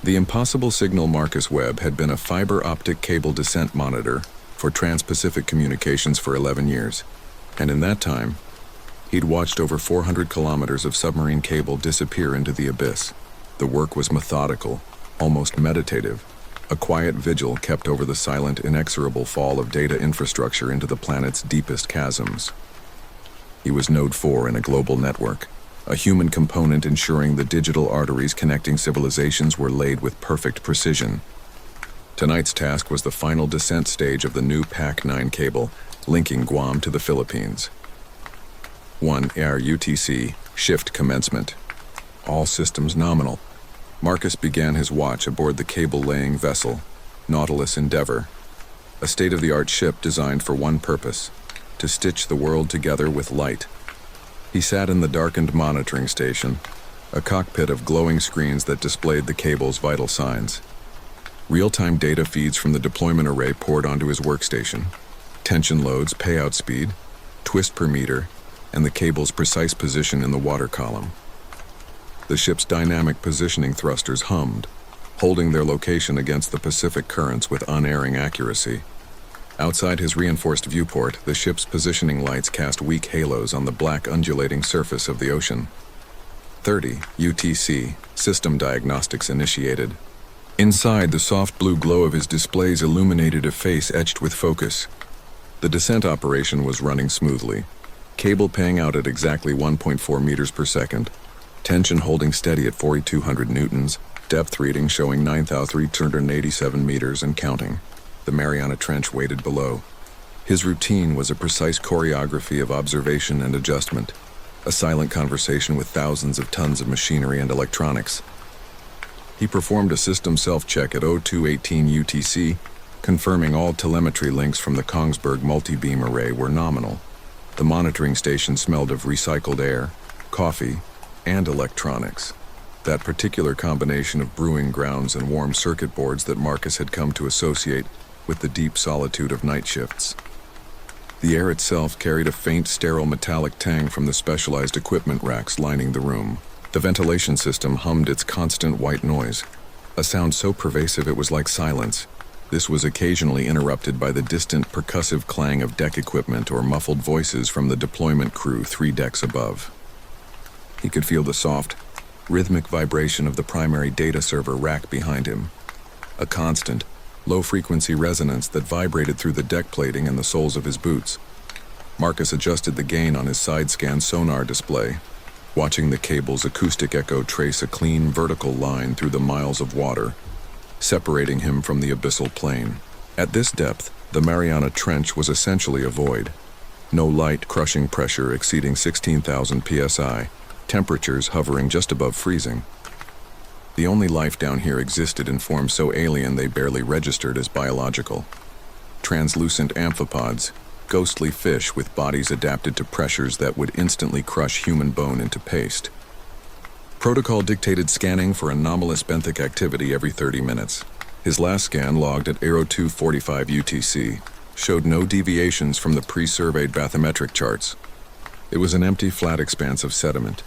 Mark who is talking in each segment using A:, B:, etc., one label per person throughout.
A: The impossible signal Marcus Webb had been a fiber optic cable descent monitor for Trans-Pacific Communications for 11 years, and in that time, he'd watched over 400 kilometers of submarine cable disappear into the abyss. The work was methodical, almost meditative, a quiet vigil kept over the silent, inexorable fall of data infrastructure into the planet's deepest chasms. He was Node 4 in a global network, a human component ensuring the digital arteries connecting civilizations were laid with perfect precision. Tonight's task was the final descent stage of the new PAC-9 cable, linking Guam to the Philippines. 1 Air UTC, shift commencement. All systems nominal. Marcus began his watch aboard the cable-laying vessel, Nautilus Endeavor, a state-of-the-art ship designed for one purpose, to stitch the world together with light. He sat in the darkened monitoring station, a cockpit of glowing screens that displayed the cable's vital signs. Real-time data feeds from the deployment array poured onto his workstation. Tension loads, payout speed, twist per meter, and the cable's precise position in the water column. The ship's dynamic positioning thrusters hummed, holding their location against the Pacific currents with unerring accuracy. Outside his reinforced viewport, the ship's positioning lights cast weak halos on the black undulating surface of the ocean. 30 UTC, system diagnostics initiated. Inside, the soft blue glow of his displays illuminated a face etched with focus. The descent operation was running smoothly, cable paying out at exactly 1.4 meters per second, tension holding steady at 4,200 newtons, depth reading showing 9,387 meters and counting. The Mariana Trench waited below. His routine was a precise choreography of observation and adjustment, a silent conversation with thousands of tons of machinery and electronics. He performed a system self-check at 0218 UTC, confirming all telemetry links from the Kongsberg multi-beam array were nominal. The monitoring station smelled of recycled air, coffee, and electronics. That particular combination of brewing grounds and warm circuit boards that Marcus had come to associate with the deep solitude of night shifts. The air itself carried a faint, sterile metallic tang from the specialized equipment racks lining the room. The ventilation system hummed its constant white noise, a sound so pervasive it was like silence. This was occasionally interrupted by the distant percussive clang of deck equipment or muffled voices from the deployment crew 3 decks above. He could feel the soft, rhythmic vibration of the primary data server rack behind him, a constant, low-frequency resonance that vibrated through the deck plating and the soles of his boots. Marcus adjusted the gain on his side-scan sonar display, watching the cable's acoustic echo trace a clean vertical line through the miles of water, separating him from the abyssal plain. At this depth, the Mariana Trench was essentially a void. No light, crushing pressure exceeding 16,000 psi, temperatures hovering just above freezing. The only life down here existed in forms so alien they barely registered as biological. Translucent amphipods, ghostly fish with bodies adapted to pressures that would instantly crush human bone into paste. Protocol dictated scanning for anomalous benthic activity every 30 minutes. His last scan, logged at 0245 UTC, showed no deviations from the pre-surveyed bathymetric charts. It was an empty, flat expanse of sediment.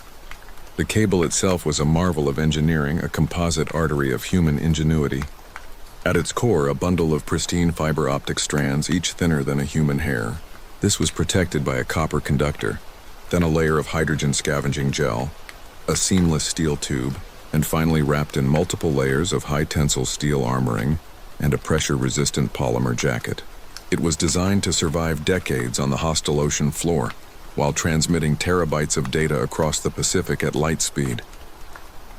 A: The cable itself was a marvel of engineering, a composite artery of human ingenuity. At its core, a bundle of pristine fiber optic strands, each thinner than a human hair. This was protected by a copper conductor, then a layer of hydrogen scavenging gel, a seamless steel tube, and finally wrapped in multiple layers of high-tensile steel armoring and a pressure-resistant polymer jacket. It was designed to survive decades on the hostile ocean floor, while transmitting terabytes of data across the Pacific at light speed.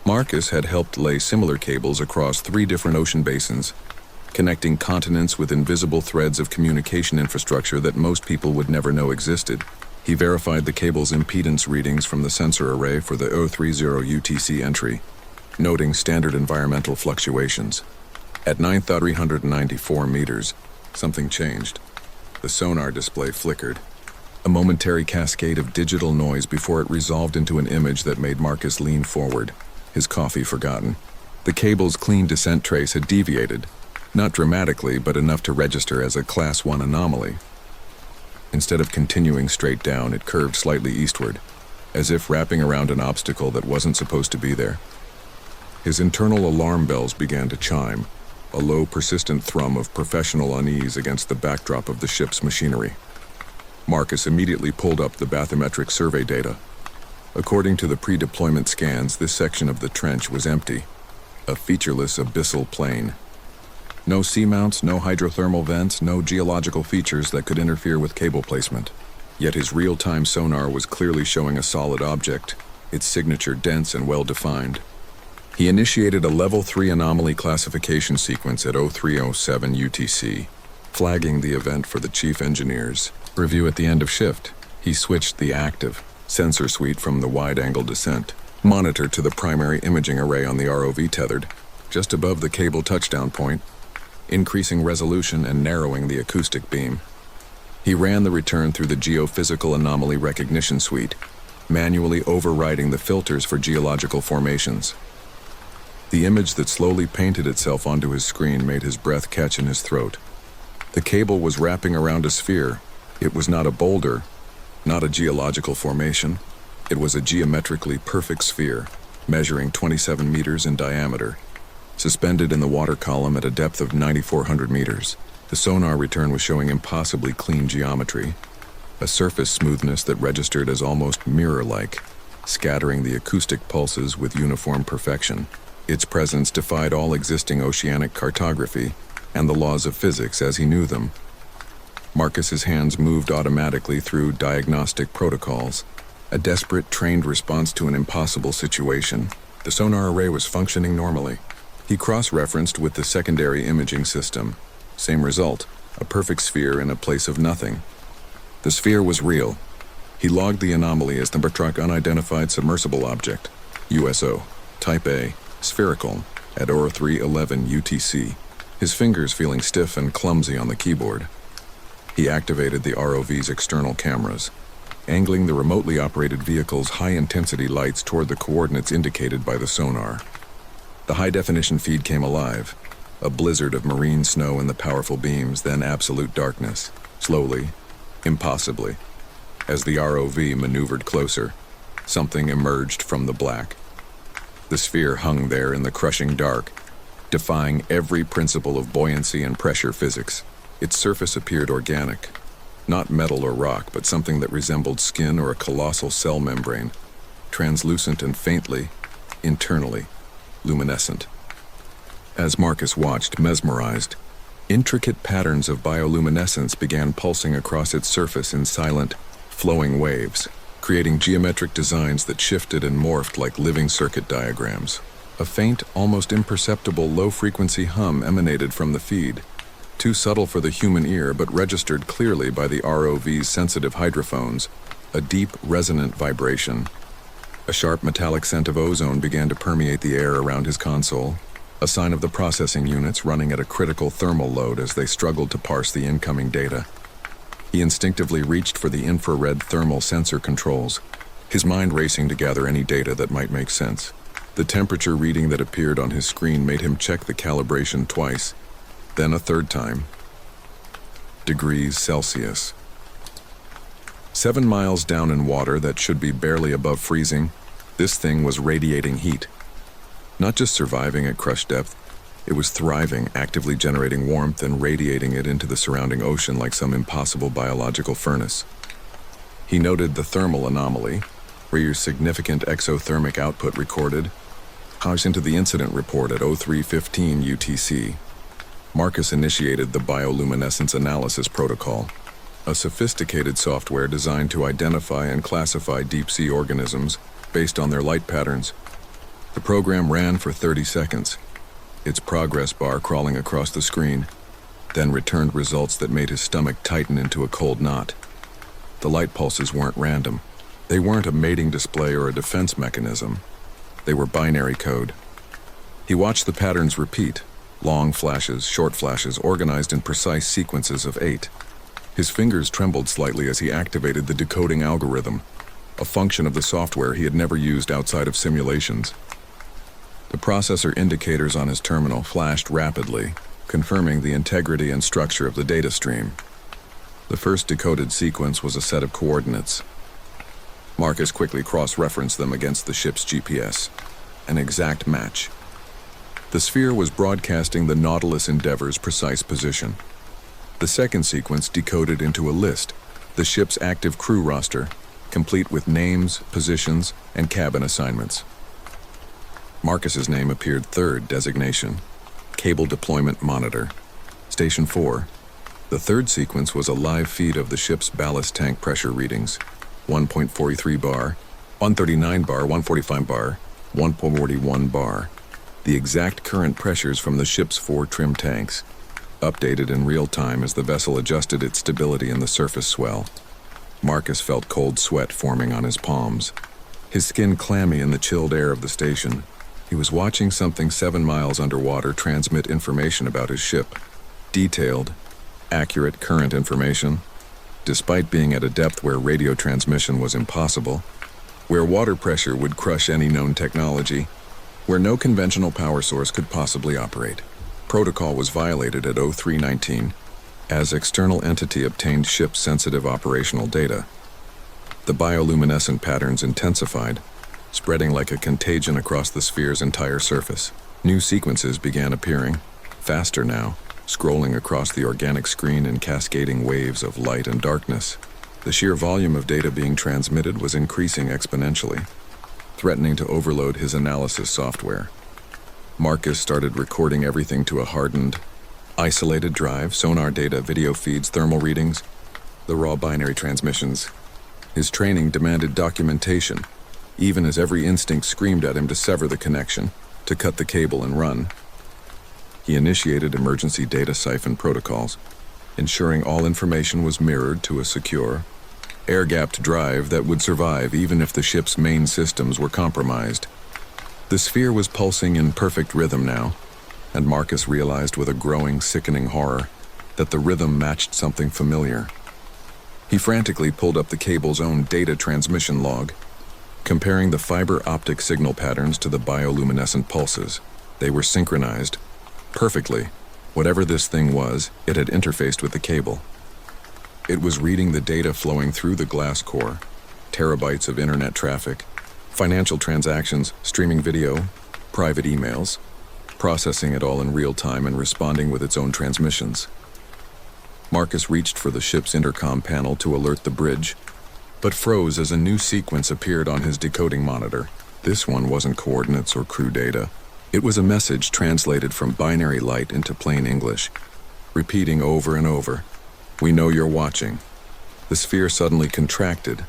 A: Marcus had helped lay similar cables across 3 different ocean basins, connecting continents with invisible threads of communication infrastructure that most people would never know existed. He verified the cable's impedance readings from the sensor array for the 030 UTC entry, noting standard environmental fluctuations. At 9,394 meters, something changed. The sonar display flickered, a momentary cascade of digital noise before it resolved into an image that made Marcus lean forward, his coffee forgotten. The cable's clean descent trace had deviated, not dramatically, but enough to register as a Class 1 anomaly. Instead of continuing straight down, it curved slightly eastward, as if wrapping around an obstacle that wasn't supposed to be there. His internal alarm bells began to chime, a low, persistent thrum of professional unease against the backdrop of the ship's machinery. Marcus immediately pulled up the bathymetric survey data. According to the pre-deployment scans, this section of the trench was empty, a featureless abyssal plain. No seamounts, no hydrothermal vents, no geological features that could interfere with cable placement. Yet his real-time sonar was clearly showing a solid object, its signature dense and well-defined. He initiated a Level 3 anomaly classification sequence at 0307 UTC, flagging the event for the chief engineer's review at the end of shift. He switched the active sensor suite from the wide-angle descent monitor to the primary imaging array on the ROV tethered, just above the cable touchdown point, increasing resolution and narrowing the acoustic beam. He ran the return through the geophysical anomaly recognition suite, manually overriding the filters for geological formations. The image that slowly painted itself onto his screen made his breath catch in his throat. The cable was wrapping around a sphere. It was not a boulder, not a geological formation. It was a geometrically perfect sphere, measuring 27 meters in diameter, suspended in the water column at a depth of 9,400 meters. The sonar return was showing impossibly clean geometry, a surface smoothness that registered as almost mirror-like, scattering the acoustic pulses with uniform perfection. Its presence defied all existing oceanic cartography and the laws of physics as he knew them. Marcus's hands moved automatically through diagnostic protocols, a desperate, trained response to an impossible situation. The sonar array was functioning normally. He cross-referenced with the secondary imaging system. Same result, a perfect sphere in a place of nothing. The sphere was real. He logged the anomaly as the Bertrand Unidentified Submersible Object, USO, Type A, spherical, at 0311 UTC, his fingers feeling stiff and clumsy on the keyboard. He activated the ROV's external cameras, angling the remotely operated vehicle's high-intensity lights toward the coordinates indicated by the sonar. The high-definition feed came alive, a blizzard of marine snow in the powerful beams, then absolute darkness. Slowly, impossibly, as the ROV maneuvered closer, something emerged from the black. The sphere hung there in the crushing dark, defying every principle of buoyancy and pressure physics. Its surface appeared organic, not metal or rock, but something that resembled skin or a colossal cell membrane, translucent and faintly, internally, luminescent. As Marcus watched, mesmerized, intricate patterns of bioluminescence began pulsing across its surface in silent, flowing waves, creating geometric designs that shifted and morphed like living circuit diagrams. A faint, almost imperceptible low-frequency hum emanated from the feed, too subtle for the human ear but registered clearly by the ROV's sensitive hydrophones, a deep, resonant vibration. A sharp metallic scent of ozone began to permeate the air around his console, a sign of the processing units running at a critical thermal load as they struggled to parse the incoming data. He instinctively reached for the infrared thermal sensor controls, his mind racing to gather any data that might make sense. The temperature reading that appeared on his screen made him check the calibration twice, then a third time. Degrees Celsius. 7 miles down in water that should be barely above freezing, this thing was radiating heat. Not just surviving at crush depth, it was thriving, actively generating warmth and radiating it into the surrounding ocean like some impossible biological furnace. He noted the thermal anomaly, where your significant exothermic output recorded, housed into the incident report at 0315 UTC. Marcus initiated the bioluminescence analysis protocol, a sophisticated software designed to identify and classify deep-sea organisms based on their light patterns. The program ran for 30 seconds, its progress bar crawling across the screen, then returned results that made his stomach tighten into a cold knot. The light pulses weren't random. They weren't a mating display or a defense mechanism. They were binary code. He watched the patterns repeat, long flashes, short flashes, organized in precise sequences of 8. His fingers trembled slightly as he activated the decoding algorithm, a function of the software he had never used outside of simulations. The processor indicators on his terminal flashed rapidly, confirming the integrity and structure of the data stream. The first decoded sequence was a set of coordinates. Marcus quickly cross-referenced them against the ship's GPS. An exact match. The sphere was broadcasting the Nautilus Endeavor's precise position. The second sequence decoded into a list, the ship's active crew roster, complete with names, positions, and cabin assignments. Marcus's name appeared third designation, Cable Deployment Monitor, Station 4. The third sequence was a live feed of the ship's ballast tank pressure readings, 1.43 bar, 139 bar, 145 bar, 1.41 bar. The exact current pressures from the ship's 4 trim tanks, updated in real time as the vessel adjusted its stability in the surface swell. Marcus felt cold sweat forming on his palms, his skin clammy in the chilled air of the station. He was watching something 7 miles underwater transmit information about his ship. Detailed, accurate current information. Despite being at a depth where radio transmission was impossible, where water pressure would crush any known technology, where no conventional power source could possibly operate. Protocol was violated at 0319 as external entity obtained ship-sensitive operational data. The bioluminescent patterns intensified, spreading like a contagion across the sphere's entire surface. New sequences began appearing, faster now, scrolling across the organic screen in cascading waves of light and darkness. The sheer volume of data being transmitted was increasing exponentially, threatening to overload his analysis software. Marcus started recording everything to a hardened, isolated drive, sonar data, video feeds, thermal readings, the raw binary transmissions. His training demanded documentation, even as every instinct screamed at him to sever the connection, to cut the cable and run. He initiated emergency data siphon protocols, ensuring all information was mirrored to a secure, air-gapped drive that would survive even if the ship's main systems were compromised. The sphere was pulsing in perfect rhythm now, and Marcus realized with a growing, sickening horror that the rhythm matched something familiar. He frantically pulled up the cable's own data transmission log, comparing the fiber optic signal patterns to the bioluminescent pulses. They were synchronized perfectly. Whatever this thing was, it had interfaced with the cable. It was reading the data flowing through the glass core, terabytes of internet traffic, financial transactions, streaming video, private emails, processing it all in real time and responding with its own transmissions. Marcus reached for the ship's intercom panel to alert the bridge, but froze as a new sequence appeared on his decoding monitor. This one wasn't coordinates or crew data. It was a message translated from binary light into plain English, repeating over and over, "We know you're watching." The sphere suddenly contracted,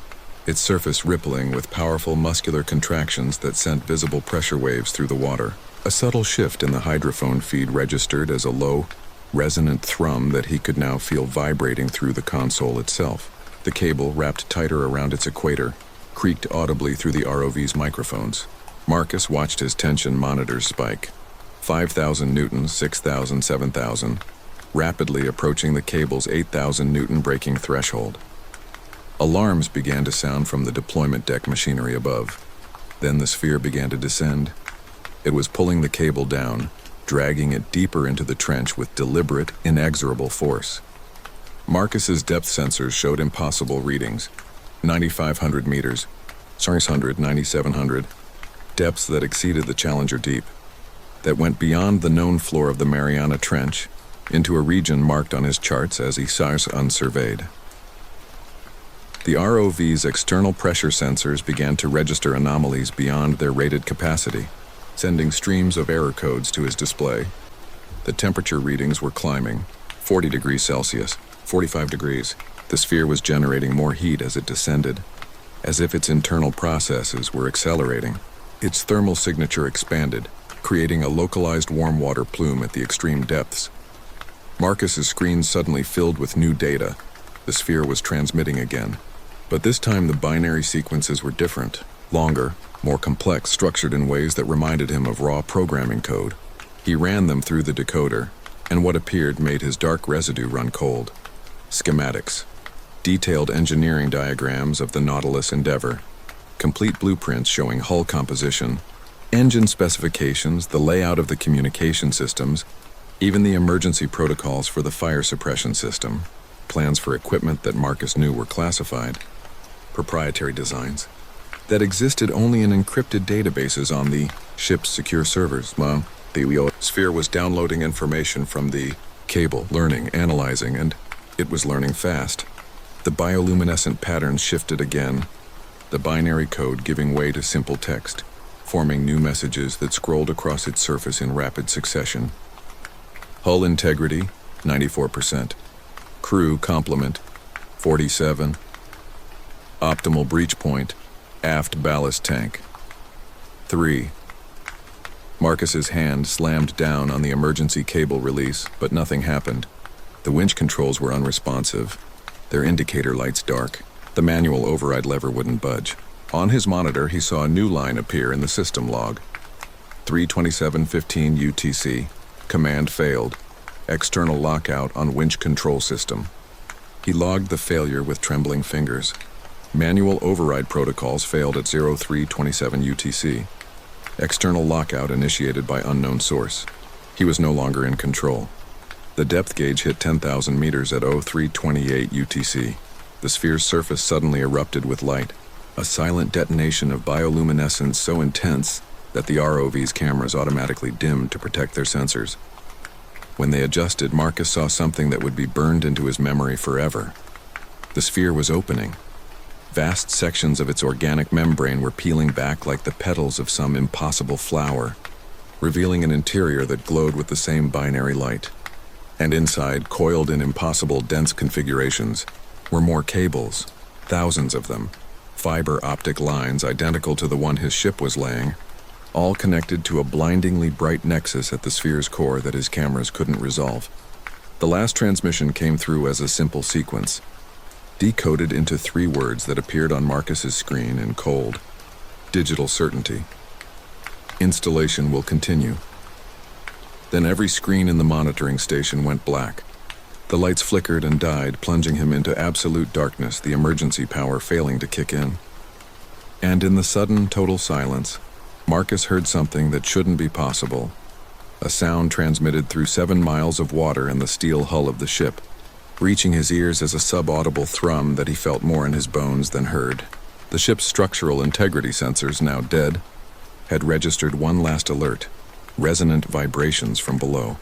A: its surface rippling with powerful muscular contractions that sent visible pressure waves through the water. A subtle shift in the hydrophone feed registered as a low, resonant thrum that he could now feel vibrating through the console itself. The cable, wrapped tighter around its equator, creaked audibly through the ROV's microphones. Marcus watched his tension monitors spike. 5,000 newtons, 6,000, 7,000, rapidly approaching the cable's 8,000 newton breaking threshold. Alarms began to sound from the deployment deck machinery above. Then the sphere began to descend. It was pulling the cable down, dragging it deeper into the trench with deliberate, inexorable force. Marcus's depth sensors showed impossible readings. 9,500 meters, 600, 9,700, depths that exceeded the Challenger Deep, that went beyond the known floor of the Mariana Trench into a region marked on his charts as Isars unsurveyed. The ROV's external pressure sensors began to register anomalies beyond their rated capacity, sending streams of error codes to his display. The temperature readings were climbing, 40 degrees Celsius, 45 degrees. The sphere was generating more heat as it descended, as if its internal processes were accelerating. Its thermal signature expanded, creating a localized warm water plume at the extreme depths. Marcus's screen suddenly filled with new data. The sphere was transmitting again. But this time the binary sequences were different, longer, more complex, structured in ways that reminded him of raw programming code. He ran them through the decoder, and what appeared made his dark residue run cold. Schematics, detailed engineering diagrams of the Nautilus Endeavor, complete blueprints showing hull composition, engine specifications, the layout of the communication systems, even the emergency protocols for the fire suppression system, plans for equipment that Marcus knew were classified, proprietary designs that existed only in encrypted databases on the ship's secure servers. Well, The sphere was downloading information from the cable, learning, analyzing, and it was learning fast. The bioluminescent patterns shifted again, the binary code giving way to simple text, forming new messages that scrolled across its surface in rapid succession. Hull integrity, 94%. Crew complement, 47. Optimal breach point, aft ballast tank, 3. Marcus's hand slammed down on the emergency cable release, but nothing happened. The winch controls were unresponsive, their indicator lights dark. The manual override lever wouldn't budge. On his monitor, he saw a new line appear in the system log. 32715 UTC. Command failed. External lockout on winch control system. He logged the failure with trembling fingers. Manual override protocols failed at 0327 UTC. External lockout initiated by unknown source. He was no longer in control. The depth gauge hit 10,000 meters at 0328 UTC. The sphere's surface suddenly erupted with light, a silent detonation of bioluminescence so intense that the ROV's cameras automatically dimmed to protect their sensors. When they adjusted, Marcus saw something that would be burned into his memory forever. The sphere was opening. Vast sections of its organic membrane were peeling back like the petals of some impossible flower, revealing an interior that glowed with the same binary light. And inside, coiled in impossible dense configurations, were more cables, thousands of them, fiber optic lines identical to the one his ship was laying, all connected to a blindingly bright nexus at the sphere's core that his cameras couldn't resolve. The last transmission came through as a simple sequence, decoded into 3 words that appeared on Marcus's screen in cold, digital certainty. Installation will continue. Then every screen in the monitoring station went black. The lights flickered and died, plunging him into absolute darkness, the emergency power failing to kick in. And in the sudden, total silence, Marcus heard something that shouldn't be possible. A sound transmitted through 7 miles of water in the steel hull of the ship, reaching his ears as a subaudible thrum that he felt more in his bones than heard. The ship's structural integrity sensors, now dead, had registered one last alert, resonant vibrations from below.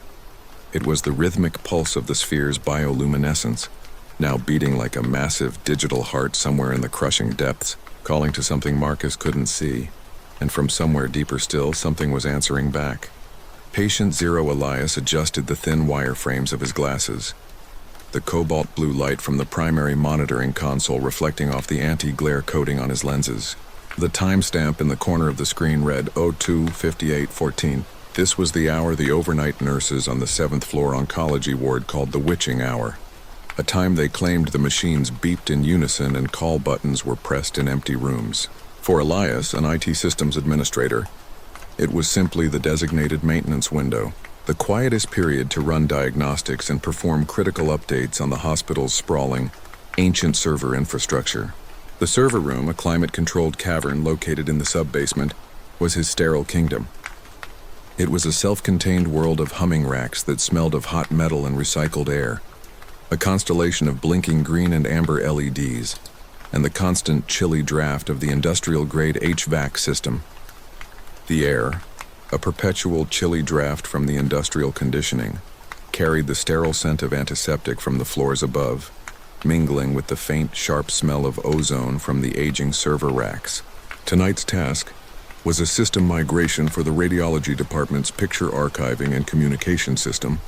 A: It was the rhythmic pulse of the sphere's bioluminescence, now beating like a massive digital heart somewhere in the crushing depths, calling to something Marcus couldn't see. And from somewhere deeper still, something was answering back. Patient Zero Elias adjusted the thin wire frames of his glasses, the cobalt blue light from the primary monitoring console reflecting off the anti-glare coating on his lenses. The timestamp in the corner of the screen read 02:58:14. This was the hour the overnight nurses on the 7th floor oncology ward called the witching hour, a time they claimed the machines beeped in unison and call buttons were pressed in empty rooms. For Elias, an IT systems administrator, it was simply the designated maintenance window, the quietest period to run diagnostics and perform critical updates on the hospital's sprawling, ancient server infrastructure. The server room, a climate-controlled cavern located in the sub-basement, was his sterile kingdom. It was a self-contained world of humming racks that smelled of hot metal and recycled air, a constellation of blinking green and amber LEDs, and the constant chilly draft of the industrial-grade HVAC system. The air, a perpetual chilly draft from the industrial conditioning, carried the sterile scent of antiseptic from the floors above, mingling with the faint, sharp smell of ozone from the aging server racks. Tonight's task was a system migration for the radiology department's picture archiving and communication system,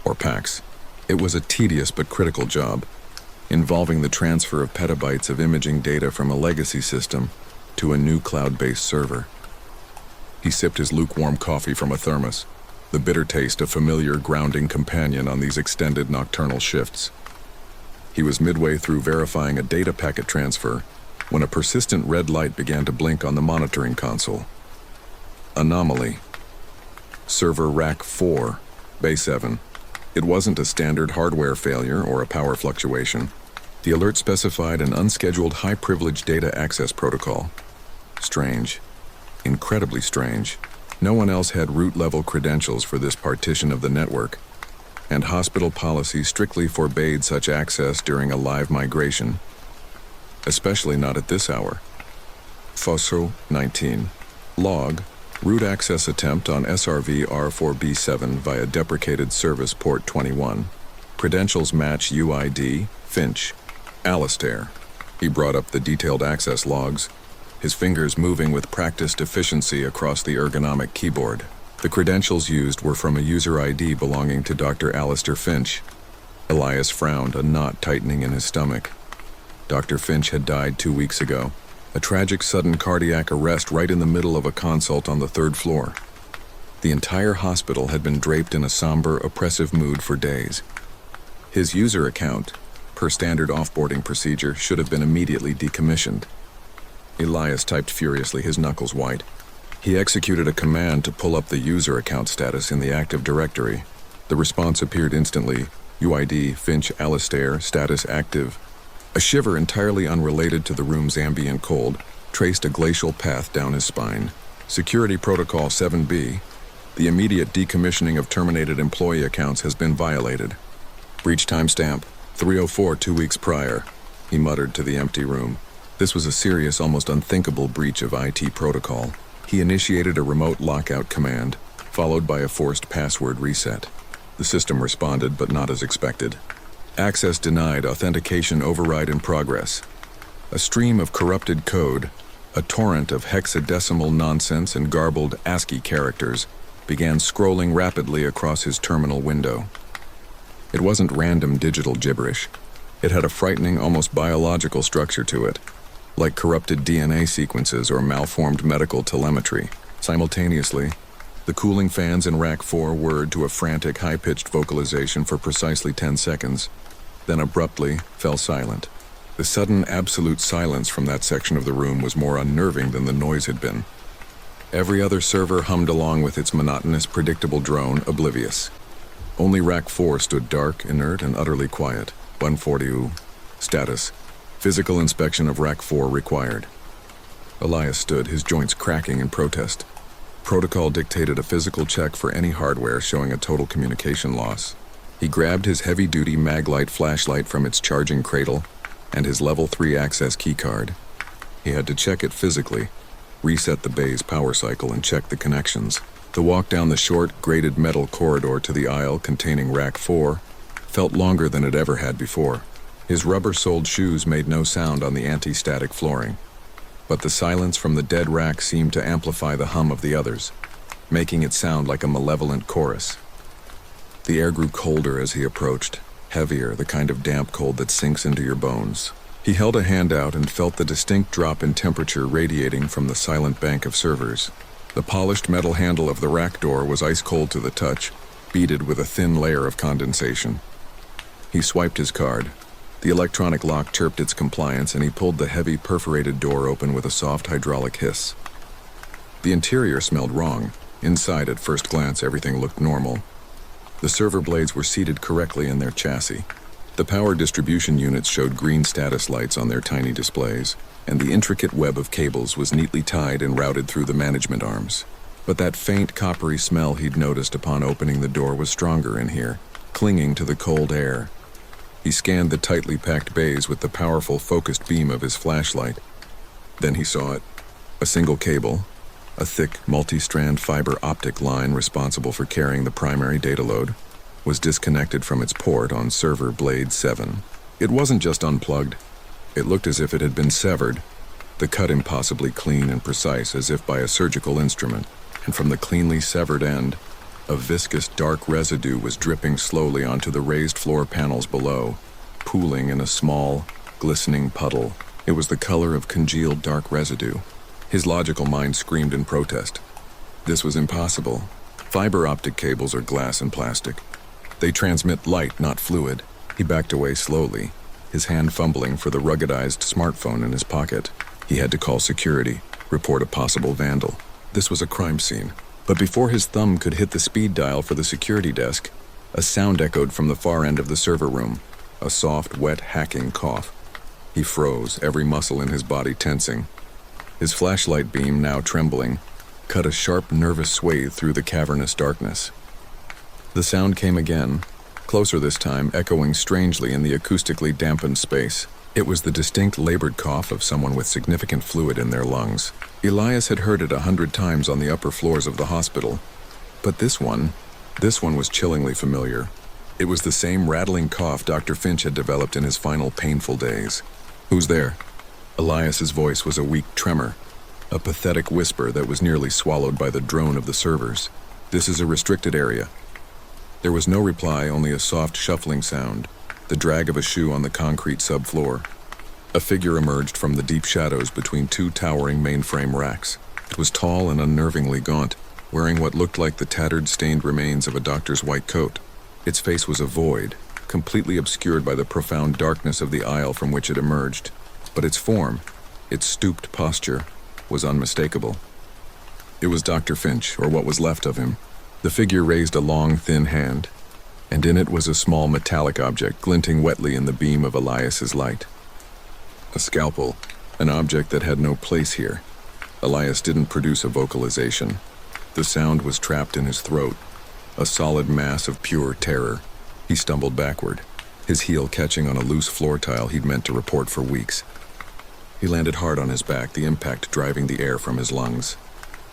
A: or PACS. It was a tedious but critical job, involving the transfer of petabytes of imaging data from a legacy system to a new cloud-based server. He sipped his lukewarm coffee from a thermos, the bitter taste a familiar grounding companion on these extended nocturnal shifts. He was midway through verifying a data packet transfer when a persistent red light began to blink on the monitoring console. Anomaly. Server Rack 4, Bay 7. It wasn't a standard hardware failure or a power fluctuation. The alert specified an unscheduled high-privilege data access protocol. Strange. Incredibly strange. No one else had root-level credentials for this partition of the network, and hospital policy strictly forbade such access during a live migration, especially not at this hour. FOSO 19. Log Root access attempt on SRV R4B7 via deprecated service port 21. Credentials match UID, Finch. Alistair. He brought up the detailed access logs, his fingers moving with practiced efficiency across the ergonomic keyboard. The credentials used were from a user ID belonging to Dr. Alistair Finch. Elias frowned, a knot tightening in his stomach. Dr. Finch had died 2 weeks ago. A tragic sudden cardiac arrest right in the middle of a consult on the 3rd floor. The entire hospital had been draped in a somber, oppressive mood for days. His user account, per standard offboarding procedure, should have been immediately decommissioned. Elias typed furiously, his knuckles white. He executed a command to pull up the user account status in the Active Directory. The response appeared instantly. UID, Finch, Alistair, status active. A shiver entirely unrelated to the room's ambient cold traced a glacial path down his spine. Security Protocol 7B. The immediate decommissioning of terminated employee accounts has been violated. Breach timestamp 3:04 2 weeks prior, he muttered to the empty room. This was a serious, almost unthinkable breach of IT protocol. He initiated a remote lockout command, followed by a forced password reset. The system responded, but not as expected. Access denied, authentication override in progress. A stream of corrupted code, a torrent of hexadecimal nonsense and garbled ASCII characters, began scrolling rapidly across his terminal window. It wasn't random digital gibberish. It had a frightening, almost biological structure to it, like corrupted DNA sequences or malformed medical telemetry. Simultaneously, the cooling fans in Rack 4 whirred to a frantic, high-pitched vocalization for precisely 10 seconds, then abruptly fell silent. The sudden, absolute silence from that section of the room was more unnerving than the noise had been. Every other server hummed along with its monotonous, predictable drone, oblivious. Only Rack 4 stood dark, inert, and utterly quiet. 140 Status. Physical inspection of Rack 4 required. Elias stood, his joints cracking in protest. Protocol dictated a physical check for any hardware showing a total communication loss. He grabbed his heavy-duty Maglite flashlight from its charging cradle and his level 3 access keycard. He had to check it physically, reset the bay's power cycle, and check the connections. The walk down the short, grated metal corridor to the aisle containing Rack 4 felt longer than it ever had before. His rubber-soled shoes made no sound on the anti-static flooring, but the silence from the dead rack seemed to amplify the hum of the others, making it sound like a malevolent chorus. The air grew colder as he approached, heavier, the kind of damp cold that sinks into your bones. He held a hand out and felt the distinct drop in temperature radiating from the silent bank of servers. The polished metal handle of the rack door was ice-cold to the touch, beaded with a thin layer of condensation. He swiped his card. The electronic lock chirped its compliance, and he pulled the heavy, perforated door open with a soft hydraulic hiss. The interior smelled wrong. Inside, at first glance, everything looked normal. The server blades were seated correctly in their chassis. The power distribution units showed green status lights on their tiny displays, and the intricate web of cables was neatly tied and routed through the management arms. But that faint, coppery smell he'd noticed upon opening the door was stronger in here, clinging to the cold air. He scanned the tightly packed bays with the powerful, focused beam of his flashlight. Then he saw it. A single cable, a thick, multi-strand fiber optic line responsible for carrying the primary data load, was disconnected from its port on server Blade 7. It wasn't just unplugged. It looked as if it had been severed, the cut impossibly clean and precise as if by a surgical instrument, and from the cleanly severed end, a viscous dark residue was dripping slowly onto the raised floor panels below, pooling in a small, glistening puddle. It was the color of congealed dark residue. His logical mind screamed in protest. This was impossible. Fiber optic cables are glass and plastic. They transmit light, not fluid. He backed away slowly, his hand fumbling for the ruggedized smartphone in his pocket. He had to call security, report a possible vandal. This was a crime scene. But before his thumb could hit the speed dial for the security desk, a sound echoed from the far end of the server room, a soft, wet, hacking cough. He froze, every muscle in his body tensing. His flashlight beam, now trembling, cut a sharp, nervous swathe through the cavernous darkness. The sound came again, closer this time, echoing strangely in the acoustically dampened space. It was the distinct labored cough of someone with significant fluid in their lungs. Elias had heard it 100 times on the upper floors of the hospital. But this one was chillingly familiar. It was the same rattling cough Dr. Finch had developed in his final painful days. "Who's there?" Elias's voice was a weak tremor, a pathetic whisper that was nearly swallowed by the drone of the servers. "This is a restricted area." There was no reply, only a soft shuffling sound, the drag of a shoe on the concrete subfloor. A figure emerged from the deep shadows between two towering mainframe racks. It was tall and unnervingly gaunt, wearing what looked like the tattered, stained remains of a doctor's white coat. Its face was a void, completely obscured by the profound darkness of the aisle from which it emerged. But its form, its stooped posture, was unmistakable. It was Dr. Finch, or what was left of him. The figure raised a long, thin hand, and in it was a small metallic object glinting wetly in the beam of Elias's light. A scalpel, an object that had no place here. Elias didn't produce a vocalization. The sound was trapped in his throat, a solid mass of pure terror. He stumbled backward, his heel catching on a loose floor tile he'd meant to report for weeks. He landed hard on his back, the impact driving the air from his lungs.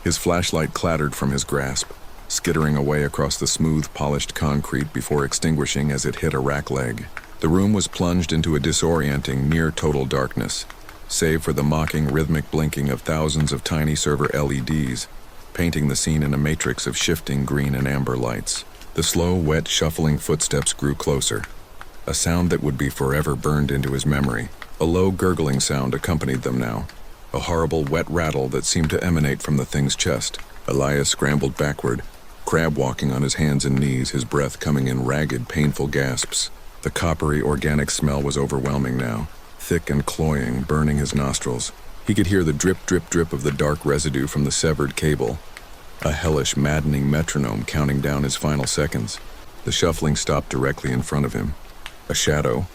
A: His flashlight clattered from his grasp, skittering away across the smooth, polished concrete before extinguishing as it hit a rack leg. The room was plunged into a disorienting, near-total darkness, save for the mocking, rhythmic blinking of thousands of tiny server LEDs, painting the scene in a matrix of shifting green and amber lights. The slow, wet, shuffling footsteps grew closer, a sound that would be forever burned into his memory. A low, gurgling sound accompanied them now, a horrible, wet rattle that seemed to emanate from the thing's chest. Elias scrambled backward, crab-walking on his hands and knees, his breath coming in ragged, painful gasps. The coppery, organic smell was overwhelming now, thick and cloying, burning his nostrils. He could hear the drip, drip, drip of the dark residue from the severed cable, a hellish, maddening metronome counting down his final seconds. The shuffling stopped directly in front of him. A shadow,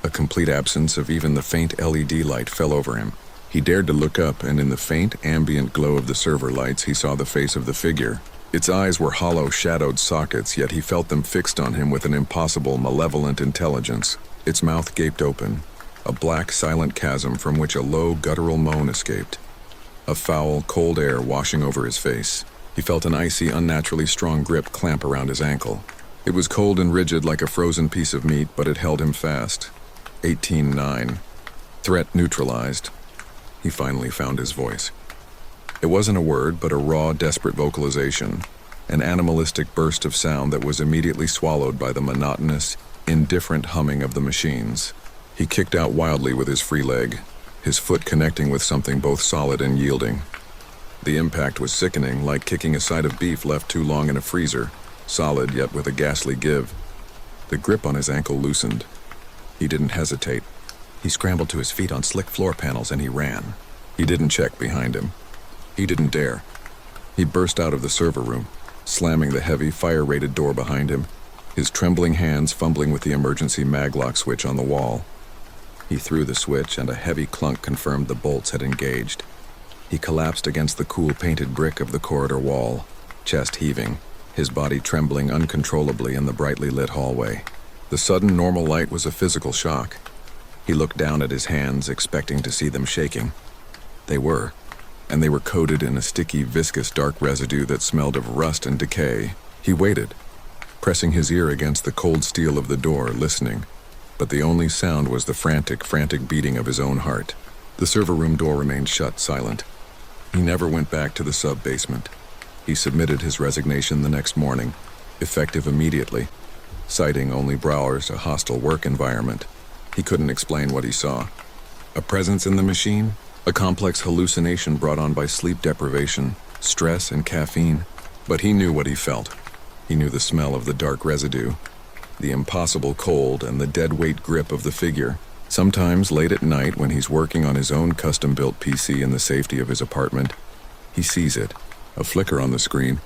A: a complete absence of even the faint LED light, fell over him. He dared to look up, and in the faint, ambient glow of the server lights, he saw the face of the figure. Its eyes were hollow, shadowed sockets, yet he felt them fixed on him with an impossible, malevolent intelligence. Its mouth gaped open, a black, silent chasm from which a low, guttural moan escaped. A foul, cold air washing over his face. He felt an icy, unnaturally strong grip clamp around his ankle. It was cold and rigid like a frozen piece of meat, but it held him fast. 18-9. Threat neutralized. He finally found his voice. It wasn't a word, but a raw, desperate vocalization, an animalistic burst of sound that was immediately swallowed by the monotonous, indifferent humming of the machines. He kicked out wildly with his free leg, his foot connecting with something both solid and yielding. The impact was sickening, like kicking a side of beef left too long in a freezer, solid yet with a ghastly give. The grip on his ankle loosened. He didn't hesitate. He scrambled to his feet on slick floor panels and he ran. He didn't check behind him. He didn't dare. He burst out of the server room, slamming the heavy, fire-rated door behind him, his trembling hands fumbling with the emergency maglock switch on the wall. He threw the switch and a heavy clunk confirmed the bolts had engaged. He collapsed against the cool painted brick of the corridor wall, chest heaving, his body trembling uncontrollably in the brightly lit hallway. The sudden normal light was a physical shock. He looked down at his hands, expecting to see them shaking. They were, and they were coated in a sticky, viscous, dark residue that smelled of rust and decay. He waited, pressing his ear against the cold steel of the door, listening. But the only sound was the frantic beating of his own heart. The server room door remained shut, silent. He never went back to the sub-basement. He submitted his resignation the next morning, effective immediately, citing only Brower's a hostile work environment. He couldn't explain what he saw. A presence in the machine? A complex hallucination brought on by sleep deprivation, stress, and caffeine. But he knew what he felt. He knew the smell of the dark residue, the impossible cold, and the dead-weight grip of the figure. Sometimes, late at night, when he's working on his own custom-built PC in the safety of his apartment, he sees it, a flicker on the screen,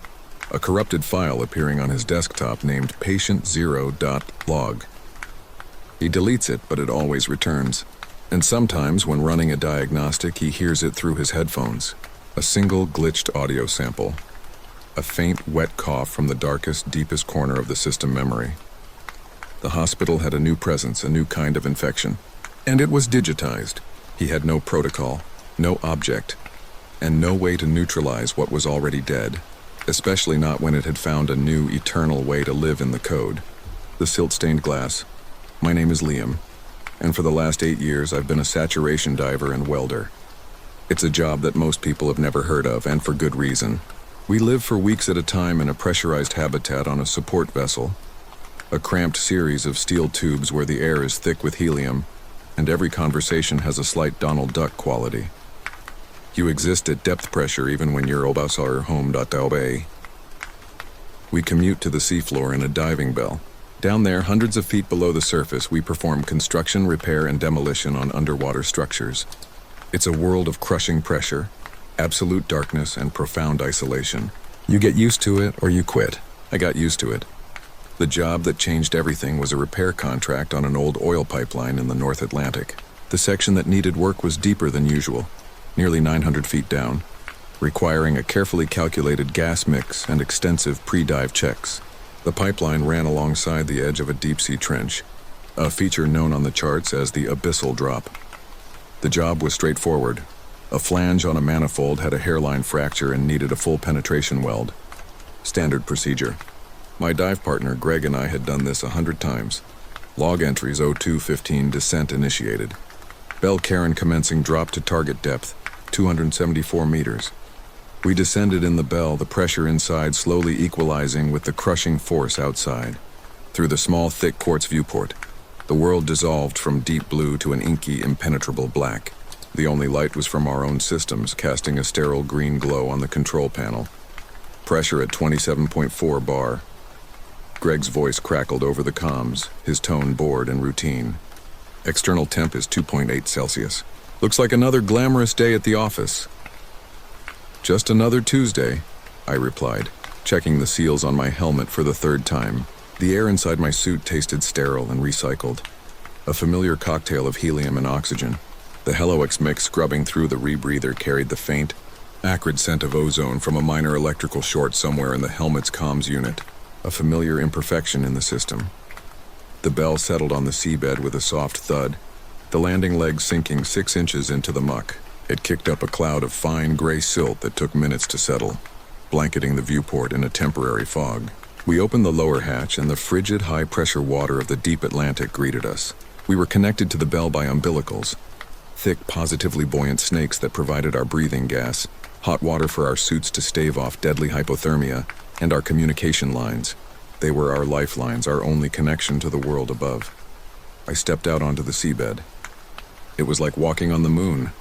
A: a corrupted file appearing on his desktop named patient0.log. He deletes it, but it always returns. And sometimes, when running a diagnostic, he hears it through his headphones. A single glitched audio sample. A faint, wet cough from the darkest, deepest corner of the system memory. The hospital had a new presence, a new kind of infection. And it was digitized. He had no protocol, no object, and no way to neutralize what was already dead, especially not when it had found a new, eternal way to live in the code. The silt-stained glass. My name is Liam, and for the last 8 years I've been a saturation diver and welder. It's a job that most people have never heard of, and for good reason. We live for weeks at a time in a pressurized habitat on a support vessel, a cramped series of steel tubes where the air is thick with helium, and every conversation has a slight Donald Duck quality. You exist at depth pressure even when you're obasar home.obey. We commute to the seafloor in a diving bell. Down there, hundreds of feet below the surface, we perform construction, repair, and demolition on underwater structures. It's a world of crushing pressure, absolute darkness, and profound isolation. You get used to it or you quit. I got used to it. The job that changed everything was a repair contract on an old oil pipeline in the North Atlantic. The section that needed work was deeper than usual, nearly 900 feet down, requiring a carefully calculated gas mix and extensive pre-dive checks. The pipeline ran alongside the edge of a deep-sea trench, a feature known on the charts as the abyssal drop. The job was straightforward. A flange on a manifold had a hairline fracture and needed a full penetration weld. Standard procedure. My dive partner Greg and I had done this 100 times. Log entries 0215 descent initiated. Bell Karen commencing drop to target depth, 274 meters. We descended in the bell, the pressure inside slowly equalizing with the crushing force outside. Through the small, thick quartz viewport, the world dissolved from deep blue to an inky, impenetrable black. The only light was from our own systems, casting a sterile green glow on the control panel. Pressure at 27.4 bar. Greg's voice crackled over the comms, his tone bored and routine. External temp is 2.8 Celsius. Looks like another glamorous day at the office. Just another Tuesday, I replied, checking the seals on my helmet for the 3rd time. The air inside my suit tasted sterile and recycled. A familiar cocktail of helium and oxygen. The Heliox mix scrubbing through the rebreather carried the faint, acrid scent of ozone from a minor electrical short somewhere in the helmet's comms unit. A familiar imperfection in the system. The bell settled on the seabed with a soft thud, the landing leg sinking 6 inches into the muck. It kicked up a cloud of fine gray silt that took minutes to settle, blanketing the viewport in a temporary fog. We opened the lower hatch and the frigid, high-pressure water of the deep Atlantic greeted us. We were connected to the bell by umbilicals, thick, positively buoyant snakes that provided our breathing gas, hot water for our suits to stave off deadly hypothermia, and our communication lines. They were our lifelines, our only connection to the world above. I stepped out onto the seabed. It was like walking on the moon,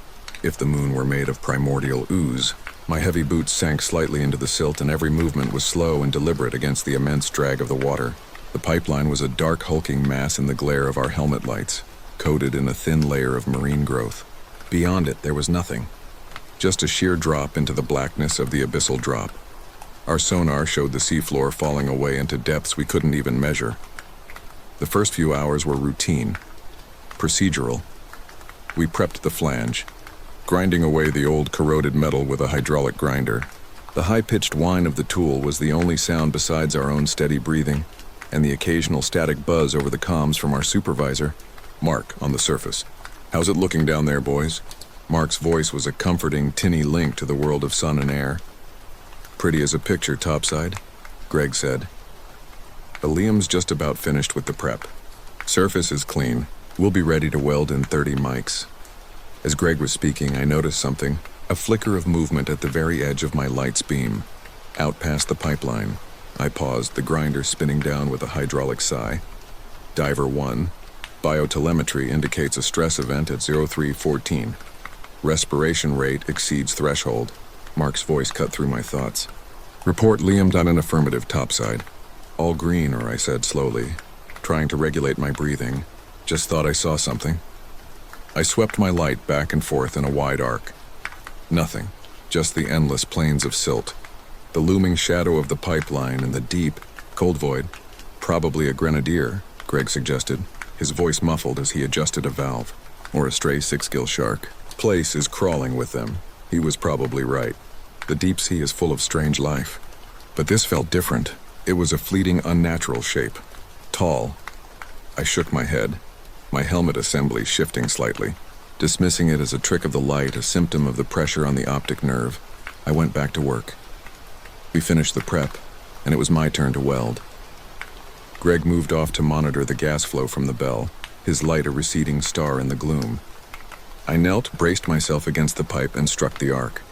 A: if the moon were made of primordial ooze. My heavy boots sank slightly into the silt and every movement was slow and deliberate against the immense drag of the water. The pipeline was a dark, hulking mass in the glare of our helmet lights, coated in a thin layer of marine growth. Beyond it, there was nothing. Just a sheer drop into the blackness of the abyssal drop. Our sonar showed the seafloor falling away into depths we couldn't even measure. The first few hours were routine, procedural. We prepped the flange, grinding away the old corroded metal with a hydraulic grinder. The high-pitched whine of the tool was the only sound besides our own steady breathing, and the occasional static buzz over the comms from our supervisor, Mark, on the surface. "How's it looking down there, boys?" Mark's voice was a comforting, tinny link to the world of sun and air. "Pretty as a picture topside," Greg said. Liam's just about finished with the prep. "Surface is clean. We'll be ready to weld in 30 mics." As Greg was speaking, I noticed something, a flicker of movement at the very edge of my light's beam. Out past the pipeline. I paused, the grinder spinning down with a hydraulic sigh. Diver 1. Biotelemetry indicates a stress event at 0314. Respiration rate exceeds threshold. Mark's voice cut through my thoughts. "Report Liam done an affirmative topside." "All green," or I said slowly, trying to regulate my breathing. "Just thought I saw something." I swept my light back and forth in a wide arc. Nothing, just the endless plains of silt, the looming shadow of the pipeline and the deep, cold void. "Probably a grenadier," Greg suggested, his voice muffled as he adjusted a valve. "Or a stray 6-gill shark. Place is crawling with them." He was probably right. The deep sea is full of strange life. But this felt different. It was a fleeting, unnatural shape. Tall. I shook my head. my helmet assembly shifting slightly. Dismissing it as a trick of the light, a symptom of the pressure on the optic nerve, I went back to work. We finished the prep, and it was my turn to weld. Greg moved off to monitor the gas flow from the bell, his light a receding star in the gloom. I knelt, braced myself against the pipe, and struck the arc.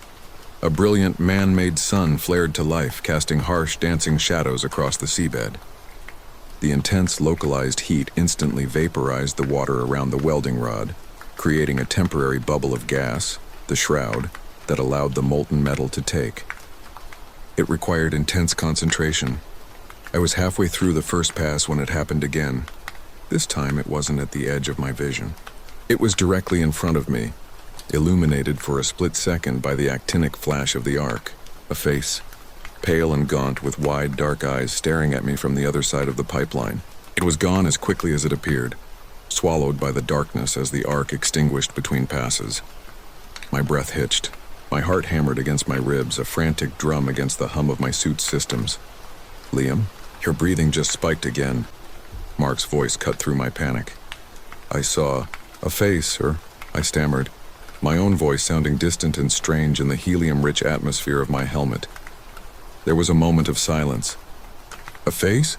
A: A brilliant man-made sun flared to life, casting harsh, dancing shadows across the seabed. The intense, localized heat instantly vaporized the water around the welding rod, creating a temporary bubble of gas, the shroud, that allowed the molten metal to take. It required intense concentration. I was halfway through the first pass when it happened again. This time it wasn't at the edge of my vision. It was directly in front of me, illuminated for a split second by the actinic flash of the arc. A face, pale and gaunt with wide, dark eyes staring at me from the other side of the pipeline. It was gone as quickly as it appeared, swallowed by the darkness as the arc extinguished between passes. My breath hitched. My heart hammered against my ribs, a frantic drum against the hum of my suit's systems. "Liam, your breathing just spiked again." Mark's voice cut through my panic. "I saw a face, I stammered, my own voice sounding distant and strange in the helium-rich atmosphere of my helmet. There was a moment of silence. "A face?"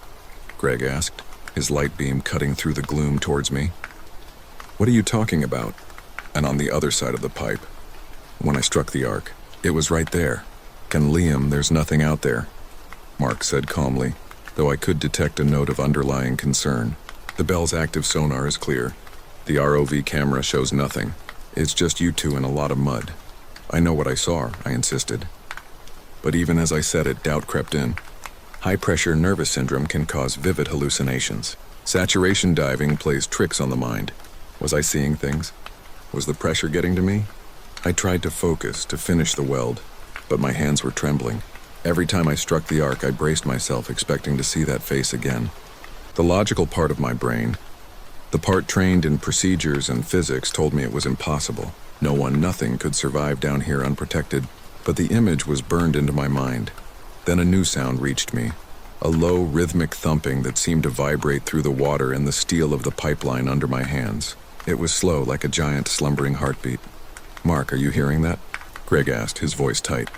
A: Greg asked, his light beam cutting through the gloom towards me. "What are you talking about?" And on the other side of the pipe, when I struck the arc, "It was right there." "Can Liam, there's nothing out there," Mark said calmly, though I could detect a note of underlying concern. "The bell's active sonar is clear. The ROV camera shows nothing. It's just you two in a lot of mud." "I know what I saw," I insisted. But even as I said it, doubt crept in. High-pressure nervous syndrome can cause vivid hallucinations. Saturation diving plays tricks on the mind. Was I seeing things? Was the pressure getting to me? I tried to focus, to finish the weld, but my hands were trembling. Every time I struck the arc, I braced myself, expecting to see that face again. The logical part of my brain, the part trained in procedures and physics, told me it was impossible. No one, nothing could survive down here unprotected, but the image was burned into my mind. Then a new sound reached me, a low, rhythmic thumping that seemed to vibrate through the water and the steel of the pipeline under my hands. It was slow, like a giant, slumbering heartbeat. "Mark, are you hearing that?" Greg asked, his voice tight.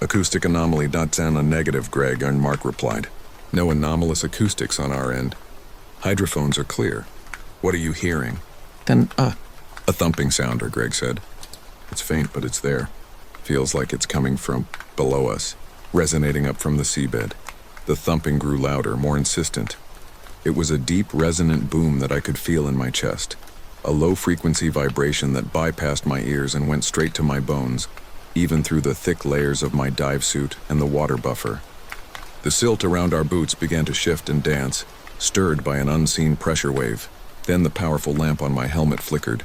A: "Acoustic anomaly, .zana negative, Greg," and Mark replied. "No anomalous acoustics on our end. Hydrophones are clear. What are you hearing?"
B: Then,
A: A thumping sounder, Greg said. "It's faint, but it's there. Feels like it's coming from below us, resonating up from the seabed." The thumping grew louder, more insistent. It was a deep, resonant boom that I could feel in my chest, a low-frequency vibration that bypassed my ears and went straight to my bones, even through the thick layers of my dive suit and the water buffer. The silt around our boots began to shift and dance, stirred by an unseen pressure wave. Then the powerful lamp on my helmet flickered.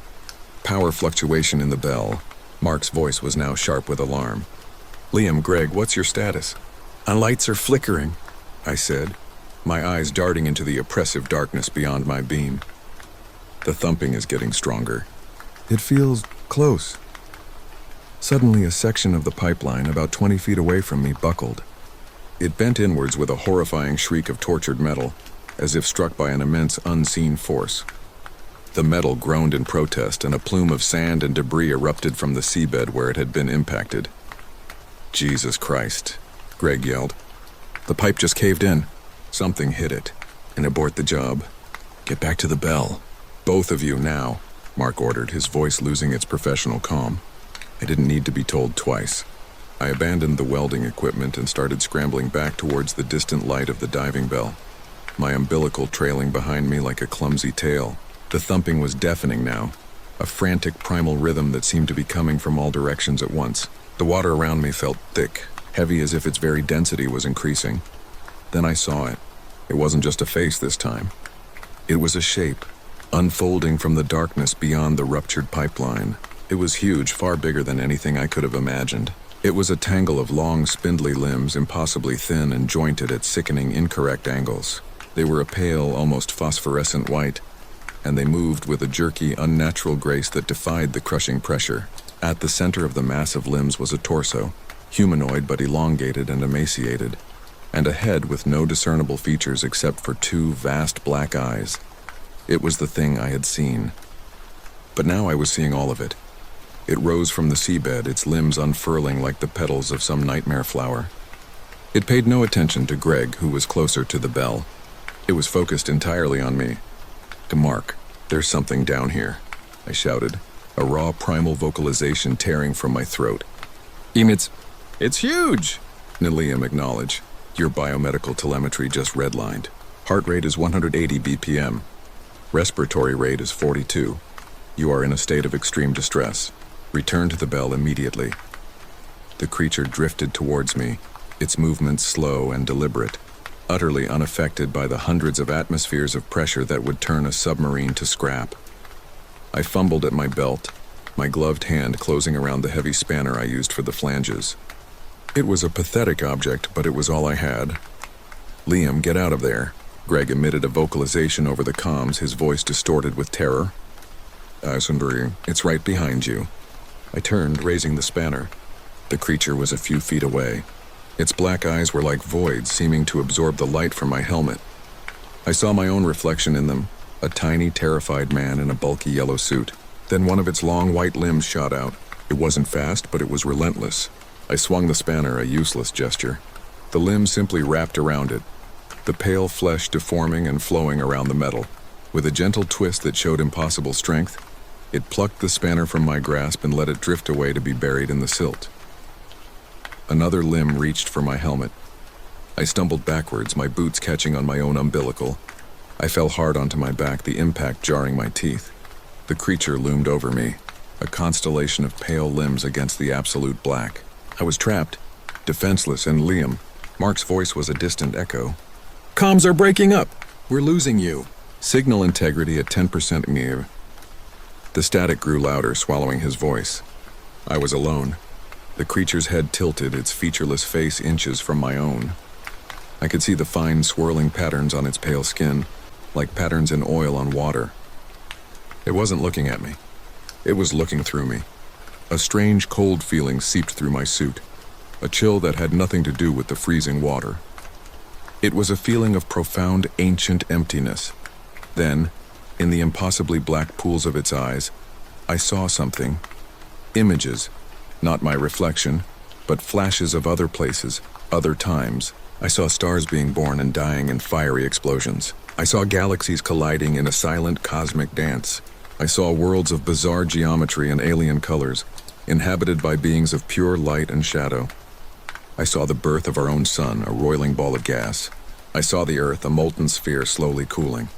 A: Power fluctuation in the bell. Mark's voice was now sharp with alarm. "Liam, Greg, what's your status?" "Our lights are flickering," I said, my eyes darting into the oppressive darkness beyond my beam. "The thumping is getting stronger. It feels close." Suddenly, a section of the pipeline about 20 feet away from me buckled. It bent inwards with a horrifying shriek of tortured metal, as if struck by an immense unseen force. The metal groaned in protest, and a plume of sand and debris erupted from the seabed where it had been impacted. "Jesus Christ," Greg yelled. "The pipe just caved in. Something hit it. And abort the job. Get back to the bell. Both of you now," Mark ordered, his voice losing its professional calm. I didn't need to be told twice. I abandoned the welding equipment and started scrambling back towards the distant light of the diving bell, my umbilical trailing behind me like a clumsy tail. The thumping was deafening now, a frantic primal rhythm that seemed to be coming from all directions at once. The water around me felt thick, heavy as if its very density was increasing. Then I saw it. It wasn't just a face this time. It was a shape, unfolding from the darkness beyond the ruptured pipeline. It was huge, far bigger than anything I could have imagined. It was a tangle of long, spindly limbs, impossibly thin and jointed at sickening, incorrect angles. They were a pale, almost phosphorescent white, and they moved with a jerky, unnatural grace that defied the crushing pressure. At the center of the massive limbs was a torso, humanoid but elongated and emaciated, and a head with no discernible features except for two vast black eyes. It was the thing I had seen. But now I was seeing all of it. It rose from the seabed, its limbs unfurling like the petals of some nightmare flower. It paid no attention to Greg, who was closer to the bell. It was focused entirely on me. "Mark, there's something down here," I shouted, a raw primal vocalization tearing from my throat. It's huge," Liam acknowledged. "Your biomedical telemetry just redlined. Heart rate is 180 BPM. Respiratory rate is 42. You are in a state of extreme distress. Return to the bell immediately." The creature drifted towards me, its movements slow and deliberate, utterly unaffected by the hundreds of atmospheres of pressure that would turn a submarine to scrap. I fumbled at my belt, my gloved hand closing around the heavy spanner I used for the flanges. It was a pathetic object, but it was all I had. "Liam, get out of there." Greg emitted a vocalization over the comms, his voice distorted with terror. "Sundari, it's right behind you." I turned, raising the spanner. The creature was a few feet away. Its black eyes were like voids, seeming to absorb the light from my helmet. I saw my own reflection in them, a tiny, terrified man in a bulky yellow suit. Then one of its long white limbs shot out. It wasn't fast, but it was relentless. I swung the spanner, a useless gesture. The limb simply wrapped around it, the pale flesh deforming and flowing around the metal. With a gentle twist that showed impossible strength, it plucked the spanner from my grasp and let it drift away to be buried in the silt. Another limb reached for my helmet. I stumbled backwards, my boots catching on my own umbilical. I fell hard onto my back, the impact jarring my teeth. The creature loomed over me, a constellation of pale limbs against the absolute black. I was trapped, defenseless, and Liam. Mark's voice was a distant echo. "Comms are breaking up! We're losing you! Signal integrity at 10% near." The static grew louder, swallowing his voice. I was alone. The creature's head tilted, its featureless face inches from my own. I could see the fine, swirling patterns on its pale skin, like patterns in oil on water. It wasn't looking at me. It was looking through me. A strange, cold feeling seeped through my suit, a chill that had nothing to do with the freezing water. It was a feeling of profound, ancient emptiness. Then, in the impossibly black pools of its eyes, I saw something. Images, not my reflection, but flashes of other places, other times. I saw stars being born and dying in fiery explosions. I saw galaxies colliding in a silent cosmic dance. I saw worlds of bizarre geometry and alien colors, inhabited by beings of pure light and shadow. I saw the birth of our own sun, a roiling ball of gas. I saw the Earth, a molten sphere slowly cooling.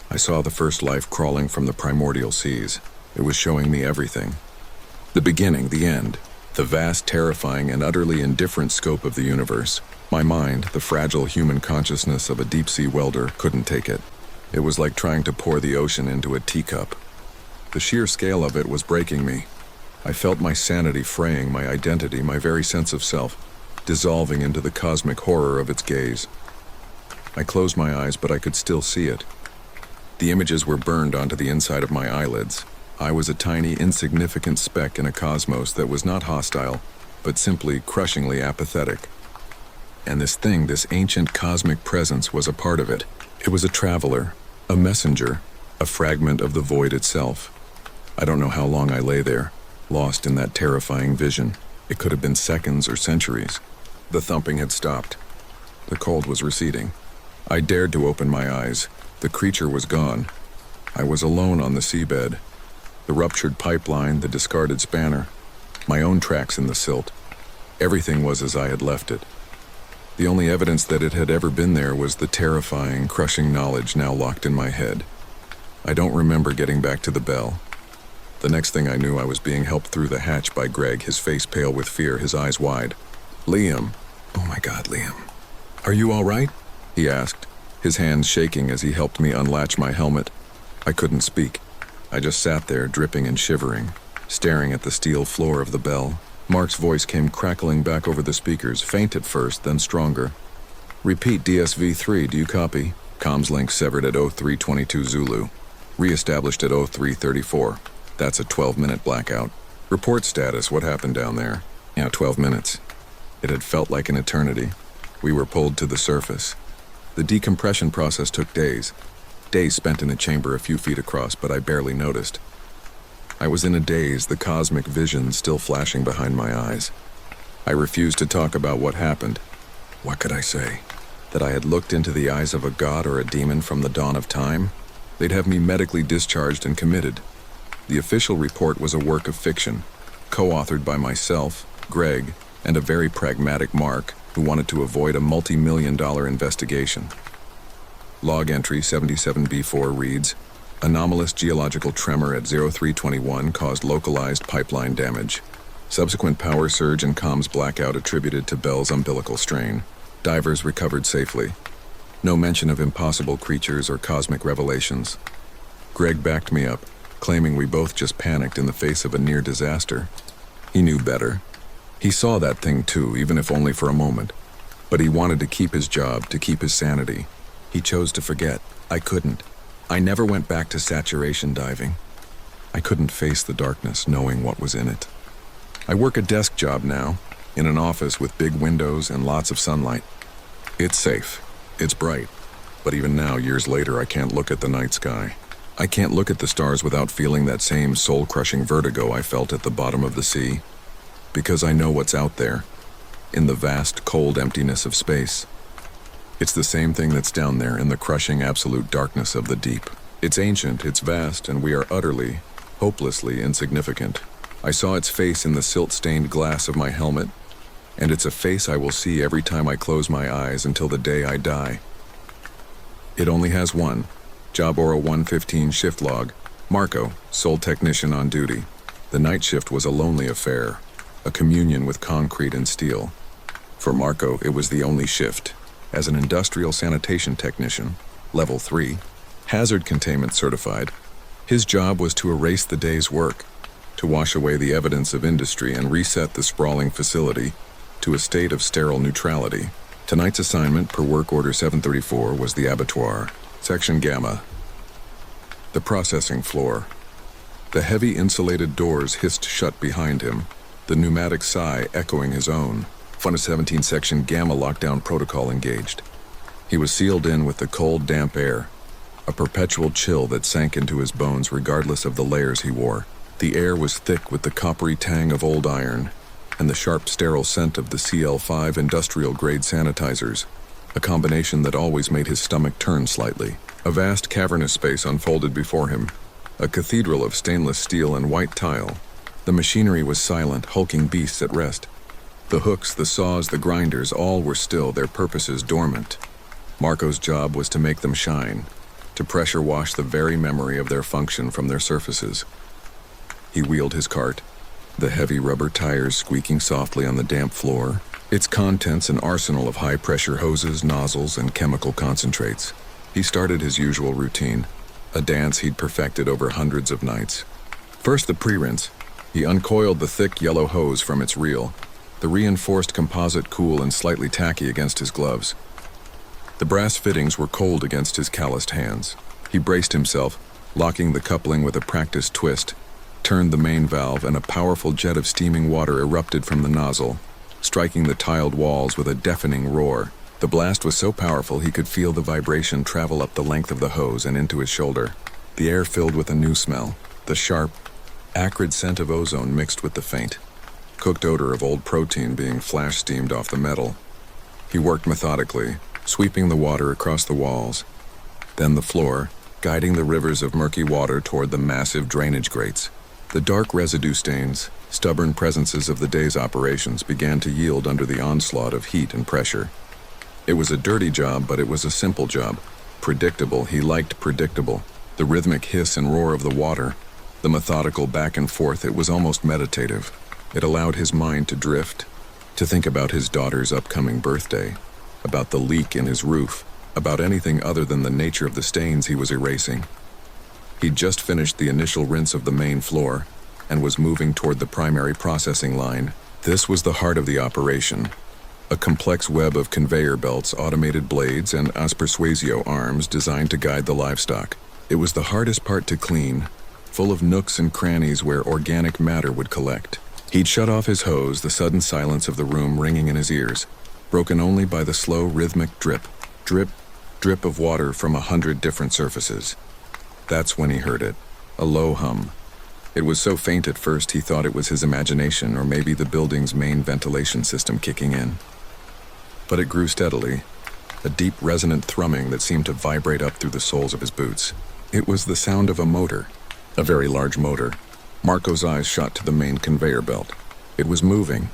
A: I saw the first life crawling from the primordial seas. It was showing me everything. The beginning, the end, the vast, terrifying, and utterly indifferent scope of the universe. My mind, the fragile human consciousness of a deep-sea welder, couldn't take it. It was like trying to pour the ocean into a teacup. The sheer scale of it was breaking me. I felt my sanity fraying, my identity, my very sense of self, dissolving into the cosmic horror of its gaze. I closed my eyes, but I could still see it. The images were burned onto the inside of my eyelids. I was a tiny, insignificant speck in a cosmos that was not hostile, but simply crushingly apathetic. And this thing, this ancient cosmic presence, was a part of it. It was a traveler, a messenger, a fragment of the void itself. I don't know how long I lay there, lost in that terrifying vision. It could have been seconds or centuries. The thumping had stopped. The cold was receding. I dared to open my eyes. The creature was gone. I was alone on the seabed. The ruptured pipeline, the discarded spanner, my own tracks in the silt. Everything was as I had left it. The only evidence that it had ever been there was the terrifying, crushing knowledge now locked in my head. I don't remember getting back to the bell. The next thing I knew, I was being helped through the hatch by Greg, his face pale with fear, his eyes wide. "Liam. Oh my God, Liam. Are you all right?" he asked, his hands shaking as he helped me unlatch my helmet. I couldn't speak. I just sat there, dripping and shivering, staring at the steel floor of the bell. Mark's voice came crackling back over the speakers, faint at first, then stronger. "Repeat DSV-3, do you copy? Comms link severed at 0322 Zulu. Re-established at 0334. That's a 12-minute blackout. Report status, what happened down there?" 12 minutes. It had felt like an eternity. We were pulled to the surface. The decompression process took days. Days spent in a chamber a few feet across, but I barely noticed. I was in a daze, the cosmic vision still flashing behind my eyes. I refused to talk about what happened. What could I say? That I had looked into the eyes of a god or a demon from the dawn of time? They'd have me medically discharged and committed. The official report was a work of fiction, co-authored by myself, Greg, and a very pragmatic Mark, who wanted to avoid a multi-million-dollar investigation. Log entry 77B4 reads, anomalous geological tremor at 0321 caused localized pipeline damage. Subsequent power surge and comms blackout attributed to Bell's umbilical strain. Divers recovered safely. No mention of impossible creatures or cosmic revelations. Greg backed me up, claiming we both just panicked in the face of a near disaster. He knew better. He saw that thing too, even if only for a moment. But he wanted to keep his job, to keep his sanity. He chose to forget. I couldn't. I never went back to saturation diving. I couldn't face the darkness, knowing what was in it. I work a desk job now, in an office with big windows and lots of sunlight. It's safe. It's bright. But even now, years later, I can't look at the night sky. I can't look at the stars without feeling that same soul-crushing vertigo I felt at the bottom of the sea. Because I know what's out there, in the vast, cold emptiness of space. It's the same thing that's down there in the crushing absolute darkness of the deep. It's ancient, it's vast, and we are utterly, hopelessly insignificant. I saw its face in the silt-stained glass of my helmet, and it's a face I will see every time I close my eyes until the day I die. It only has one. Job Aura 115 shift log. Marco, sole technician on duty. The night shift was a lonely affair, a communion with concrete and steel. For Marco, it was the only shift. As an industrial sanitation technician, level 3, hazard containment certified, his job was to erase the day's work, to wash away the evidence of industry and reset the sprawling facility to a state of sterile neutrality. Tonight's assignment per work order 734 was the abattoir, section Gamma. The processing floor. The heavy insulated doors hissed shut behind him, the pneumatic sigh echoing his own. Fun of 17 section Gamma lockdown protocol engaged. He was sealed in with the cold, damp air, a perpetual chill that sank into his bones regardless of the layers he wore. The air was thick with the coppery tang of old iron and the sharp, sterile scent of the CL5 industrial-grade sanitizers, a combination that always made his stomach turn slightly. A vast, cavernous space unfolded before him, a cathedral of stainless steel and white tile. The machinery was silent, hulking beasts at rest. The hooks, the saws, the grinders, all were still, their purposes dormant. Marco's job was to make them shine, to pressure wash the very memory of their function from their surfaces. He wheeled his cart, the heavy rubber tires squeaking softly on the damp floor, its contents an arsenal of high-pressure hoses, nozzles, and chemical concentrates. He started his usual routine, a dance he'd perfected over hundreds of nights. First the pre-rinse. He uncoiled the thick yellow hose from its reel, the reinforced composite cool and slightly tacky against his gloves. The brass fittings were cold against his calloused hands. He braced himself, locking the coupling with a practiced twist, turned the main valve, and a powerful jet of steaming water erupted from the nozzle, striking the tiled walls with a deafening roar. The blast was so powerful he could feel the vibration travel up the length of the hose and into his shoulder. The air filled with a new smell, the sharp, acrid scent of ozone mixed with the faint, cooked odor of old protein being flash-steamed off the metal. He worked methodically, sweeping the water across the walls, then the floor, guiding the rivers of murky water toward the massive drainage grates. The dark residue stains, stubborn presences of the day's operations, began to yield under the onslaught of heat and pressure. It was a dirty job, but it was a simple job. Predictable, he liked predictable. The rhythmic hiss and roar of the water, the methodical back and forth, it was almost meditative. It allowed his mind to drift, to think about his daughter's upcoming birthday, about the leak in his roof, about anything other than the nature of the stains he was erasing. He'd just finished the initial rinse of the main floor and was moving toward the primary processing line. This was the heart of the operation, a complex web of conveyor belts, automated blades, and aspersuasio arms designed to guide the livestock. It was the hardest part to clean, full of nooks and crannies where organic matter would collect. He'd shut off his hose, the sudden silence of the room ringing in his ears, broken only by the slow, rhythmic drip, drip, drip of water from 100 different surfaces. That's when he heard it, a low hum. It was so faint at first he thought it was his imagination or maybe the building's main ventilation system kicking in. But it grew steadily, a deep resonant thrumming that seemed to vibrate up through the soles of his boots. It was the sound of a motor, a very large motor. Marco's eyes shot to the main conveyor belt. It was moving.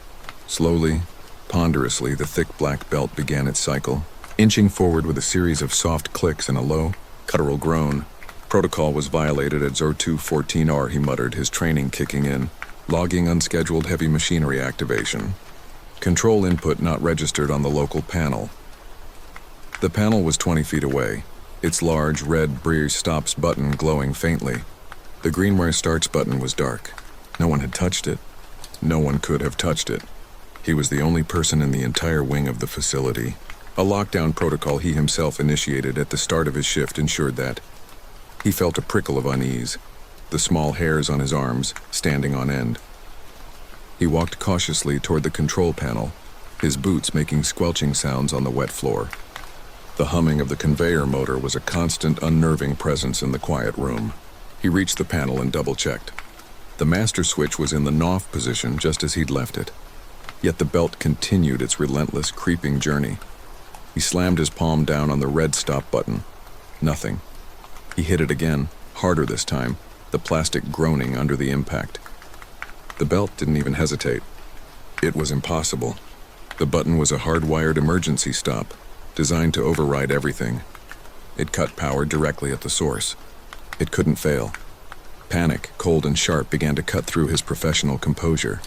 A: Slowly, ponderously, the thick black belt began its cycle, inching forward with a series of soft clicks and a low, guttural groan. Protocol was violated at ZOR-214R, he muttered, his training kicking in. Logging unscheduled heavy machinery activation. Control input not registered on the local panel. The panel was 20 feet away, its large red Breer stops button glowing faintly. The greenware starts button was dark. No one had touched it. No one could have touched it. He was the only person in the entire wing of the facility. A lockdown protocol he himself initiated at the start of his shift ensured that. He felt a prickle of unease, the small hairs on his arms standing on end. He walked cautiously toward the control panel, his boots making squelching sounds on the wet floor. The humming of the conveyor motor was a constant, unnerving presence in the quiet room. He reached the panel and double-checked. The master switch was in the off position just as he'd left it. Yet the belt continued its relentless, creeping journey. He slammed his palm down on the red stop button. Nothing. He hit it again, harder this time, the plastic groaning under the impact. The belt didn't even hesitate. It was impossible. The button was a hardwired emergency stop, designed to override everything. It cut power directly at the source. It couldn't fail. Panic, cold and sharp, began to cut through his professional composure.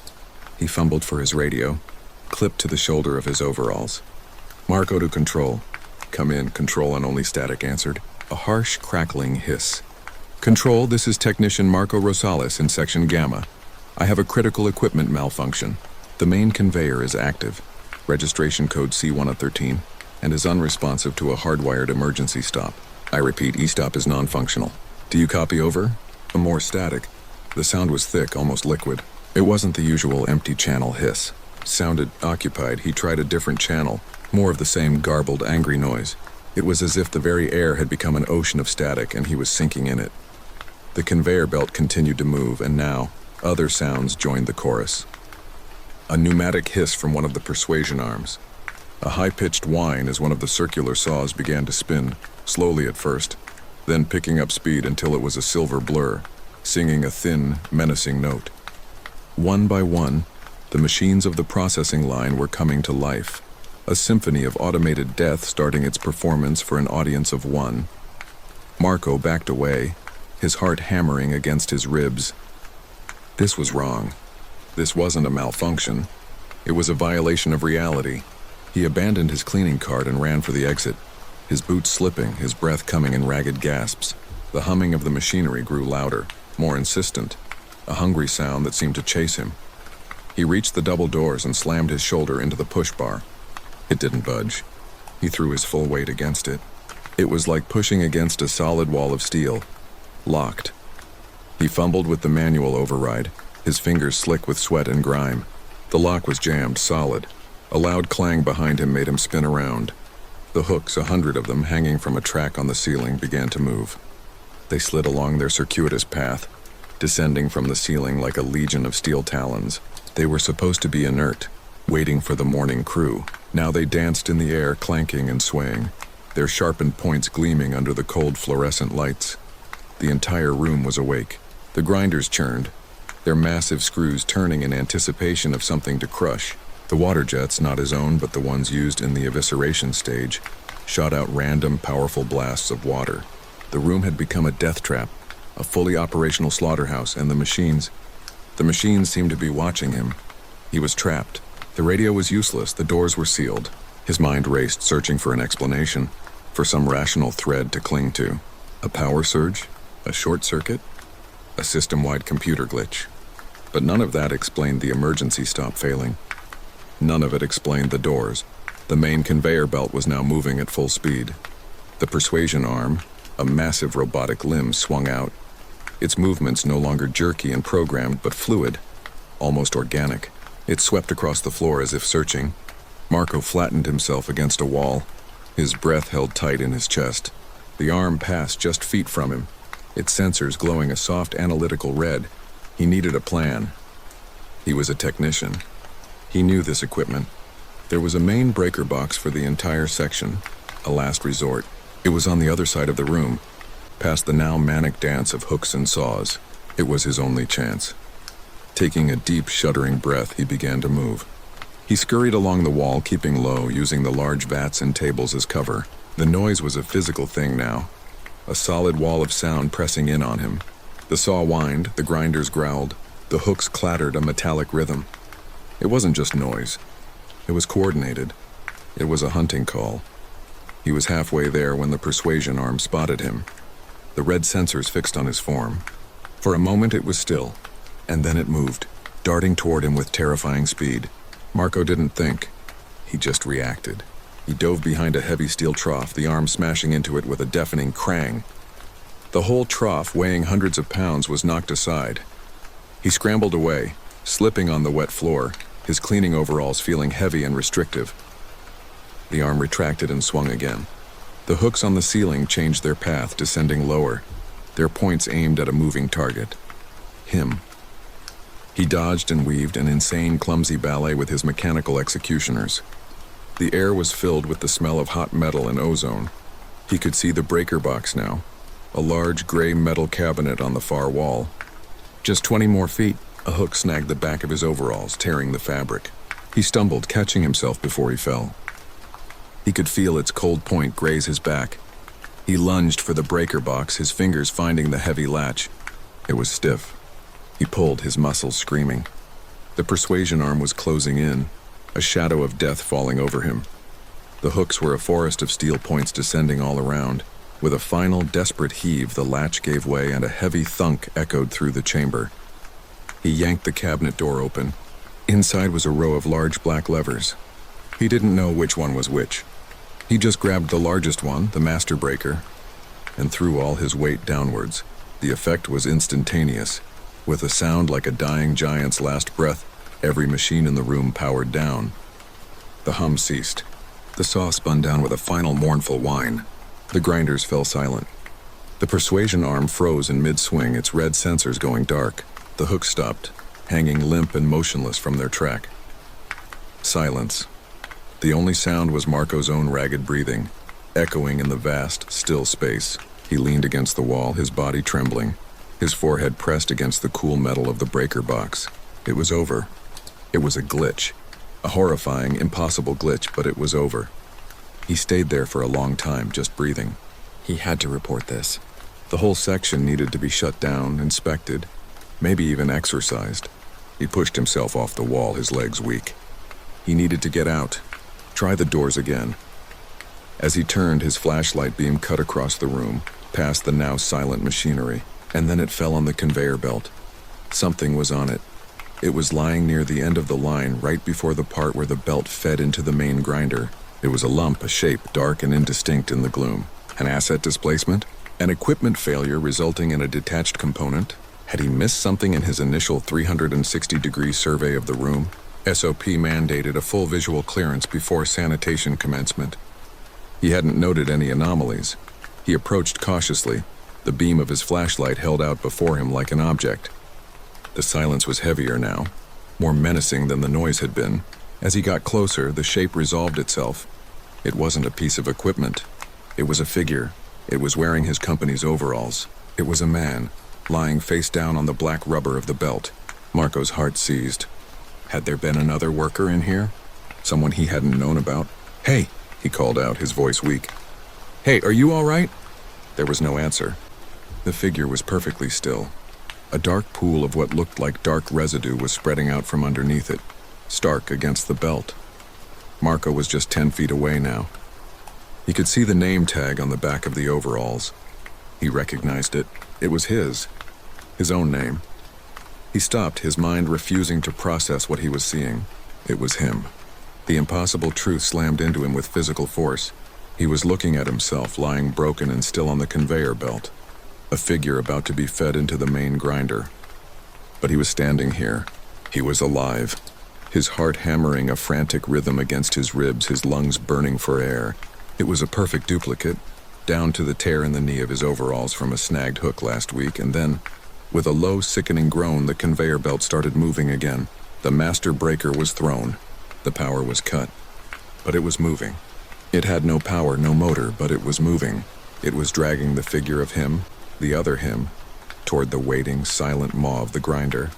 A: He fumbled for his radio, clipped to the shoulder of his overalls. Marco to control. Come in, control, and only static answered. A harsh, crackling hiss. Control, this is Technician Marco Rosales in Section Gamma. I have a critical equipment malfunction. The main conveyor is active, registration code C113, and is unresponsive to a hardwired emergency stop. I repeat, E-stop is non-functional. Do you copy over? More static. The sound was thick, almost liquid. It wasn't the usual empty channel hiss. Sounded occupied. He tried a different channel, more of the same garbled, angry noise. It was as if the very air had become an ocean of static and he was sinking in it. The conveyor belt continued to move, and now, other sounds joined the chorus. A pneumatic hiss from one of the persuasion arms. A high-pitched whine as one of the circular saws began to spin, slowly at first, then picking up speed until it was a silver blur, singing a thin, menacing note. One by one, the machines of the processing line were coming to life, a symphony of automated death starting its performance for an audience of one. Marco backed away, his heart hammering against his ribs. This was wrong. This wasn't a malfunction. It was a violation of reality. He abandoned his cleaning cart and ran for the exit, his boots slipping, his breath coming in ragged gasps. The humming of the machinery grew louder, more insistent, a hungry sound that seemed to chase him. He reached the double doors and slammed his shoulder into the push bar. It didn't budge. He threw his full weight against it. It was like pushing against a solid wall of steel, locked. He fumbled with the manual override, his fingers slick with sweat and grime. The lock was jammed, solid. A loud clang behind him made him spin around. The hooks, 100 of them, hanging from a track on the ceiling, began to move. They slid along their circuitous path, descending from the ceiling like a legion of steel talons. They were supposed to be inert, waiting for the morning crew. Now they danced in the air, clanking and swaying, their sharpened points gleaming under the cold fluorescent lights. The entire room was awake. The grinders churned, their massive screws turning in anticipation of something to crush. The water jets, not his own but the ones used in the evisceration stage, shot out random, powerful blasts of water. The room had become a death trap, a fully operational slaughterhouse, and the machines seemed to be watching him. He was trapped. The radio was useless, the doors were sealed. His mind raced, searching for an explanation, for some rational thread to cling to. A power surge? A short circuit? A system-wide computer glitch? But none of that explained the emergency stop failing. None of it explained the doors. The main conveyor belt was now moving at full speed. The persuasion arm, a massive robotic limb, swung out. Its movements no longer jerky and programmed, but fluid, almost organic. It swept across the floor as if searching. Marco flattened himself against a wall, His breath held tight in his chest. The arm passed just feet from him, its sensors glowing a soft analytical red. He needed a plan. He was a technician. He knew this equipment. There was a main breaker box for the entire section, a last resort. It was on the other side of the room, past the now manic dance of hooks and saws. It was his only chance. Taking a deep, shuddering breath, he began to move. He scurried along the wall, keeping low, using the large vats and tables as cover. The noise was a physical thing now, a solid wall of sound pressing in on him. The saw whined, the grinders growled, the hooks clattered a metallic rhythm. It wasn't just noise. It was coordinated. It was a hunting call. He was halfway there when the persuasion arm spotted him. The red sensors fixed on his form. For a moment it was still, and then it moved, darting toward him with terrifying speed. Marco didn't think. He just reacted. He dove behind a heavy steel trough, the arm smashing into it with a deafening crang. The whole trough, weighing hundreds of pounds, was knocked aside. He scrambled away, slipping on the wet floor, his cleaning overalls feeling heavy and restrictive. The arm retracted and swung again. The hooks on the ceiling changed their path, descending lower, their points aimed at a moving target. Him. He dodged and weaved, an insane, clumsy ballet with his mechanical executioners. The air was filled with the smell of hot metal and ozone. He could see the breaker box now, a large gray metal cabinet on the far wall. Just 20 more feet, a hook snagged the back of his overalls, tearing the fabric. He stumbled, catching himself before he fell. He could feel its cold point graze his back. He lunged for the breaker box, his fingers finding the heavy latch. It was stiff. He pulled, his muscles screaming. The persuasion arm was closing in, a shadow of death falling over him. The hooks were a forest of steel points descending all around. With a final, desperate heave, the latch gave way and a heavy thunk echoed through the chamber. He yanked the cabinet door open. Inside was a row of large black levers. He didn't know which one was which. He just grabbed the largest one, the master breaker, and threw all his weight downwards. The effect was instantaneous. With a sound like a dying giant's last breath, every machine in the room powered down. The hum ceased. The saw spun down with a final mournful whine. The grinders fell silent. The persuasion arm froze in mid-swing, its red sensors going dark. The hooks stopped, hanging limp and motionless from their track. Silence. The only sound was Marco's own ragged breathing, echoing in the vast, still space. He leaned against the wall, his body trembling, his forehead pressed against the cool metal of the breaker box. It was over. It was a glitch. A horrifying, impossible glitch, but it was over. He stayed there for a long time, just breathing. He had to report this. The whole section needed to be shut down, inspected, maybe even exorcised. He pushed himself off the wall, his legs weak. He needed to get out. Try the doors again. As he turned, his flashlight beam cut across the room, past the now silent machinery, and then it fell on the conveyor belt. Something was on it. It was lying near the end of the line, right before the part where the belt fed into the main grinder. It was a lump, a shape, dark and indistinct in the gloom. An asset displacement? An equipment failure resulting in a detached component? Had he missed something in his initial 360-degree survey of the room? SOP mandated a full visual clearance before sanitation commencement. He hadn't noted any anomalies. He approached cautiously, the beam of his flashlight held out before him like an object. The silence was heavier now, more menacing than the noise had been. As he got closer, the shape resolved itself. It wasn't a piece of equipment. It was a figure. It was wearing his company's overalls. It was a man, lying face down on the black rubber of the belt. Marco's heart seized. Had there been another worker in here? Someone he hadn't known about? "Hey," he called out, his voice weak. "Hey, are you all right?" There was no answer. The figure was perfectly still. A dark pool of what looked like dark residue was spreading out from underneath it, stark against the belt. Marco was just 10 feet away now. He could see the name tag on the back of the overalls. He recognized it. It was his own name. He stopped, his mind refusing to process what he was seeing. It was him. The impossible truth slammed into him with physical force. He was looking at himself, lying broken and still on the conveyor belt, a figure about to be fed into the main grinder. But he was standing here. He was alive, his heart hammering a frantic rhythm against his ribs, his lungs burning for air. It was a perfect duplicate, down to the tear in the knee of his overalls from a snagged hook last week, and then, with a low, sickening groan, the conveyor belt started moving again. The master breaker was thrown. The power was cut. But it was moving. It had no power, no motor, but it was moving. It was dragging the figure of him, the other him, toward the waiting, silent maw of the grinder.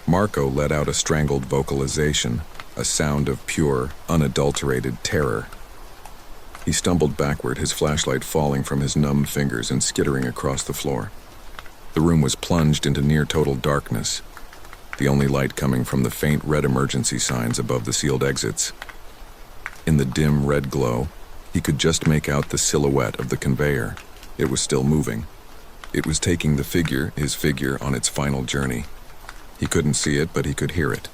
A: Marco let out a strangled vocalization, a sound of pure, unadulterated terror. He stumbled backward, his flashlight falling from his numb fingers and skittering across the floor. The room was plunged into near-total darkness, the only light coming from the faint red emergency signs above the sealed exits. In the dim red glow, he could just make out the silhouette of the conveyor. It was still moving. It was taking the figure, his figure, on its final journey. He couldn't see it, but he could hear it.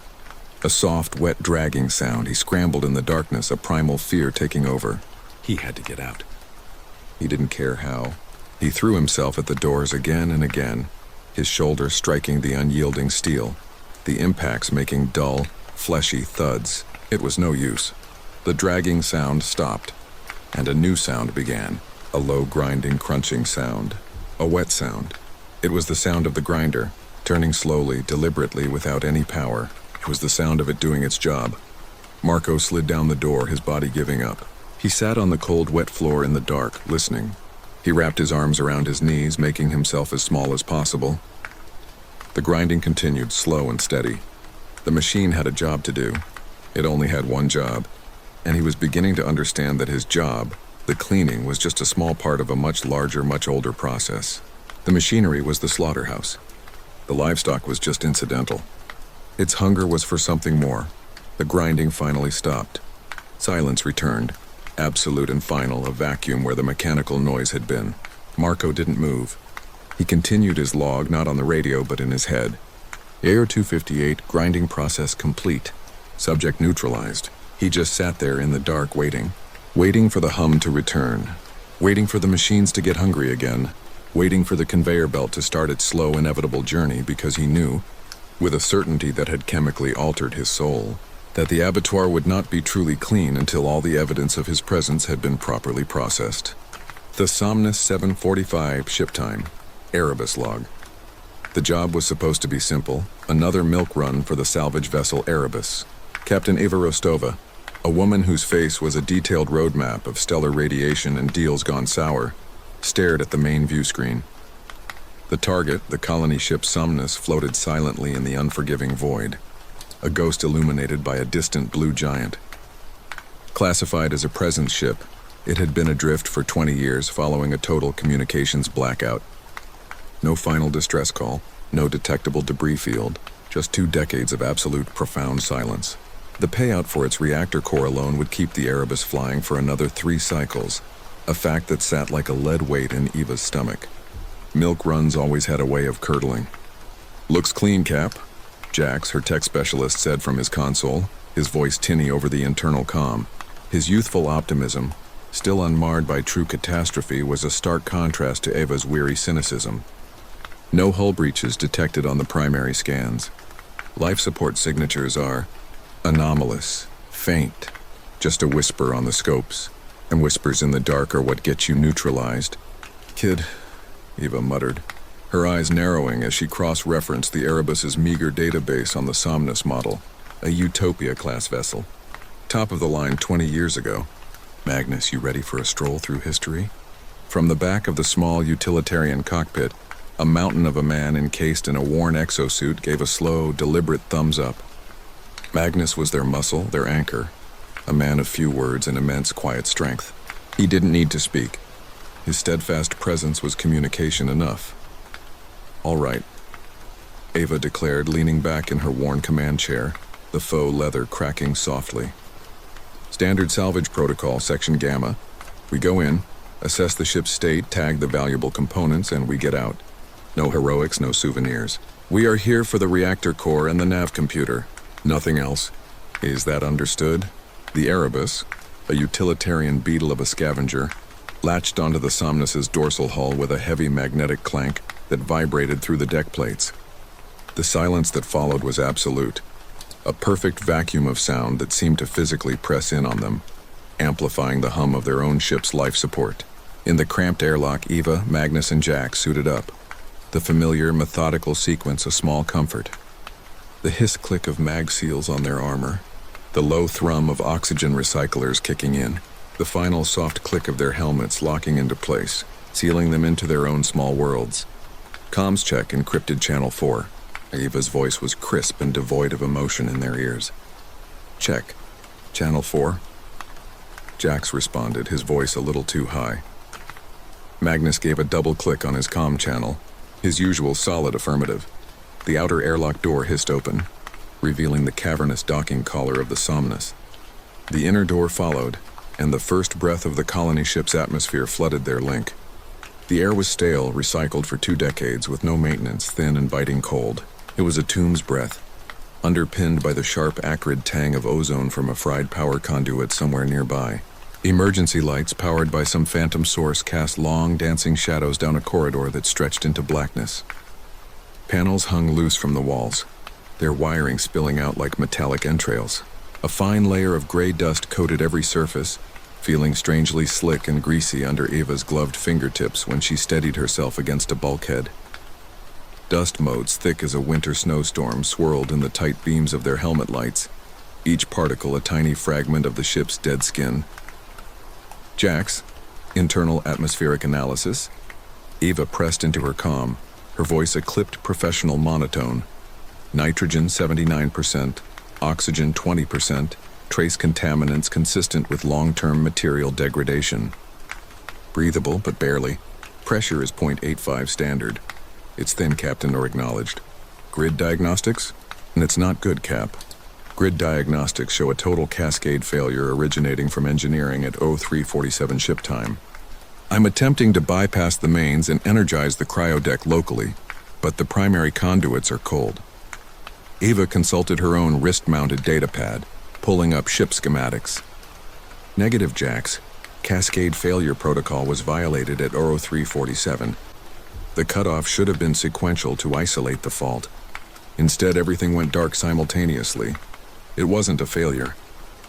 A: A soft, wet dragging sound. He scrambled in the darkness, a primal fear taking over. He had to get out. He didn't care how. He threw himself at the doors again and again, his shoulder striking the unyielding steel, the impacts making dull, fleshy thuds. It was no use. The dragging sound stopped, and a new sound began, a low grinding, crunching sound, a wet sound. It was the sound of the grinder, turning slowly, deliberately, without any power. It was the sound of it doing its job. Marco slid down the door, his body giving up. He sat on the cold, wet floor in the dark, listening. He wrapped his arms around his knees, making himself as small as possible. The grinding continued, slow and steady. The machine had a job to do. It only had one job, and he was beginning to understand that his job, the cleaning, was just a small part of a much larger, much older process. The machinery was the slaughterhouse. The livestock was just incidental. Its hunger was for something more. The grinding finally stopped. Silence returned. Absolute and final, a vacuum where the mechanical noise had been. Marco didn't move. He continued his log, not on the radio, but in his head. Air 258, grinding process complete. Subject neutralized. He just sat there in the dark waiting. Waiting for the hum to return. Waiting for the machines to get hungry again. Waiting for the conveyor belt to start its slow, inevitable journey, because he knew, with a certainty that had chemically altered his soul, that the abattoir would not be truly clean until all the evidence of his presence had been properly processed. The Somnus 7:45 ship time. Erebus log. The job was supposed to be simple, another milk run for the salvage vessel Erebus. Captain Eva Rostova, a woman whose face was a detailed roadmap of stellar radiation and deals gone sour, stared at the main view screen. The target, the colony ship Somnus, floated silently in the unforgiving void, a ghost illuminated by a distant blue giant. Classified as a presence ship, it had been adrift for 20 years following a total communications blackout. No final distress call, no detectable debris field, just 2 decades of absolute profound silence. The payout for its reactor core alone would keep the Erebus flying for another 3 cycles, a fact that sat like a lead weight in Eva's stomach. Milk runs always had a way of curdling. "Looks clean, Cap," Jax, her tech specialist, said from his console, his voice tinny over the internal comm. His youthful optimism, still unmarred by true catastrophe, was a stark contrast to Eva's weary cynicism. No hull breaches detected on the primary scans. Life support signatures are anomalous, faint, just a whisper on the scopes, and whispers in the dark are what get you neutralized. "Kid," Eva muttered, her eyes narrowing as she cross-referenced the Erebus's meager database on the Somnus model, a Utopia-class vessel. Top of the line 20 years ago. "Magnus, you ready for a stroll through history?" From the back of the small utilitarian cockpit, a mountain of a man encased in a worn exosuit gave a slow, deliberate thumbs up. Magnus was their muscle, their anchor, a man of few words and immense quiet strength. He didn't need to speak. His steadfast presence was communication enough. "All right," Eva declared, leaning back in her worn command chair, the faux leather cracking softly. "Standard salvage protocol, Section Gamma. We go in, assess the ship's state, tag the valuable components, and we get out. No heroics, no souvenirs. We are here for the reactor core and the nav computer. Nothing else. Is that understood?" The Erebus, a utilitarian beetle of a scavenger, latched onto the Somnus's dorsal hull with a heavy magnetic clank that vibrated through the deck plates. The silence that followed was absolute, a perfect vacuum of sound that seemed to physically press in on them. amplifying the hum of their own ship's life support. In the cramped airlock, Eva, Magnus, and Jack suited up. The familiar, methodical sequence a small comfort. The hiss-click of mag seals on their armor, the low thrum of oxygen recyclers kicking in, the final soft click of their helmets locking into place, sealing them into their own small worlds. Comms check encrypted Channel 4. Eva's voice was crisp and devoid of emotion in their ears. Check. Channel 4? Jax responded, his voice a little too high. Magnus gave a double click on his comm channel, his usual solid affirmative. The outer airlock door hissed open, revealing the cavernous docking collar of the Somnus. The inner door followed, and the first breath of the colony ship's atmosphere flooded their link. The air was stale, recycled for 2 decades with no maintenance, thin and biting cold. It was a tomb's breath, underpinned by the sharp, acrid tang of ozone from a fried power conduit somewhere nearby. Emergency lights, powered by some phantom source, cast long, dancing shadows down a corridor that stretched into blackness. Panels hung loose from the walls, their wiring spilling out like metallic entrails. A fine layer of gray dust coated every surface, feeling strangely slick and greasy under Eva's gloved fingertips when she steadied herself against a bulkhead. Dust motes thick as a winter snowstorm swirled in the tight beams of their helmet lights, each particle a tiny fragment of the ship's dead skin. Jax, internal atmospheric analysis. Eva pressed into her comm, her voice a clipped professional monotone. Nitrogen 79%, oxygen 20%, trace contaminants consistent with long-term material degradation. Breathable, but barely. Pressure is 0.85 standard. It's thin, Captain, or acknowledged. Grid diagnostics? And it's not good, Cap. Grid diagnostics show a total cascade failure originating from engineering at 0347 ship time. I'm attempting to bypass the mains and energize the cryodeck locally, but the primary conduits are cold. Eva consulted her own wrist-mounted datapad, pulling up ship schematics. Negative, Jax. Cascade failure protocol was violated at 0347. The cutoff should have been sequential to isolate the fault. Instead, everything went dark simultaneously. It wasn't a failure.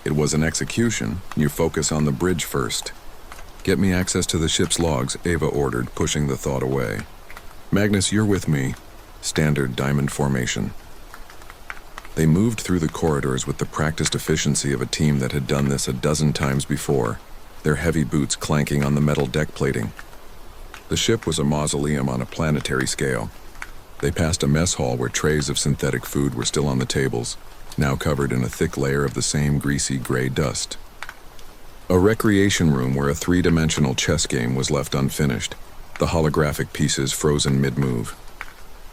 A: It was an execution. You focus on the bridge first. Get me access to the ship's logs, Eva ordered, pushing the thought away. Magnus, you're with me. Standard diamond formation. They moved through the corridors with the practiced efficiency of a team that had done this a dozen times before, their heavy boots clanking on the metal deck plating. The ship was a mausoleum on a planetary scale. They passed a mess hall where trays of synthetic food were still on the tables, now covered in a thick layer of the same greasy gray dust. A recreation room where a 3-dimensional chess game was left unfinished, the holographic pieces frozen mid-move.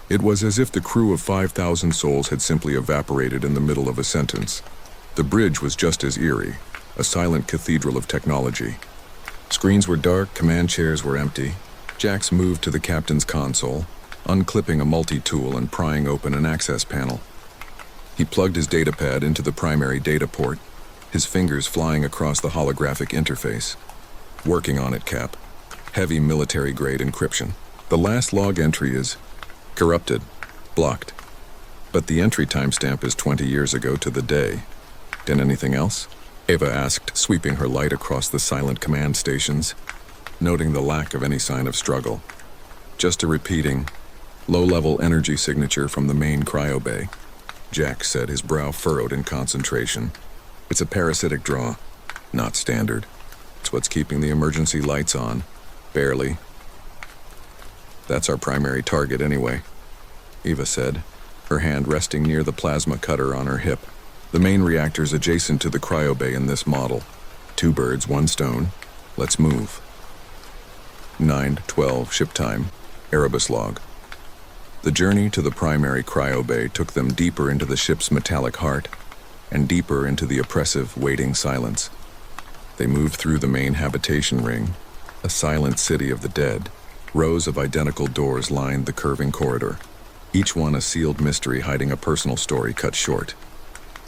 A: It was as if the crew of 5,000 souls had simply evaporated in the middle of a sentence. The bridge was just as eerie, a silent cathedral of technology. Screens were dark, command chairs were empty. Jax moved to the captain's console, unclipping a multi-tool and prying open an access panel. He plugged his datapad into the primary data port, his fingers flying across the holographic interface. Working on it, Cap. Heavy military-grade encryption. The last log entry is corrupted, blocked. But the entry timestamp is 20 years ago to the day. And anything else? Eva asked, sweeping her light across the silent command stations, noting the lack of any sign of struggle. Just a repeating, low-level energy signature from the main cryobay. Jack said, his brow furrowed in concentration. It's a parasitic draw, not standard. It's what's keeping the emergency lights on. Barely. That's our primary target anyway, Eva said, her hand resting near the plasma cutter on her hip. The main reactor's adjacent to the cryobay in this model. 2 birds, 1 stone. Let's move. 9:12 ship time. Erebus log. The journey to the primary cryobay took them deeper into the ship's metallic heart and deeper into the oppressive, waiting silence. They moved through the main habitation ring, a silent city of the dead. Rows of identical doors lined the curving corridor, each one a sealed mystery hiding a personal story cut short.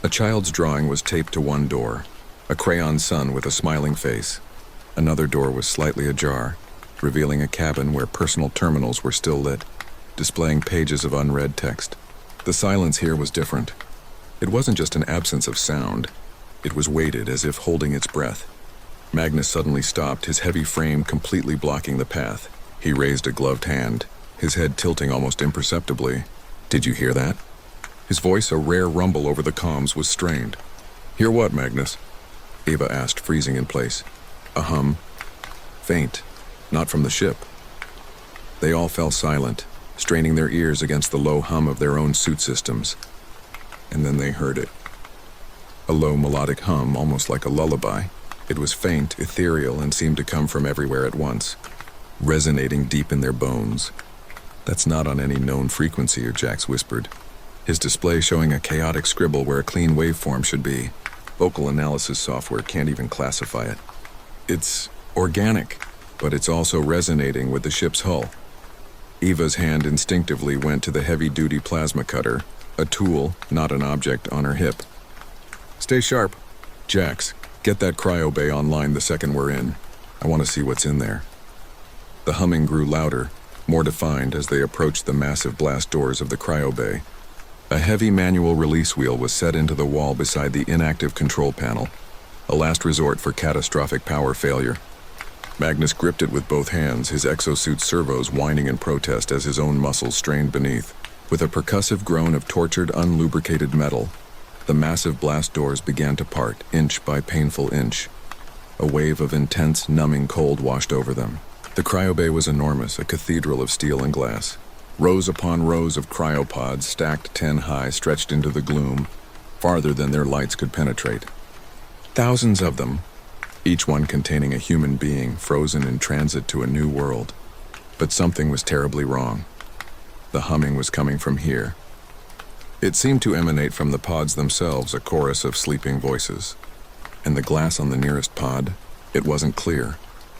A: A child's drawing was taped to one door, a crayon sun with a smiling face. Another door was slightly ajar, revealing a cabin where personal terminals were still lit, displaying pages of unread text. The silence here was different. It wasn't just an absence of sound. It was weighted as if holding its breath. Magnus suddenly stopped, his heavy frame completely blocking the path. He raised a gloved hand, his head tilting almost imperceptibly. "Did you hear that?" His voice, a rare rumble over the comms, was strained. "Hear what, Magnus?" Eva asked, freezing in place. A hum. Faint. Not from the ship. They all fell silent, straining their ears against the low hum of their own suit systems. And then they heard it. A low melodic hum, almost like a lullaby. It was faint, ethereal, and seemed to come from everywhere at once, resonating deep in their bones. "That's not on any known frequency," Jax whispered, his display showing a chaotic scribble where a clean waveform should be. Vocal analysis software can't even classify it. "It's organic, but it's also resonating with the ship's hull." Eva's hand instinctively went to the heavy-duty plasma cutter, a tool, not an object, on her hip. "Stay sharp. Jax, get that cryo bay online the second we're in. I want to see what's in there." The humming grew louder, more defined as they approached the massive blast doors of the cryo bay. A heavy manual release wheel was set into the wall beside the inactive control panel, a last resort for catastrophic power failure. Magnus gripped it with both hands, his exosuit servos whining in protest as his own muscles strained beneath. With a percussive groan of tortured, unlubricated metal, the massive blast doors began to part, inch by painful inch. A wave of intense, numbing cold washed over them. The cryobay was enormous, a cathedral of steel and glass. Rows upon rows of cryopods, stacked 10 high, stretched into the gloom, farther than their lights could penetrate. Thousands of them, each one containing a human being frozen in transit to a new world. But something was terribly wrong. The humming was coming from here. It seemed to emanate from the pods themselves, a chorus of sleeping voices. And the glass on the nearest pod, it wasn't clear.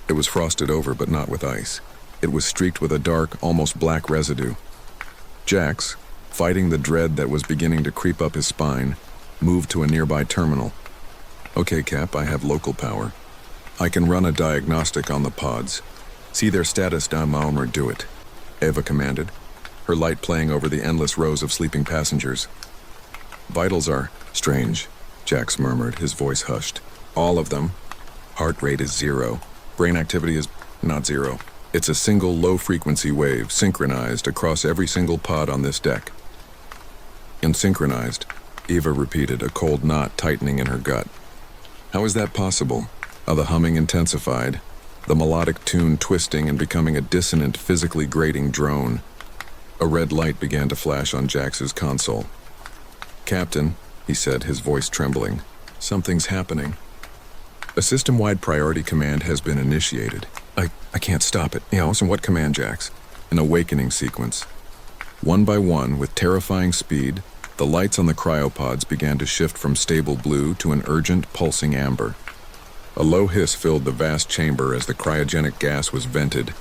A: It was frosted over, but not with ice. It was streaked with a dark, almost black residue. Jax, fighting the dread that was beginning to creep up his spine, moved to a nearby terminal. "Okay, Cap, I have local power. I can run a diagnostic on the pods. See their status down, or do it," Eva commanded, her light playing over the endless rows of sleeping passengers. "Vitals are strange," Jax murmured, his voice hushed. "All of them. Heart rate is 0. Brain activity is not 0. It's a single low-frequency wave, synchronized across every single pod on this deck." "And synchronized," Eva repeated, a cold knot tightening in her gut. "How is that possible?" The humming intensified, the melodic tune twisting and becoming a dissonant, physically grating drone. A red light began to flash on Jax's console. "Captain," he said, his voice trembling, "something's happening. A system-wide priority command has been initiated. I can't stop it." "Yes, and what command, Jax?" "An awakening sequence." One by one, with terrifying speed, the lights on the cryopods began to shift from stable blue to an urgent, pulsing amber. A low hiss filled the vast chamber as the cryogenic gas was vented.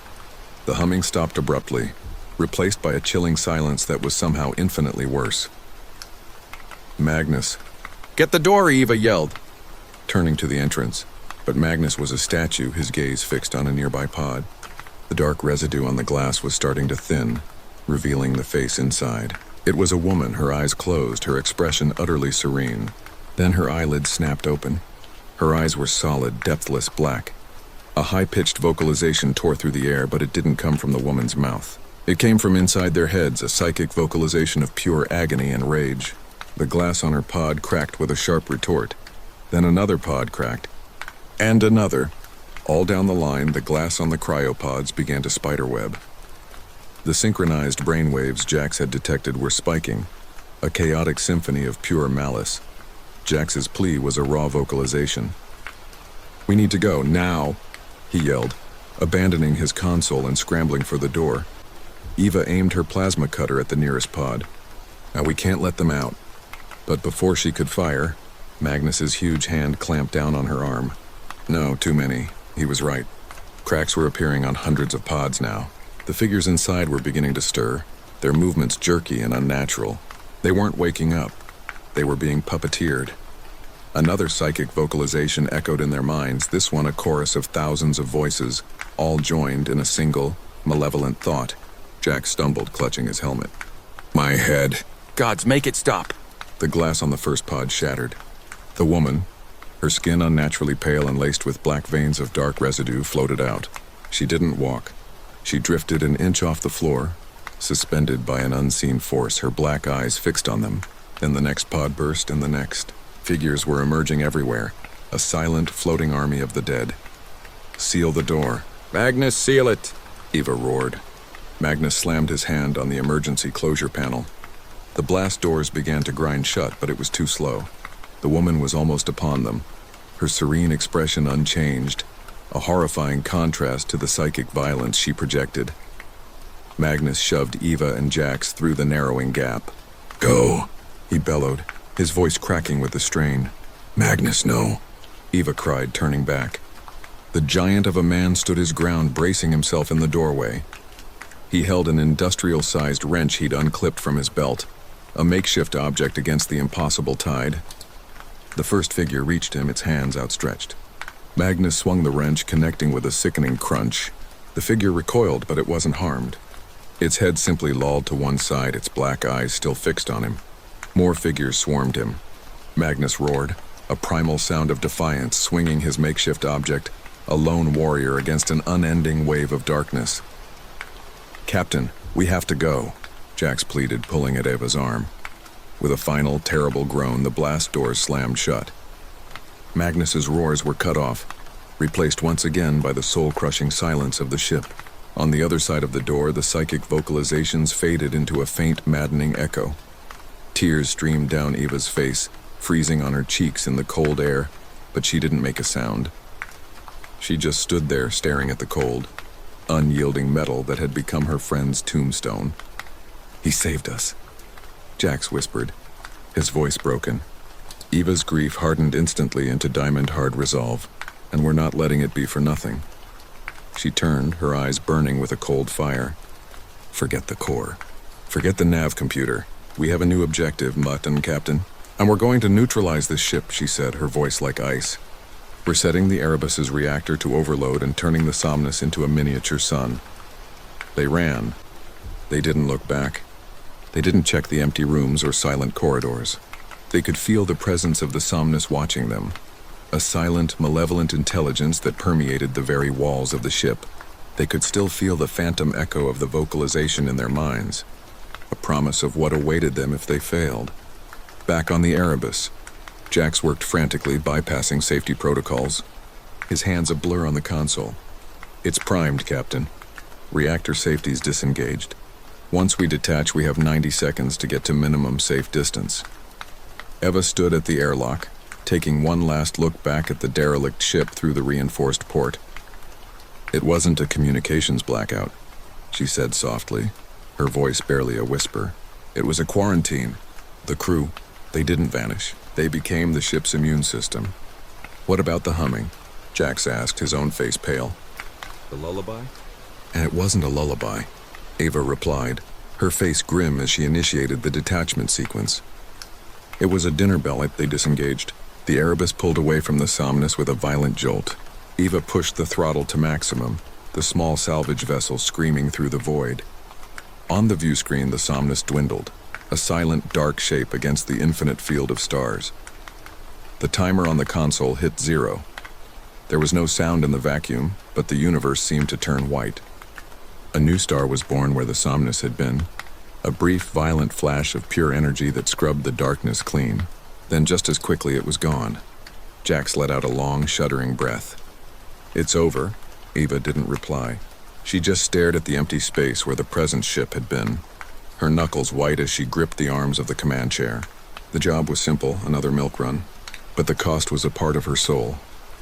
A: The humming stopped abruptly, replaced by a chilling silence that was somehow infinitely worse. "Magnus." "Get the door," Eva yelled, turning to the entrance. But Magnus was a statue, his gaze fixed on a nearby pod. The dark residue on the glass was starting to thin, revealing the face inside. It was a woman, her eyes closed, her expression utterly serene. Then her eyelids snapped open. Her eyes were solid, depthless black. A high-pitched vocalization tore through the air, but it didn't come from the woman's mouth. It came from inside their heads, a psychic vocalization of pure agony and rage. The glass on her pod cracked with a sharp retort. Then another pod cracked. And another. All down the line, the glass on the cryopods began to spiderweb. The synchronized brainwaves Jax had detected were spiking, a chaotic symphony of pure malice. Jax's plea was a raw vocalization. "We need to go, now," he yelled, abandoning his console and scrambling for the door. Eva aimed her plasma cutter at the nearest pod. "Now we can't let them out." But before she could fire, Magnus's huge hand clamped down on her arm. No, too many. He was right. Cracks were appearing on hundreds of pods now. The figures inside were beginning to stir, their movements jerky and unnatural. They weren't waking up. They were being puppeteered. Another psychic vocalization echoed in their minds, this one a chorus of thousands of voices, all joined in a single, malevolent thought. Jack stumbled, clutching his helmet. "My head." "Gods, make it stop." The glass on the first pod shattered. The woman, Her skin, unnaturally pale and laced with black veins of dark residue, floated out. She didn't walk. She drifted an inch off the floor, suspended by an unseen force, her black eyes fixed on them. Then the next pod burst, and the next. Figures were emerging everywhere, a silent, floating army of the dead. "Seal the door." "Magnus, seal it!" Eva roared. Magnus slammed his hand on the emergency closure panel. The blast doors began to grind shut, but it was too slow. The woman was almost upon them, her serene expression unchanged, a horrifying contrast to the psychic violence she projected. Magnus shoved Eva and Jax through the narrowing gap. "Go!" he bellowed, his voice cracking with the strain. "Magnus, no!" Eva cried, turning back. The giant of a man stood his ground, bracing himself in the doorway. He held an industrial-sized wrench he'd unclipped from his belt, a makeshift object against the impossible tide. The first figure reached him, its hands outstretched. Magnus swung the wrench, connecting with a sickening crunch. The figure recoiled, but it wasn't harmed. Its head simply lolled to one side, its black eyes still fixed on him. More figures swarmed him. Magnus roared, a primal sound of defiance, swinging his makeshift object, a lone warrior against an unending wave of darkness. "Captain, we have to go," Jax pleaded, pulling at Eva's arm. With a final, terrible groan, the blast doors slammed shut. Magnus's roars were cut off, replaced once again by the soul-crushing silence of the ship. On the other side of the door, the psychic vocalizations faded into a faint, maddening echo. Tears streamed down Eva's face, freezing on her cheeks in the cold air, but she didn't make a sound. She just stood there, staring at the cold, unyielding metal that had become her friend's tombstone. "He saved us," Jax whispered, his voice broken. Eva's grief hardened instantly into diamond-hard resolve, and we're not letting it be for nothing. She turned, her eyes burning with a cold fire. "Forget the core. Forget the nav computer. We have a new objective, Mutt and Captain. And we're going to neutralize this ship," she said, her voice like ice. "We're setting the Erebus's reactor to overload and turning the Somnus into a miniature sun." They ran. They didn't look back. They didn't check the empty rooms or silent corridors. They could feel the presence of the Somnus watching them, a silent, malevolent intelligence that permeated the very walls of the ship. They could still feel the phantom echo of the vocalization in their minds, a promise of what awaited them if they failed. Back on the Erebus, Jax worked frantically, bypassing safety protocols, his hands a blur on the console. "It's primed, Captain. Reactor safety's disengaged. Once we detach, we have 90 seconds to get to minimum safe distance." Eva stood at the airlock, taking one last look back at the derelict ship through the reinforced port. "It wasn't a communications blackout," she said softly, her voice barely a whisper. "It was a quarantine. The crew, they didn't vanish. They became the ship's immune system." "What about the humming?" Jax asked, his own face pale.
B: "The lullaby?"
A: "And it wasn't a lullaby," Eva replied, her face grim as she initiated the detachment sequence. "It was a dinner bell they disengaged." The Erebus pulled away from the Somnus with a violent jolt. Eva pushed the throttle to maximum, the small salvage vessel screaming through the void. On the view screen, the Somnus dwindled, a silent, dark shape against the infinite field of stars. The timer on the console hit 0. There was no sound in the vacuum, but the universe seemed to turn white. A new star was born where the Somnus had been, a brief, violent flash of pure energy that scrubbed the darkness clean. Then just as quickly it was gone. Jax let out a long, shuddering breath. "It's over," Eva didn't reply. She just stared at the empty space where the present ship had been, her knuckles white as she gripped the arms of the command chair. The job was simple, another milk run, but the cost was a part of her soul,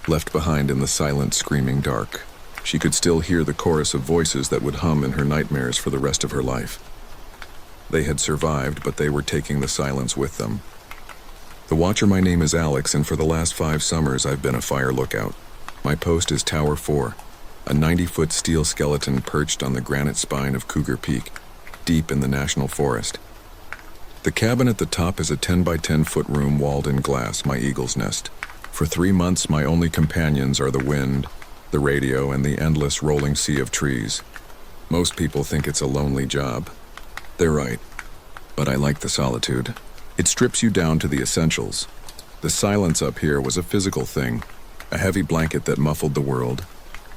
A: left behind in the silent, screaming dark. She could still hear the chorus of voices that would hum in her nightmares for the rest of her life. They had survived, but they were taking the silence with them. "The Watcher, my name is Alex, and for the last 5 summers I've been a fire lookout. My post is Tower 4, a 90-foot steel skeleton perched on the granite spine of Cougar Peak, deep in the National Forest. The cabin at the top is a 10 by 10-foot room walled in glass, my eagle's nest. For 3 months, my only companions are the wind, the radio, and the endless rolling sea of trees. Most people think it's a lonely job. They're right, but I like the solitude. It strips you down to the essentials. The silence up here was a physical thing, a heavy blanket that muffled the world,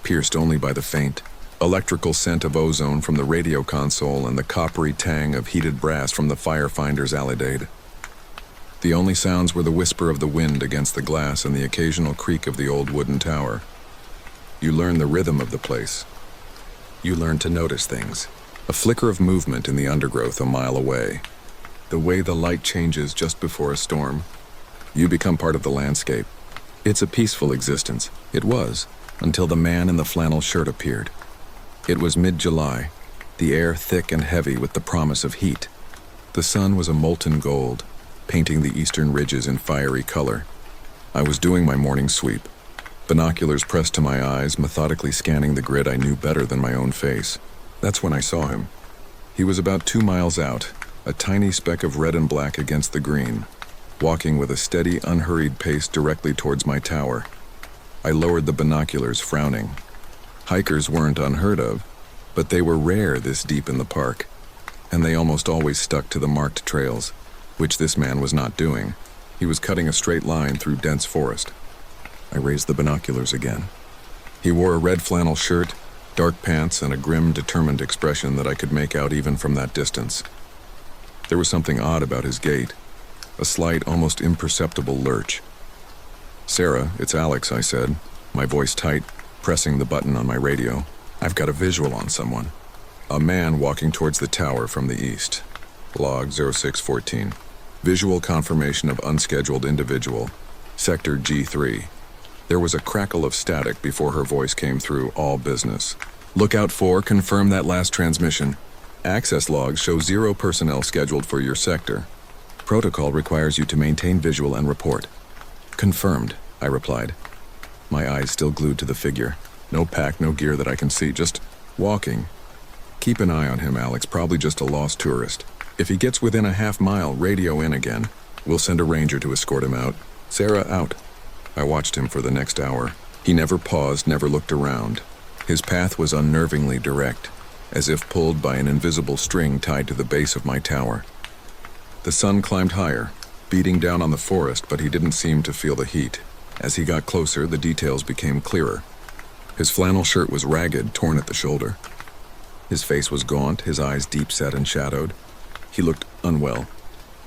A: pierced only by the faint, electrical scent of ozone from the radio console and the coppery tang of heated brass from the firefinder's alidade. The only sounds were the whisper of the wind against the glass and the occasional creak of the old wooden tower. You learn the rhythm of the place. You learn to notice things. A flicker of movement in the undergrowth a mile away. The way the light changes just before a storm. You become part of the landscape. It's a peaceful existence. It was, until the man in the flannel shirt appeared. It was mid-July, the air thick and heavy with the promise of heat. The sun was a molten gold, painting the eastern ridges in fiery color. I was doing my morning sweep, binoculars pressed to my eyes, methodically scanning the grid I knew better than my own face. That's when I saw him. He was about 2 miles out, a tiny speck of red and black against the green, walking with a steady, unhurried pace directly towards my tower. I lowered the binoculars, frowning. Hikers weren't unheard of, but they were rare this deep in the park, and they almost always stuck to the marked trails, which this man was not doing. He was cutting a straight line through dense forest. I raised the binoculars again. He wore a red flannel shirt, dark pants, and a grim, determined expression that I could make out even from that distance. There was something odd about his gait, a slight, almost imperceptible lurch. "Sarah, it's Alex," I said, my voice tight, pressing the button on my radio. "I've got a visual on someone. A man walking towards the tower from the east. Log 0614. Visual confirmation of unscheduled individual. Sector G3. There was a crackle of static before her voice came through, all business. "Lookout 4, confirm that last transmission. Access logs show 0 personnel scheduled for your sector. Protocol requires you to maintain visual and report." "Confirmed," I replied, my eyes still glued to the figure. No pack, no gear that I can see, just walking. "Keep an eye on him, Alex, probably just a lost tourist. If he gets within a half mile, radio in again. We'll send a ranger to escort him out. Sarah, out." I watched him for the next hour. He never paused, never looked around. His path was unnervingly direct, as if pulled by an invisible string tied to the base of my tower. The sun climbed higher, beating down on the forest, but he didn't seem to feel the heat. As he got closer, the details became clearer. His flannel shirt was ragged, torn at the shoulder. His face was gaunt, his eyes deep-set and shadowed. He looked unwell.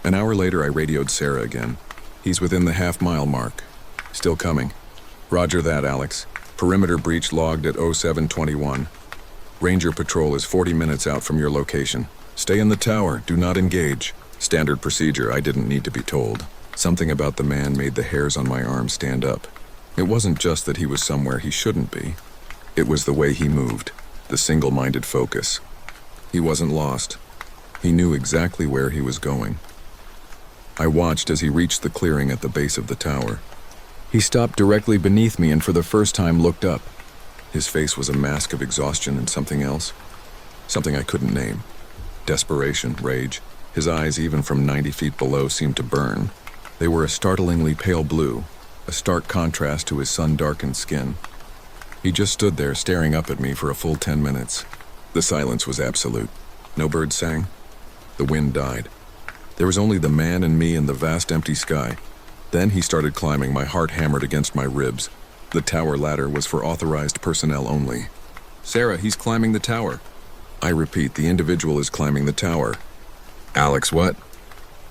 A: An hour later, I radioed Sarah again. "He's within the half-mile mark. Still coming." "Roger that, Alex. Perimeter breach logged at 0721. Ranger patrol is 40 minutes out from your location. Stay in the tower. Do not engage." Standard procedure, I didn't need to be told. Something about the man made the hairs on my arm stand up. It wasn't just that he was somewhere he shouldn't be. It was the way he moved, the single-minded focus. He wasn't lost. He knew exactly where he was going. I watched as he reached the clearing at the base of the tower. He stopped directly beneath me and for the first time looked up. His face was a mask of exhaustion and something else. Something I couldn't name. Desperation, rage. His eyes, even from 90 feet below, seemed to burn. They were a startlingly pale blue, a stark contrast to his sun-darkened skin. He just stood there staring up at me for a full 10 minutes. The silence was absolute. No birds sang. The wind died. There was only the man and me and the vast empty sky. Then he started climbing, my heart hammered against my ribs. The tower ladder was for authorized personnel only. "Sarah, he's climbing the tower." I repeat, the individual is climbing the tower. "Alex, what?"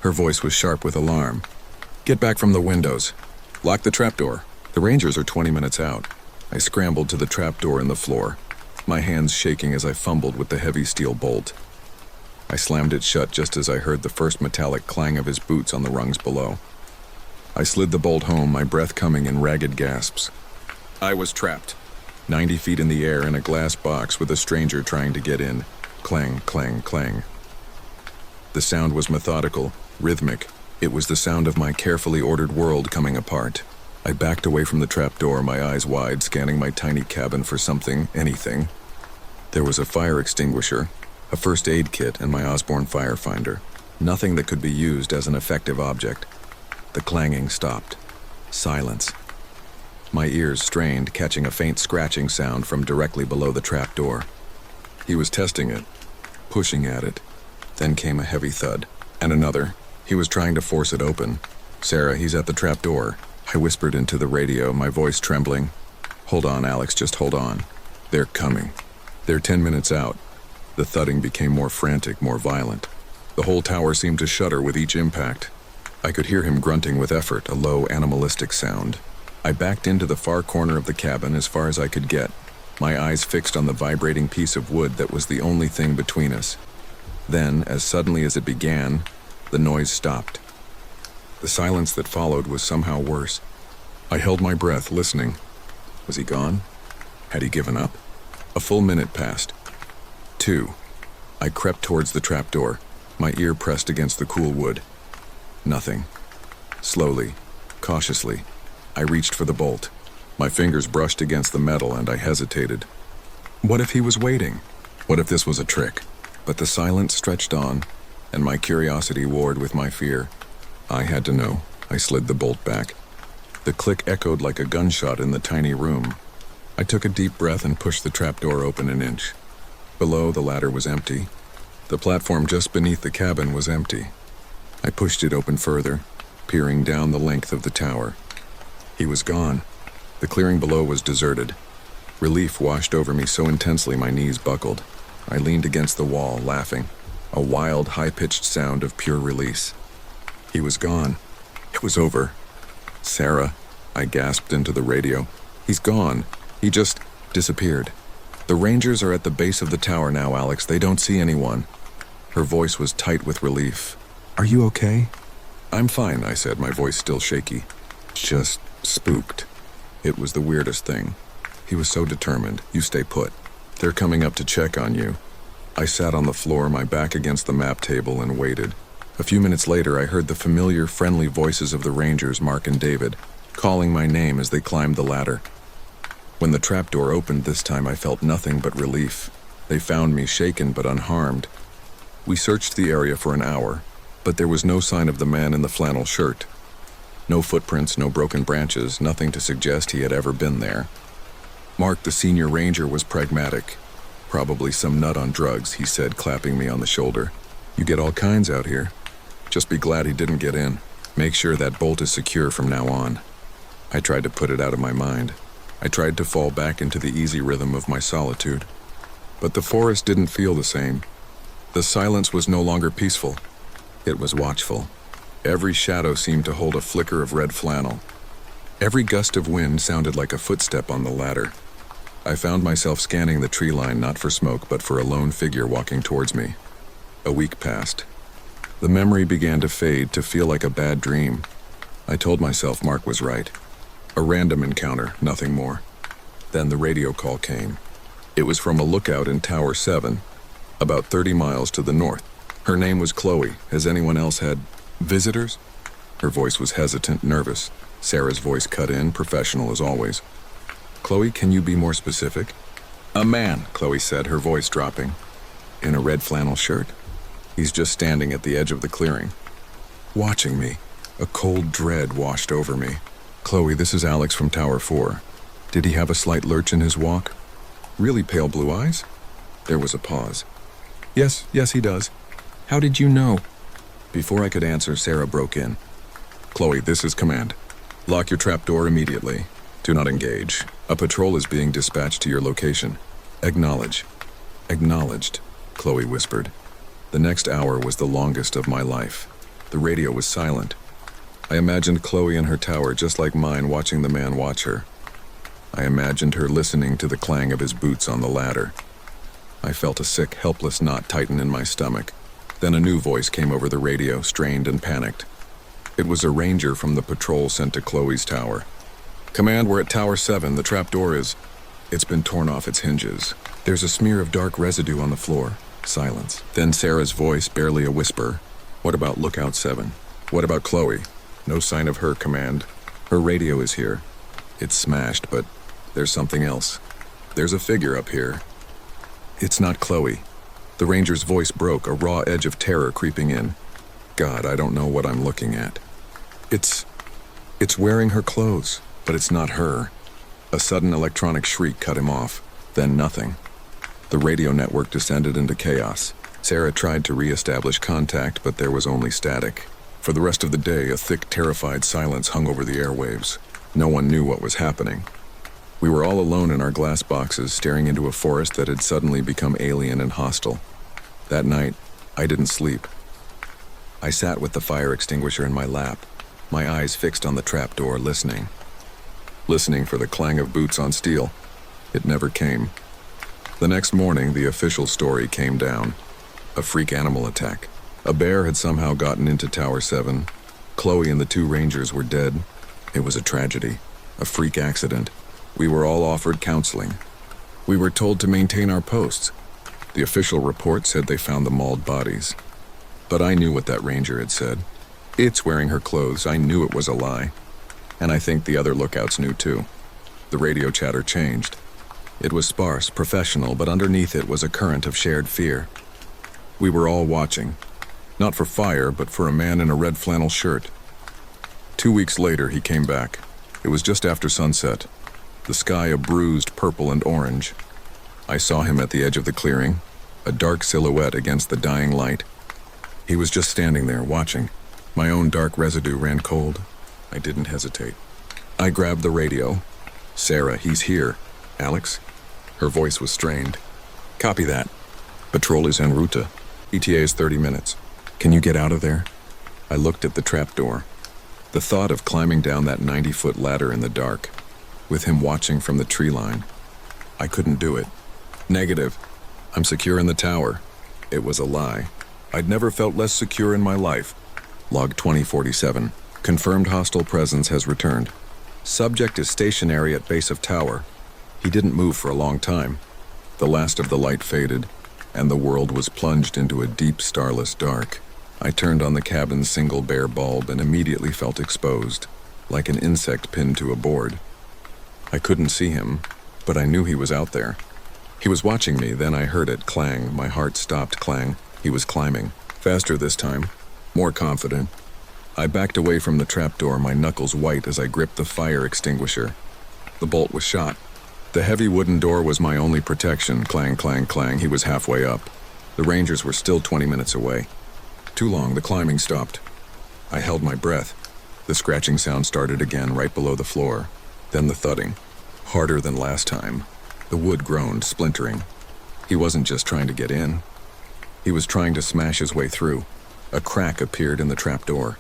A: Her voice was sharp with alarm. "Get back from the windows. Lock the trapdoor. The rangers are 20 minutes out." I scrambled to the trapdoor in the floor, my hands shaking as I fumbled with the heavy steel bolt. I slammed it shut just as I heard the first metallic clang of his boots on the rungs below. I slid the bolt home, my breath coming in ragged gasps. I was trapped, 90 feet in the air in a glass box with a stranger trying to get in. Clang, clang, clang. The sound was methodical, rhythmic. It was the sound of my carefully ordered world coming apart. I backed away from the trapdoor, my eyes wide, scanning my tiny cabin for something, anything. There was a fire extinguisher, a first aid kit, and my Osborne firefinder. Nothing that could be used as an effective object. The clanging stopped. Silence. My ears strained, catching a faint scratching sound from directly below the trapdoor. He was testing it, pushing at it. Then came a heavy thud, and another. He was trying to force it open. "Sarah, he's at the trap door," I whispered into the radio, my voice trembling. "Hold on, Alex, just hold on. They're coming. They're 10 minutes out." The thudding became more frantic, more violent. The whole tower seemed to shudder with each impact. I could hear him grunting with effort, a low, animalistic sound. I backed into the far corner of the cabin as far as I could get, my eyes fixed on the vibrating piece of wood that was the only thing between us. Then, as suddenly as it began, the noise stopped. The silence that followed was somehow worse. I held my breath, listening. Was he gone? Had he given up? A full minute passed. 2. I crept towards the trapdoor, my ear pressed against the cool wood. Nothing. Slowly, cautiously, I reached for the bolt. My fingers brushed against the metal and I hesitated. What if he was waiting? What if this was a trick? But the silence stretched on, and my curiosity warred with my fear. I had to know. I slid the bolt back. The click echoed like a gunshot in the tiny room. I took a deep breath and pushed the trapdoor open an inch. Below, the ladder was empty. The platform just beneath the cabin was empty. I pushed it open further, peering down the length of the tower. He was gone. The clearing below was deserted. Relief washed over me so intensely my knees buckled. I leaned against the wall, laughing, a wild, high-pitched sound of pure release. He was gone. It was over. "Sarah," I gasped into the radio. "He's gone. He just disappeared. The Rangers are at the base of the tower now, Alex. They don't see anyone." Her voice was tight with relief. "Are you okay?" "I'm fine," I said, my voice still shaky. "Just spooked." It was the weirdest thing. He was so determined. "You stay put. They're coming up to check on you." I sat on the floor, my back against the map table, and waited. A few minutes later, I heard the familiar, friendly voices of the Rangers, Mark and David, calling my name as they climbed the ladder. When the trapdoor opened this time, I felt nothing but relief. They found me shaken but unharmed. We searched the area for an hour, but there was no sign of the man in the flannel shirt. No footprints, no broken branches, nothing to suggest he had ever been there. Mark, the senior ranger, was pragmatic. "Probably some nut on drugs," he said, clapping me on the shoulder. "You get all kinds out here. Just be glad he didn't get in. Make sure that bolt is secure from now on." I tried to put it out of my mind. I tried to fall back into the easy rhythm of my solitude. But the forest didn't feel the same. The silence was no longer peaceful. It was watchful. Every shadow seemed to hold a flicker of red flannel. Every gust of wind sounded like a footstep on the ladder. I found myself scanning the tree line not for smoke but for a lone figure walking towards me. A week passed. The memory began to fade, to feel like a bad dream. I told myself Mark was right. A random encounter, nothing more. Then the radio call came. It was from a lookout in Tower 7, about 30 miles to the north. Her name was Chloe. Has anyone else had visitors? Her voice was hesitant, nervous. Sarah's voice cut in, professional as always. "Chloe, can you be more specific?" "A man," Chloe said, her voice dropping. "In a red flannel shirt? He's just standing at the edge of the clearing, watching me." A cold dread washed over me. "Chloe, this is Alex from Tower 4. Did he have a slight lurch in his walk? Really pale blue eyes?" There was a pause. Yes, he does. How did you know?" Before I could answer, Sarah broke in. "Chloe, this is command. Lock your trapdoor immediately. Do not engage. A patrol is being dispatched to your location. Acknowledge." "Acknowledged," Chloe whispered. The next hour was the longest of my life. The radio was silent. I imagined Chloe in her tower just like mine, watching the man watch her. I imagined her listening to the clang of his boots on the ladder. I felt a sick, helpless knot tighten in my stomach. Then a new voice came over the radio, strained and panicked. It was a ranger from the patrol sent to Chloe's tower. "Command, we're at Tower 7. The trapdoor is... It's been torn off its hinges. There's a smear of dark residue on the floor." Silence. Then Sarah's voice, barely a whisper. "What about Lookout 7? What about Chloe?" "No sign of her, Command. Her radio is here. It's smashed, but there's something else. There's a figure up here." "It's not Chloe." The ranger's voice broke, a raw edge of terror creeping in. God, I don't know what I'm looking at. It's wearing her clothes, but it's not her." A sudden electronic shriek cut him off. Then nothing. The radio network descended into chaos. Sarah tried to re-establish contact, but there was only static. For the rest of the day, a thick, terrified silence hung over the airwaves. No one knew what was happening. We were all alone in our glass boxes, staring into a forest that had suddenly become alien and hostile. That night, I didn't sleep. I sat with the fire extinguisher in my lap, my eyes fixed on the trapdoor, listening. Listening for the clang of boots on steel. It never came. The next morning, the official story came down. A freak animal attack. A bear had somehow gotten into Tower 7. Chloe and the 2 rangers were dead. It was a tragedy. A freak accident. We were all offered counseling. We were told to maintain our posts. The official report said they found the mauled bodies. But I knew what that ranger had said. It's wearing her clothes. I knew it was a lie. And I think the other lookouts knew too. The radio chatter changed. It was sparse, professional, but underneath it was a current of shared fear. We were all watching. Not for fire, but for a man in a red flannel shirt. 2 weeks later, he came back. It was just after sunset. The sky a bruised purple and orange. I saw him at the edge of the clearing, a dark silhouette against the dying light. He was just standing there, watching. My own dark residue ran cold. I didn't hesitate. I grabbed the radio. "Sarah, he's here. Alex?" Her voice was strained. "Copy that. Patrol is en route. ETA is 30 minutes. Can you get out of there?" I looked at the trapdoor. The thought of climbing down that 90-foot ladder in the dark, with him watching from the tree line. I couldn't do it. "Negative. I'm secure in the tower." It was a lie. I'd never felt less secure in my life. Log 2047. Confirmed hostile presence has returned. Subject is stationary at base of tower. He didn't move for a long time. The last of the light faded, and the world was plunged into a deep starless dark. I turned on the cabin's single bare bulb and immediately felt exposed, like an insect pinned to a board. I couldn't see him, but I knew he was out there. He was watching me, then I heard it clang. My heart stopped clang. He was climbing. Faster this time. More confident. I backed away from the trapdoor, my knuckles white as I gripped the fire extinguisher. The bolt was shot. The heavy wooden door was my only protection. Clang, clang, clang. He was halfway up. The rangers were still 20 minutes away. Too long, the climbing stopped. I held my breath. The scratching sound started again right below the floor. Then the thudding. Harder than last time. The wood groaned, splintering. He wasn't just trying to get in. He was trying to smash his way through. A crack appeared in the trapdoor.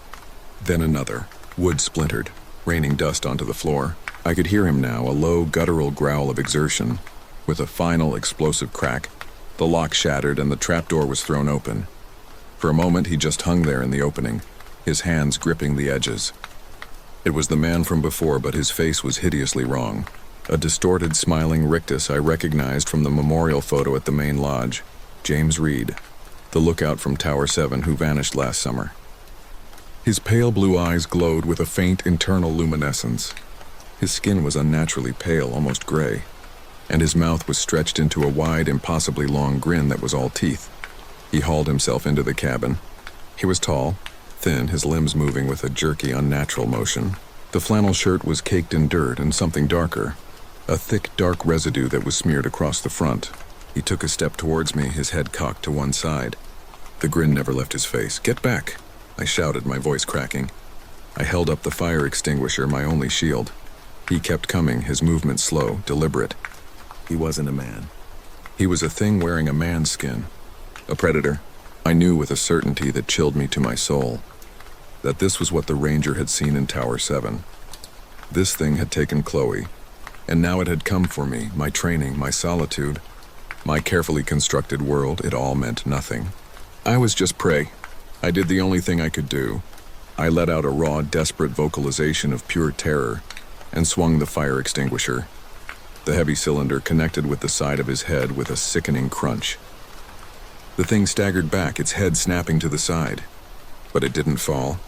A: Then another. Wood splintered, raining dust onto the floor. I could hear him now, a low, guttural growl of exertion. With a final explosive crack, the lock shattered and the trapdoor was thrown open. For a moment, he just hung there in the opening, his hands gripping the edges. It was the man from before, but his face was hideously wrong. A distorted, smiling rictus I recognized from the memorial photo at the main lodge. James Reed, the lookout from Tower 7 who vanished last summer. His pale blue eyes glowed with a faint internal luminescence. His skin was unnaturally pale, almost gray, and his mouth was stretched into a wide, impossibly long grin that was all teeth. He hauled himself into the cabin. He was tall, thin, his limbs moving with a jerky, unnatural motion. The flannel shirt was caked in dirt and something darker, a thick, dark residue that was smeared across the front. He took a step towards me, his head cocked to one side. The grin never left his face. "Get back!" I shouted, my voice cracking. I held up the fire extinguisher, my only shield. He kept coming, his movement slow, deliberate. He wasn't a man. He was a thing wearing a man's skin. A predator. I knew with a certainty that chilled me to my soul that this was what the ranger had seen in Tower 7. This thing had taken Chloe, and now it had come for me, my training, my solitude, my carefully constructed world. It all meant nothing. I was just prey. I did the only thing I could do. I let out a raw, desperate vocalization of pure terror and swung the fire extinguisher. The heavy cylinder connected with the side of his head with a sickening crunch. The thing staggered back, its head snapping to the side. But it didn't fall.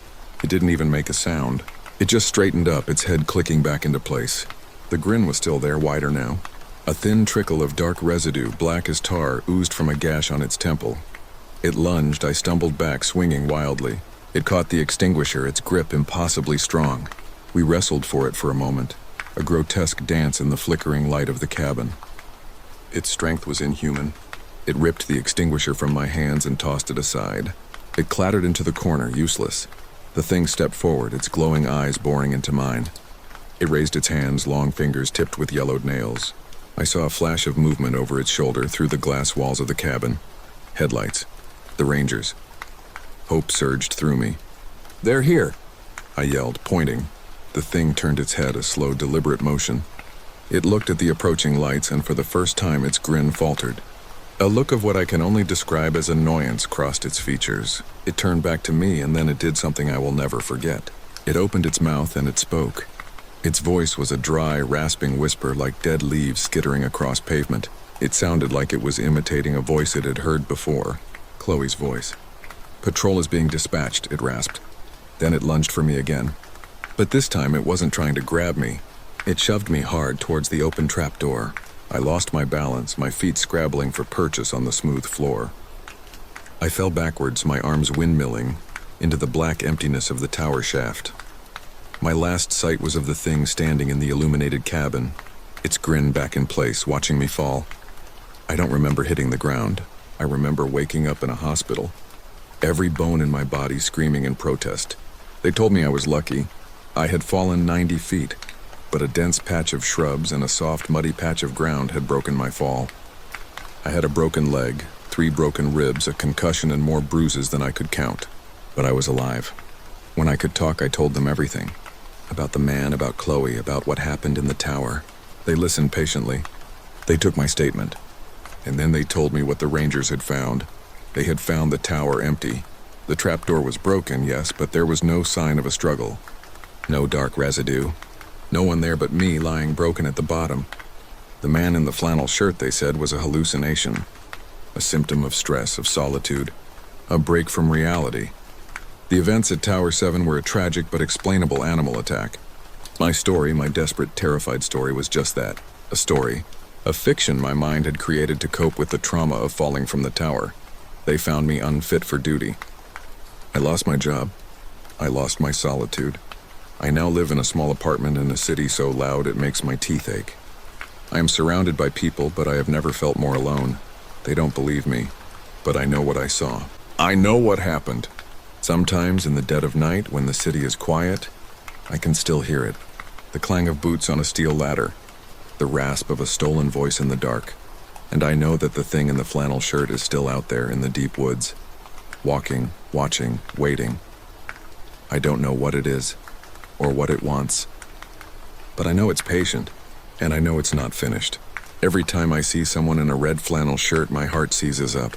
A: It didn't even make a sound. It just straightened up, its head clicking back into place. The grin was still there, wider now. A thin trickle of dark residue, black as tar, oozed from a gash on its temple. It lunged, I stumbled back, swinging wildly. It caught the extinguisher, its grip impossibly strong. We wrestled for it for a moment, a grotesque dance in the flickering light of the cabin. Its strength was inhuman. It ripped the extinguisher from my hands and tossed it aside. It clattered into the corner, useless. The thing stepped forward, its glowing eyes boring into mine. It raised its hands, long fingers tipped with yellowed nails. I saw a flash of movement over its shoulder through the glass walls of the cabin. Headlights. The Rangers. Hope surged through me. "They're here!" I yelled, pointing. The thing turned its head, a slow, deliberate motion. It looked at the approaching lights, and for the first time its grin faltered. A look of what I can only describe as annoyance crossed its features. It turned back to me, and then it did something I will never forget. It opened its mouth and it spoke. Its voice was a dry, rasping whisper like dead leaves skittering across pavement. It sounded like it was imitating a voice it had heard before. Chloe's voice. "Patrol is being dispatched," it rasped. Then it lunged for me again. But this time it wasn't trying to grab me. It shoved me hard towards the open trapdoor. I lost my balance, my feet scrabbling for purchase on the smooth floor. I fell backwards, my arms windmilling, into the black emptiness of the tower shaft. My last sight was of the thing standing in the illuminated cabin, its grin back in place, watching me fall. I don't remember hitting the ground. I remember waking up in a hospital, every bone in my body screaming in protest. They told me I was lucky. I had fallen 90 feet. But a dense patch of shrubs and a soft, muddy patch of ground had broken my fall. I had a broken leg, 3 broken ribs, a concussion, and more bruises than I could count. But I was alive. When I could talk, I told them everything. About the man, about Chloe, about what happened in the tower. They listened patiently. They took my statement. And then they told me what the Rangers had found. They had found the tower empty. The trapdoor was broken, yes, but there was no sign of a struggle. No dark residue. No one there but me lying broken at the bottom. The man in the flannel shirt, they said, was a hallucination. A symptom of stress, of solitude. A break from reality. The events at Tower 7 were a tragic but explainable animal attack. My story, my desperate, terrified story, was just that. A story. A fiction my mind had created to cope with the trauma of falling from the tower. They found me unfit for duty. I lost my job. I lost my solitude. I now live in a small apartment in a city so loud it makes my teeth ache. I am surrounded by people, but I have never felt more alone. They don't believe me, but I know what I saw. I know what happened. Sometimes in the dead of night, when the city is quiet, I can still hear it. The clang of boots on a steel ladder, the rasp of a stolen voice in the dark. And I know that the thing in the flannel shirt is still out there in the deep woods, walking, watching, waiting. I don't know what it is, or what it wants. But I know it's patient, and I know it's not finished. Every time I see someone in a red flannel shirt, my heart seizes up.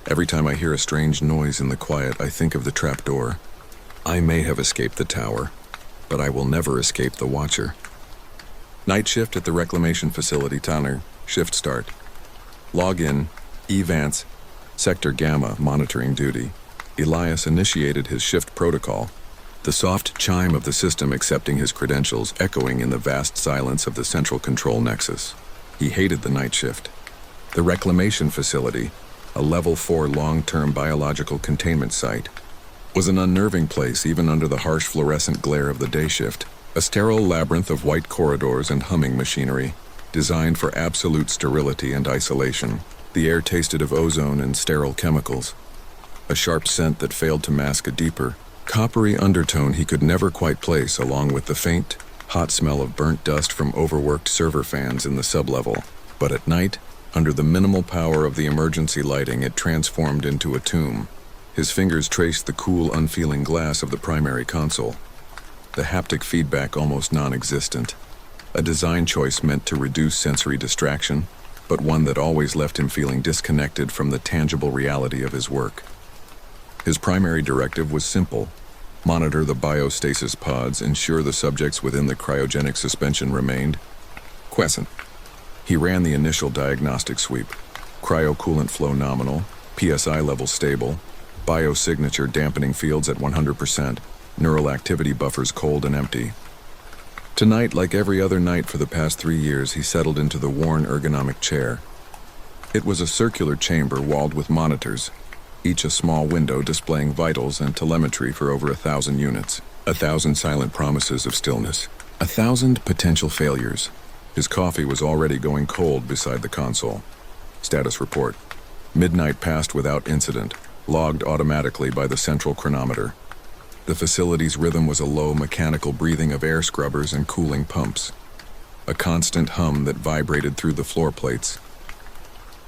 A: Every time I hear a strange noise in the quiet, I think of the trapdoor. I may have escaped the tower, but I will never escape the Watcher. Night shift at the reclamation facility, Tanner. Shift start. Log in, Vance, Sector Gamma, monitoring duty. Elias initiated his shift protocol. The soft chime of the system accepting his credentials echoing in the vast silence of the central control nexus. He hated the night shift. The reclamation facility, a level 4 long-term biological containment site, was an unnerving place even under the harsh fluorescent glare of the day shift. A sterile labyrinth of white corridors and humming machinery, designed for absolute sterility and isolation. The air tasted of ozone and sterile chemicals. A sharp scent that failed to mask a deeper, coppery undertone he could never quite place, along with the faint, hot smell of burnt dust from overworked server fans in the sublevel. But at night, under the minimal power of the emergency lighting, it transformed into a tomb. His fingers traced the cool, unfeeling glass of the primary console. The haptic feedback almost non-existent. A design choice meant to reduce sensory distraction, but one that always left him feeling disconnected from the tangible reality of his work. His primary directive was simple: monitor the biostasis pods, ensure the subjects within the cryogenic suspension remained quiescent. He ran the initial diagnostic sweep. Cryocoolant flow nominal, PSI level stable, biosignature dampening fields at 100%, neural activity buffers cold and empty. Tonight, like every other night for the past 3 years, he settled into the worn ergonomic chair. It was a circular chamber walled with monitors, each a small window displaying vitals and telemetry for over 1,000 units. 1,000 silent promises of stillness. 1,000 potential failures. His coffee was already going cold beside the console. Status report. Midnight passed without incident, logged automatically by the central chronometer. The facility's rhythm was a low mechanical breathing of air scrubbers and cooling pumps, a constant hum that vibrated through the floor plates.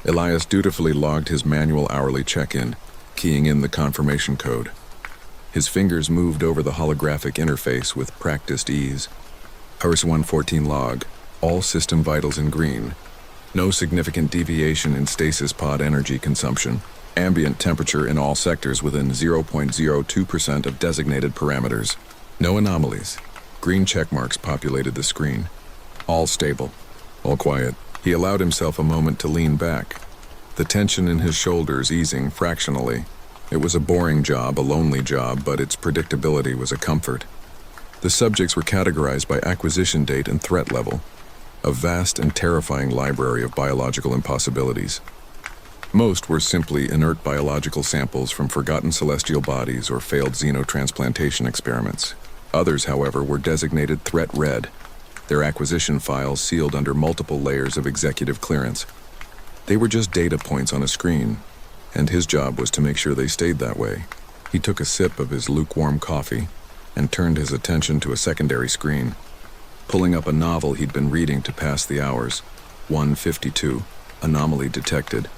A: Elias dutifully logged his manual hourly check-in, keying in the confirmation code. His fingers moved over the holographic interface with practiced ease. Hours 114 log, all system vitals in green. No significant deviation in stasis pod energy consumption. Ambient temperature in all sectors within 0.02% of designated parameters. No anomalies. Green checkmarks populated the screen. All stable. All quiet. He allowed himself a moment to lean back, the tension in his shoulders easing fractionally. It was a boring job, a lonely job, but its predictability was a comfort. The subjects were categorized by acquisition date and threat level, a vast and terrifying library of biological impossibilities. Most were simply inert biological samples from forgotten celestial bodies or failed xenotransplantation experiments. Others, however, were designated Threat Red, their acquisition files sealed under multiple layers of executive clearance. They were just data points on a screen, and his job was to make sure they stayed that way. He took a sip of his lukewarm coffee and turned his attention to a secondary screen, pulling up a novel he'd been reading to pass the hours. 1:52, anomaly detected.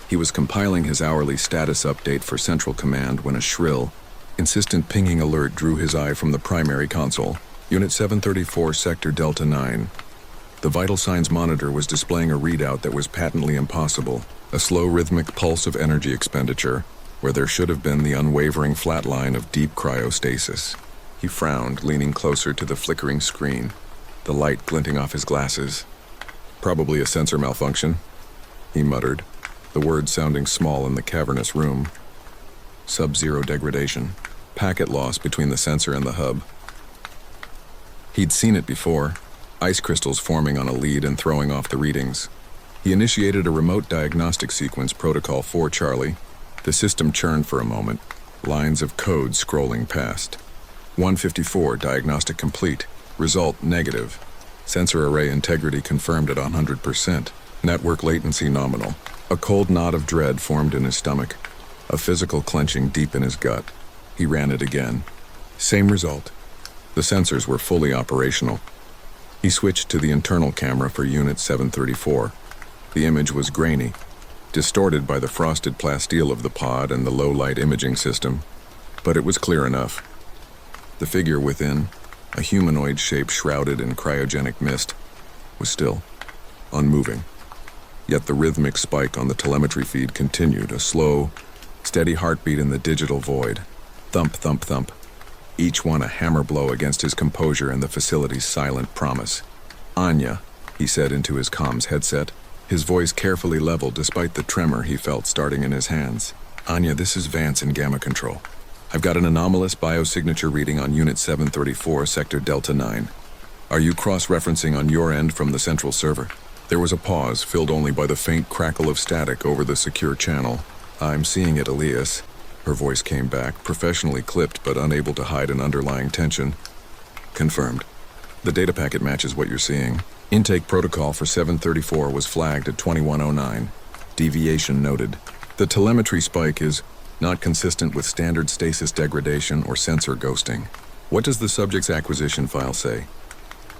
A: He was compiling his hourly status update for Central Command when a shrill, insistent pinging alert drew his eye from the primary console. Unit 734, Sector Delta 9. The vital signs monitor was displaying a readout that was patently impossible, a slow rhythmic pulse of energy expenditure, where there should have been the unwavering flat line of deep cryostasis. He frowned, leaning closer to the flickering screen, the light glinting off his glasses. Probably a sensor malfunction, he muttered, the words sounding small in the cavernous room. Sub-zero degradation, packet loss between the sensor and the hub. He'd seen it before, ice crystals forming on a lead and throwing off the readings. He initiated a remote diagnostic sequence, Protocol 4 Charlie. The system churned for a moment, lines of code scrolling past. 154, diagnostic complete. Result negative. Sensor array integrity confirmed at 100%. Network latency nominal. A cold knot of dread formed in his stomach, a physical clenching deep in his gut. He ran it again. Same result. The sensors were fully operational. He switched to the internal camera for Unit 734. The image was grainy, distorted by the frosted plasteel of the pod and the low-light imaging system, but it was clear enough. The figure within, a humanoid shape shrouded in cryogenic mist, was still, unmoving. Yet the rhythmic spike on the telemetry feed continued, a slow, steady heartbeat in the digital void. Thump, thump, thump. Each one a hammer blow against his composure and the facility's silent promise. Anya, he said into his comms headset, his voice carefully leveled despite the tremor he felt starting in his hands. Anya, this is Vance in Gamma Control. I've got an anomalous biosignature reading on Unit 734, Sector Delta 9. Are you cross-referencing on your end from the central server? There was a pause, filled only by the faint crackle of static over the secure channel. I'm seeing it, Elias. Her voice came back, professionally clipped but unable to hide an underlying tension. Confirmed. The data packet matches what you're seeing. Intake protocol for 734 was flagged at 2109. Deviation noted. The telemetry spike is not consistent with standard stasis degradation or sensor ghosting. What does the subject's acquisition file say?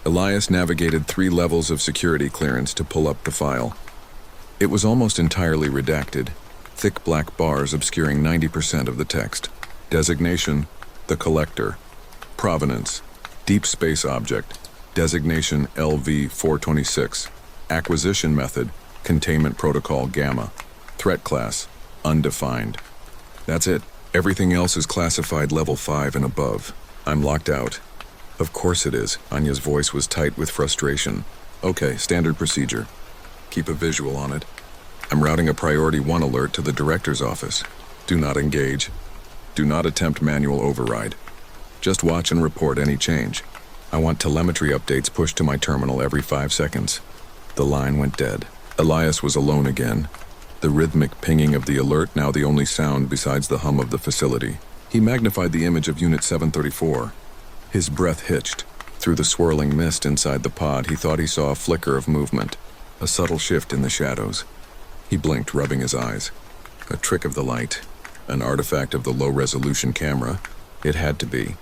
A: Elias navigated 3 levels of security clearance to pull up the file. It was almost entirely redacted, thick black bars obscuring 90% of the text. Designation, the collector. Provenance, deep space object. Designation LV-426. Acquisition method, containment protocol Gamma. Threat class, undefined. That's it. Everything else is classified level 5 and above. I'm locked out. Of course it is. Anya's voice was tight with frustration. Okay, standard procedure. Keep a visual on it. I'm routing a priority 1 alert to the director's office. Do not engage. Do not attempt manual override. Just watch and report any change. I want telemetry updates pushed to my terminal every 5 seconds. The line went dead. Elias was alone again. The rhythmic pinging of the alert now the only sound besides the hum of the facility. He magnified the image of Unit 734. His breath hitched. Through the swirling mist inside the pod, he thought he saw a flicker of movement, a subtle shift in the shadows. He blinked, rubbing his eyes. A trick of the light, an artifact of the low-resolution camera, It had to be.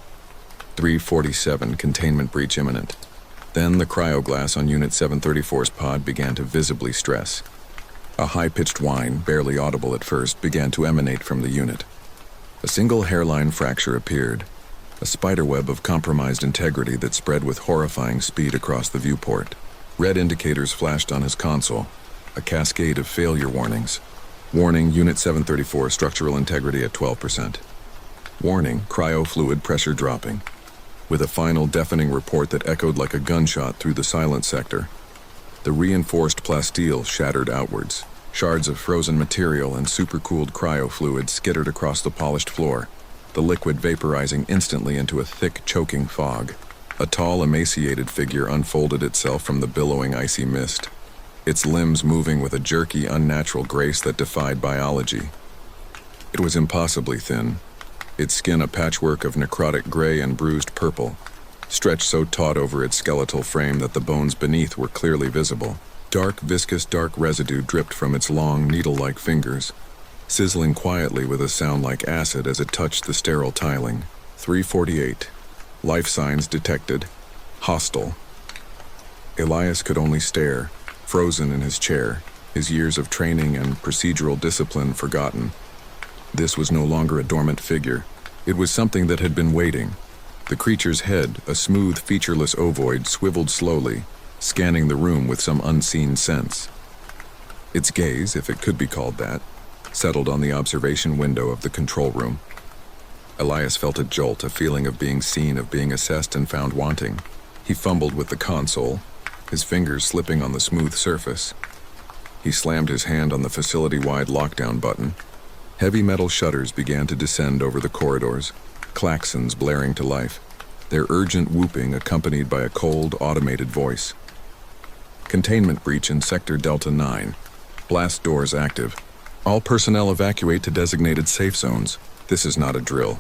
A: 347, containment breach imminent. Then the cryoglass on Unit 734's pod began to visibly stress. A high-pitched whine, barely audible at first, began to emanate from the unit. A single hairline fracture appeared, a spiderweb of compromised integrity that spread with horrifying speed across the viewport. Red indicators flashed on his console, a cascade of failure warnings. Warning, Unit 734, structural integrity at 12%. Warning, cryofluid pressure dropping. With a final deafening report that echoed like a gunshot through the silent sector. The reinforced plasteel shattered outwards. Shards of frozen material and supercooled cryofluid skittered across the polished floor, the liquid vaporizing instantly into a thick, choking fog. A tall, emaciated figure unfolded itself from the billowing icy mist, its limbs moving with a jerky, unnatural grace that defied biology. It was impossibly thin, its skin a patchwork of necrotic gray and bruised purple, stretched so taut over its skeletal frame that the bones beneath were clearly visible. Dark, viscous, dark residue dripped from its long, needle-like fingers, sizzling quietly with a sound like acid as it touched the sterile tiling. 348. Life signs detected. Hostile. Elias could only stare, frozen in his chair, his years of training and procedural discipline forgotten. This was no longer a dormant figure. It was something that had been waiting. The creature's head, a smooth, featureless ovoid, swiveled slowly, scanning the room with some unseen sense. Its gaze, if it could be called that, settled on the observation window of the control room. Elias felt a jolt, a feeling of being seen, of being assessed and found wanting. He fumbled with the console, his fingers slipping on the smooth surface. He slammed his hand on the facility-wide lockdown button. Heavy metal shutters began to descend over the corridors, klaxons blaring to life, their urgent whooping accompanied by a cold, automated voice. Containment breach in Sector Delta 9. Blast doors active. All personnel evacuate to designated safe zones. This is not a drill.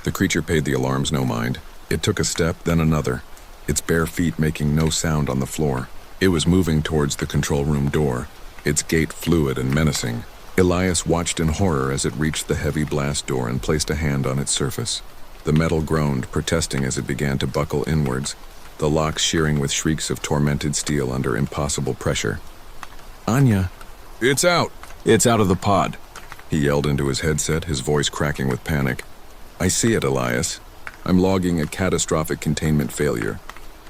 A: The creature paid the alarms no mind. It took a step, then another, its bare feet making no sound on the floor. It was moving towards the control room door, its gait fluid and menacing. Elias watched in horror as it reached the heavy blast door and placed a hand on its surface. The metal groaned, protesting as it began to buckle inwards, the locks shearing with shrieks of tormented steel under impossible pressure. "Anya!" "It's out!" "It's out of the pod," he yelled into his headset, his voice cracking with panic. "I see it, Elias. I'm logging a catastrophic containment failure.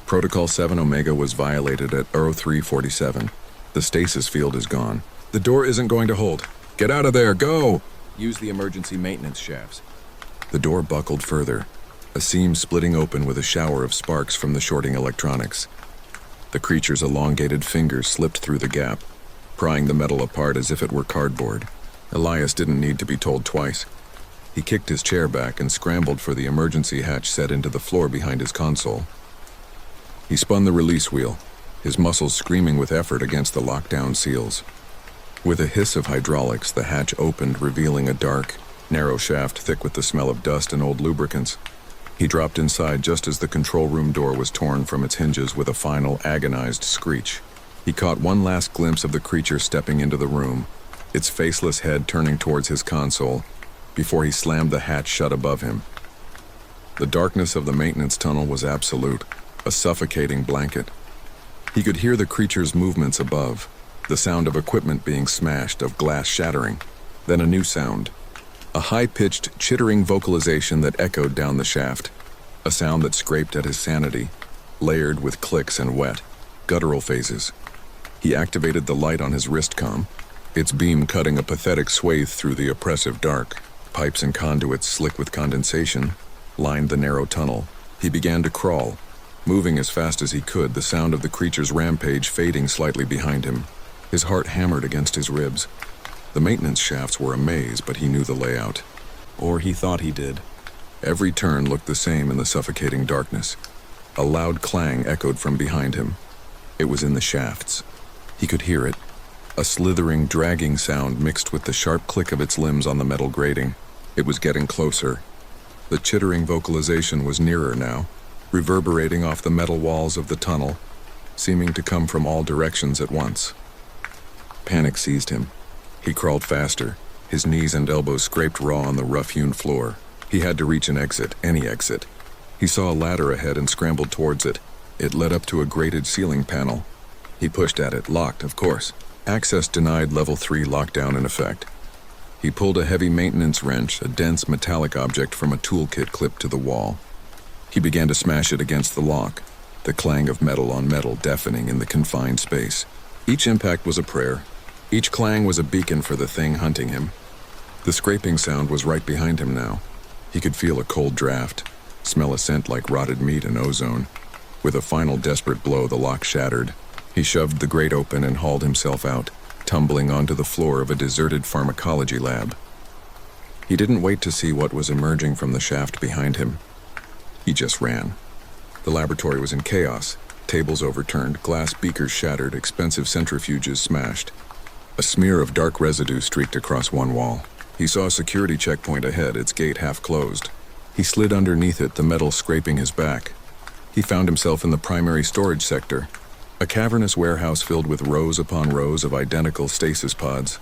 A: Protocol 7 Omega was violated at 0347. The stasis field is gone. The door isn't going to hold. Get out of there, go! Use the emergency maintenance shafts." The door buckled further, a seam splitting open with a shower of sparks from the shorting electronics. The creature's elongated fingers slipped through the gap, prying the metal apart as if it were cardboard. Elias didn't need to be told twice. He kicked his chair back and scrambled for the emergency hatch set into the floor behind his console. He spun the release wheel, his muscles screaming with effort against the lockdown seals. With a hiss of hydraulics, the hatch opened, revealing a dark, narrow shaft thick with the smell of dust and old lubricants. He dropped inside just as the control room door was torn from its hinges with a final, agonized screech. He caught one last glimpse of the creature stepping into the room, its faceless head turning towards his console, before he slammed the hatch shut above him. The darkness of the maintenance tunnel was absolute, a suffocating blanket. He could hear the creature's movements above, the sound of equipment being smashed, of glass shattering. Then a new sound. A high-pitched, chittering vocalization that echoed down the shaft. A sound that scraped at his sanity, layered with clicks and wet, guttural phases. He activated the light on his wristcom, its beam cutting a pathetic swathe through the oppressive dark. Pipes and conduits, slick with condensation, lined the narrow tunnel. He began to crawl, moving as fast as he could, the sound of the creature's rampage fading slightly behind him. His heart hammered against his ribs. The maintenance shafts were a maze, but he knew the layout. Or he thought he did. Every turn looked the same in the suffocating darkness. A loud clang echoed from behind him. It was in the shafts. He could hear it. A slithering, dragging sound mixed with the sharp click of its limbs on the metal grating. It was getting closer. The chittering vocalization was nearer now, reverberating off the metal walls of the tunnel, seeming to come from all directions at once. Panic seized him. He crawled faster, his knees and elbows scraped raw on the rough-hewn floor. He had to reach an exit, any exit. He saw a ladder ahead and scrambled towards it. It led up to a grated ceiling panel. He pushed at it, locked, of course. Access denied, level 3 lockdown in effect. He pulled a heavy maintenance wrench, a dense metallic object from a toolkit clipped to the wall. He began to smash it against the lock, the clang of metal on metal deafening in the confined space. Each impact was a prayer. Each clang was a beacon for the thing hunting him. The scraping sound was right behind him now. He could feel a cold draft, smell a scent like rotted meat and ozone. With a final desperate blow, the lock shattered. He shoved the grate open and hauled himself out, tumbling onto the floor of a deserted pharmacology lab. He didn't wait to see what was emerging from the shaft behind him. He just ran. The laboratory was in chaos. Tables overturned, glass beakers shattered, expensive centrifuges smashed. A smear of dark residue streaked across one wall. He saw a security checkpoint ahead, its gate half closed. He slid underneath it, the metal scraping his back. He found himself in the primary storage sector, a cavernous warehouse filled with rows upon rows of identical stasis pods,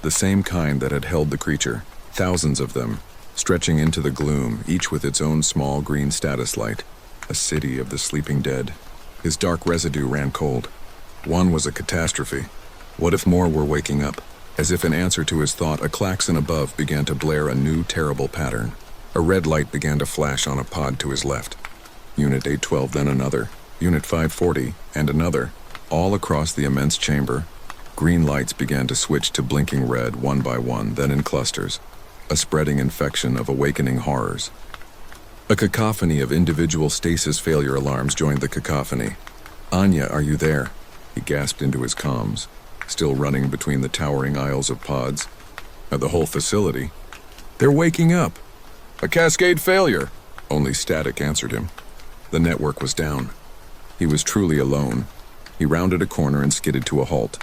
A: the same kind that had held the creature, thousands of them, stretching into the gloom, each with its own small green status light, a city of the sleeping dead. His dark residue ran cold. One was a catastrophe. What if more were waking up? As if in answer to his thought, a klaxon above began to blare a new, terrible pattern. A red light began to flash on a pod to his left. Unit 812, then another. Unit 540, and another. All across the immense chamber, green lights began to switch to blinking red one by one, then in clusters. A spreading infection of awakening horrors. A cacophony of individual stasis failure alarms joined the cacophony. "Anya, are you there?" He gasped into his comms, still running between the towering aisles of pods. The whole facility. "They're waking up!" "A cascade failure!" Only static answered him. The network was down. He was truly alone. He rounded a corner and skidded to a halt.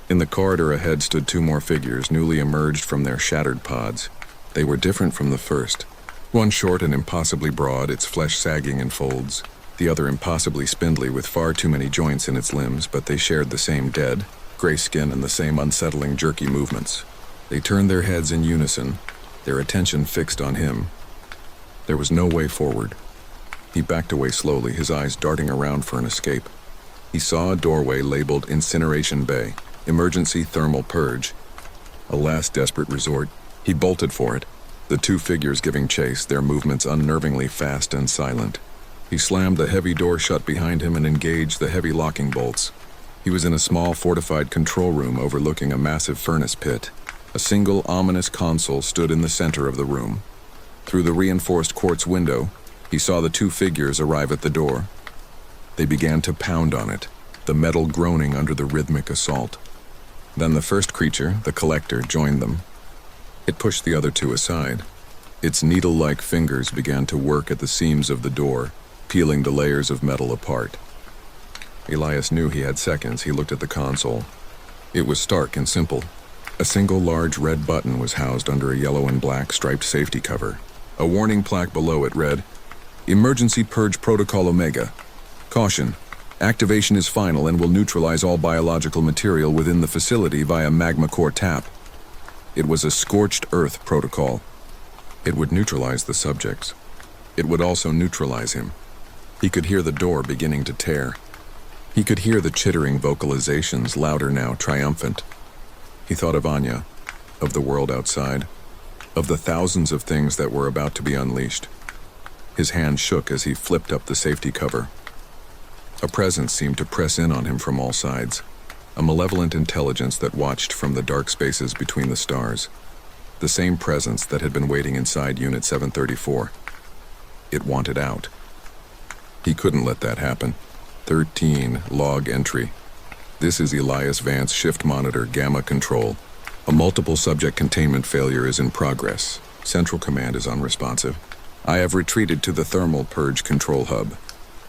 A: In the corridor ahead stood two more figures, newly emerged from their shattered pods. They were different from the first. One short and impossibly broad, its flesh sagging in folds. The other impossibly spindly with far too many joints in its limbs, but they shared the same dead, gray skin and the same unsettling, jerky movements. They turned their heads in unison, their attention fixed on him. There was no way forward. He backed away slowly, his eyes darting around for an escape. He saw a doorway labeled Incineration Bay, Emergency Thermal Purge. A last desperate resort. He bolted for it, the two figures giving chase, their movements unnervingly fast and silent. He slammed the heavy door shut behind him and engaged the heavy locking bolts. He was in a small fortified control room overlooking a massive furnace pit. A single ominous console stood in the center of the room. Through the reinforced quartz window, he saw the two figures arrive at the door. They began to pound on it, the metal groaning under the rhythmic assault. Then the first creature, the collector, joined them. It pushed the other two aside. Its needle-like fingers began to work at the seams of the door, peeling the layers of metal apart. Elias knew he had seconds. He looked at the console. It was stark and simple. A single large red button was housed under a yellow and black striped safety cover. A warning plaque below it read, "Emergency Purge Protocol Omega. Caution. Activation is final and will neutralize all biological material within the facility via magma core tap." It was a scorched earth protocol. It would neutralize the subjects. It would also neutralize him. He could hear the door beginning to tear. He could hear the chittering vocalizations, louder now, triumphant. He thought of Anya, of the world outside, of the thousands of things that were about to be unleashed. His hand shook as he flipped up the safety cover. A presence seemed to press in on him from all sides, a malevolent intelligence that watched from the dark spaces between the stars. The same presence that had been waiting inside Unit 734. It wanted out. He couldn't let that happen. 13, log entry. This is Elias Vance, shift monitor, gamma control. A multiple subject containment failure is in progress. Central command is unresponsive. I have retreated to the thermal purge control hub.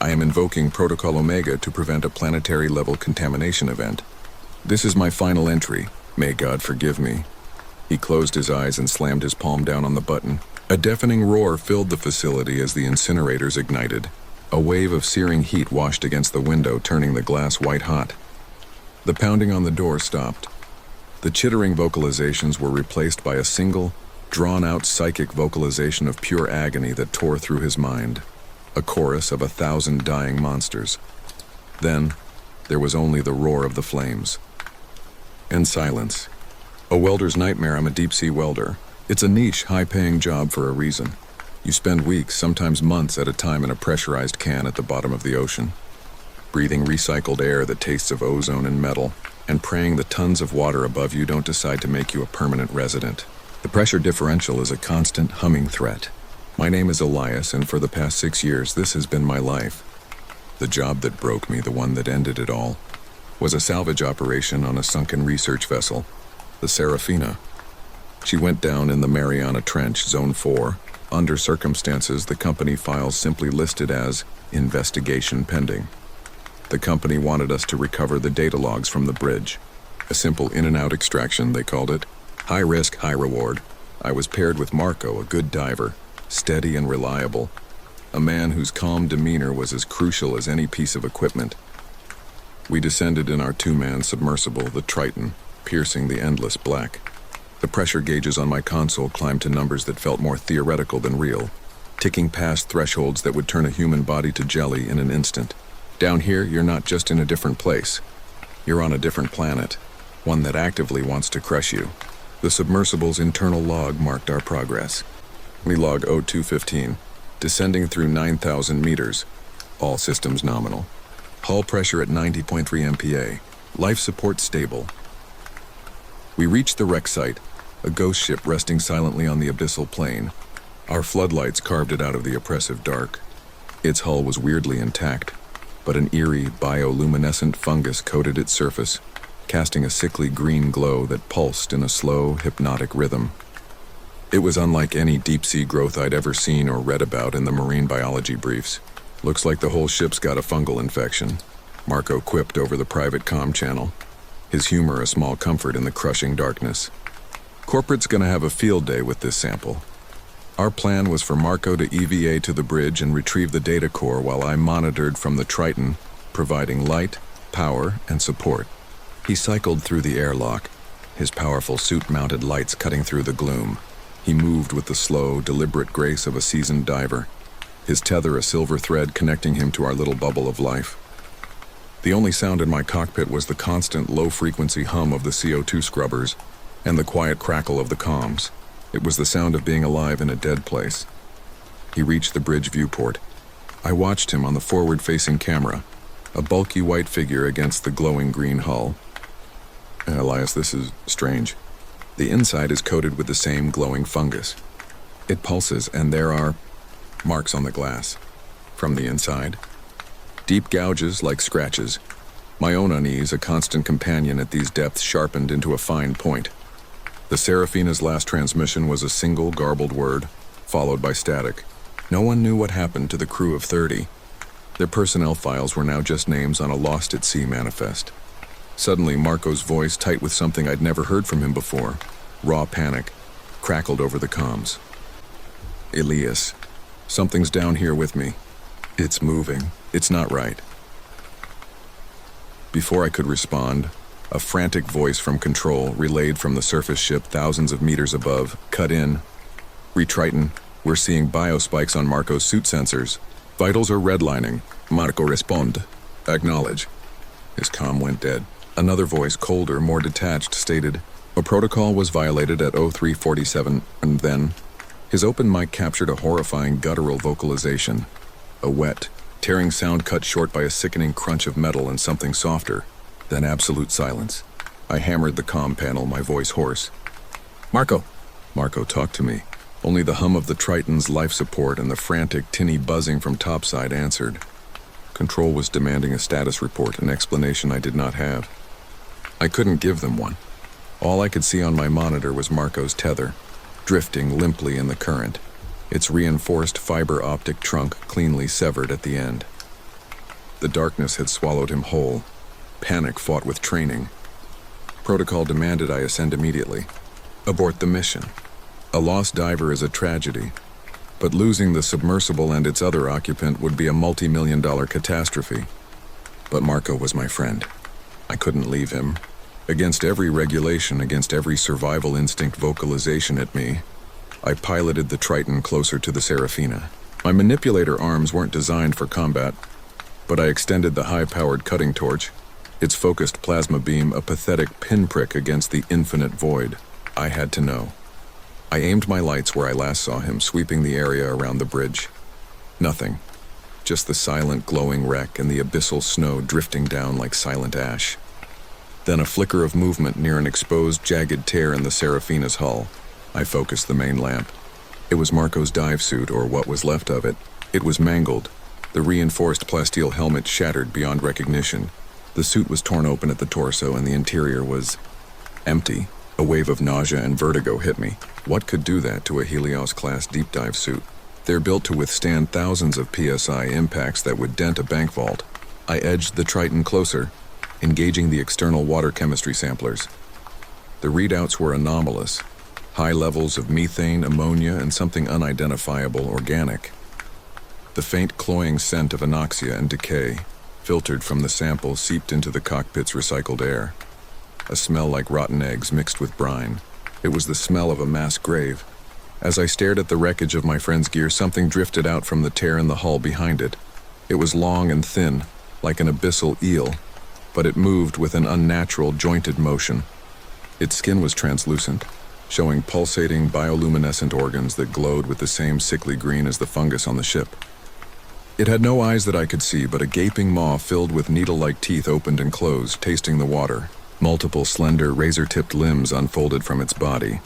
A: I am invoking Protocol Omega to prevent a planetary-level contamination event. This is my final entry. May God forgive me. He closed his eyes and slammed his palm down on the button. A deafening roar filled the facility as the incinerators ignited. A wave of searing heat washed against the window, turning the glass white hot. The pounding on the door stopped. The chittering vocalizations were replaced by a single, drawn-out psychic vocalization of pure agony that tore through his mind, a chorus of 1,000 dying monsters. Then, there was only the roar of the flames. And silence. A welder's nightmare. I'm a deep-sea welder. It's a niche, high-paying job for a reason. You spend weeks, sometimes months at a time in a pressurized can at the bottom of the ocean, breathing recycled air that tastes of ozone and metal, and praying the tons of water above you don't decide to make you a permanent resident. The pressure differential is a constant humming threat. My name is Elias, and for the past 6 years, this has been my life. The job that broke me, the one that ended it all, was a salvage operation on a sunken research vessel, the Serafina. She went down in the Mariana Trench, Zone 4, under circumstances the company files simply listed as investigation pending. The company wanted us to recover the data logs from the bridge. A simple in-and-out extraction, they called it. High risk, high reward. I was paired with Marco, a good diver, steady and reliable, a man whose calm demeanor was as crucial as any piece of equipment. We descended in our two-man submersible, the Triton, piercing the endless black. The pressure gauges on my console climbed to numbers that felt more theoretical than real, ticking past thresholds that would turn a human body to jelly in an instant. Down here, you're not just in a different place. You're on a different planet, one that actively wants to crush you. The submersible's internal log marked our progress. We log 0215, descending through 9,000 meters, all systems nominal. Hull pressure at 90.3 MPa, life support stable. We reached the wreck site, a ghost ship resting silently on the abyssal plain. Our floodlights carved it out of the oppressive dark. Its hull was weirdly intact, but an eerie, bioluminescent fungus coated its surface, casting a sickly green glow that pulsed in a slow, hypnotic rhythm. It was unlike any deep-sea growth I'd ever seen or read about in the marine biology briefs. Looks like the whole ship's got a fungal infection, Marco quipped over the private comm channel, his humor a small comfort in the crushing darkness. Corporate's gonna have a field day with this sample. Our plan was for Marco to EVA to the bridge and retrieve the data core while I monitored from the Triton, providing light, power, and support. He cycled through the airlock, his powerful suit-mounted lights cutting through the gloom. He moved with the slow, deliberate grace of a seasoned diver, his tether a silver thread connecting him to our little bubble of life. The only sound in my cockpit was the constant low-frequency hum of the CO2 scrubbers and the quiet crackle of the comms. It was the sound of being alive in a dead place. He reached the bridge viewport. I watched him on the forward-facing camera, a bulky white figure against the glowing green hull. Elias, this is strange. The inside is coated with the same glowing fungus. It pulses, and there are marks on the glass. From the inside, deep gouges like scratches. My own unease, a constant companion at these depths, sharpened into a fine point. The Serafina's last transmission was a single garbled word, followed by static. No one knew what happened to the crew of 30. Their personnel files were now just names on a lost-at-sea manifest. Suddenly, Marco's voice, tight with something I'd never heard from him before, raw panic, crackled over the comms. Elias, something's down here with me. It's moving. It's not right. Before I could respond, a frantic voice from control, relayed from the surface ship thousands of meters above, cut in. Triton, we're seeing biospikes on Marco's suit sensors. Vitals are redlining. Marco respond. Acknowledge. His comm went dead. Another voice, colder, more detached, stated, a protocol was violated at 0347, and then... His open mic captured a horrifying guttural vocalization. A wet, tearing sound cut short by a sickening crunch of metal and something softer. Then absolute silence. I hammered the comm panel, my voice hoarse. Marco! Marco talked to me. Only the hum of the Triton's life support and the frantic, tinny buzzing from topside answered. Control was demanding a status report, an explanation I did not have. I couldn't give them one. All I could see on my monitor was Marco's tether, drifting limply in the current, its reinforced fiber optic trunk cleanly severed at the end. The darkness had swallowed him whole. Panic fought with training. Protocol demanded I ascend immediately. Abort the mission. A lost diver is a tragedy, but losing the submersible and its other occupant would be a multi-million-dollar catastrophe. But Marco was my friend. I couldn't leave him. Against every regulation, against every survival instinct vocalization at me, I piloted the Triton closer to the Serafina. My manipulator arms weren't designed for combat, but I extended the high-powered cutting torch, its focused plasma beam a pathetic pinprick against the infinite void. I had to know. I aimed my lights where I last saw him, sweeping the area around the bridge. Nothing. Just the silent, glowing wreck and the abyssal snow drifting down like silent ash. Then a flicker of movement near an exposed, jagged tear in the Serafina's hull. I focused the main lamp. It was Marco's dive suit, or what was left of it. It was mangled. The reinforced plasteel helmet shattered beyond recognition. The suit was torn open at the torso, and the interior was empty. A wave of nausea and vertigo hit me. What could do that to a Helios-class deep dive suit? They're built to withstand thousands of PSI impacts that would dent a bank vault. I edged the Triton closer, engaging the external water chemistry samplers. The readouts were anomalous. High levels of methane, ammonia, and something unidentifiable organic. The faint cloying scent of anoxia and decay, filtered from the sample, seeped into the cockpit's recycled air. A smell like rotten eggs mixed with brine. It was the smell of a mass grave. As I stared at the wreckage of my friend's gear, something drifted out from the tear in the hull behind it. It was long and thin, like an abyssal eel, but it moved with an unnatural, jointed motion. Its skin was translucent, showing pulsating bioluminescent organs that glowed with the same sickly green as the fungus on the ship. It had no eyes that I could see, but a gaping maw filled with needle-like teeth opened and closed, tasting the water. Multiple slender, razor-tipped limbs unfolded from its body,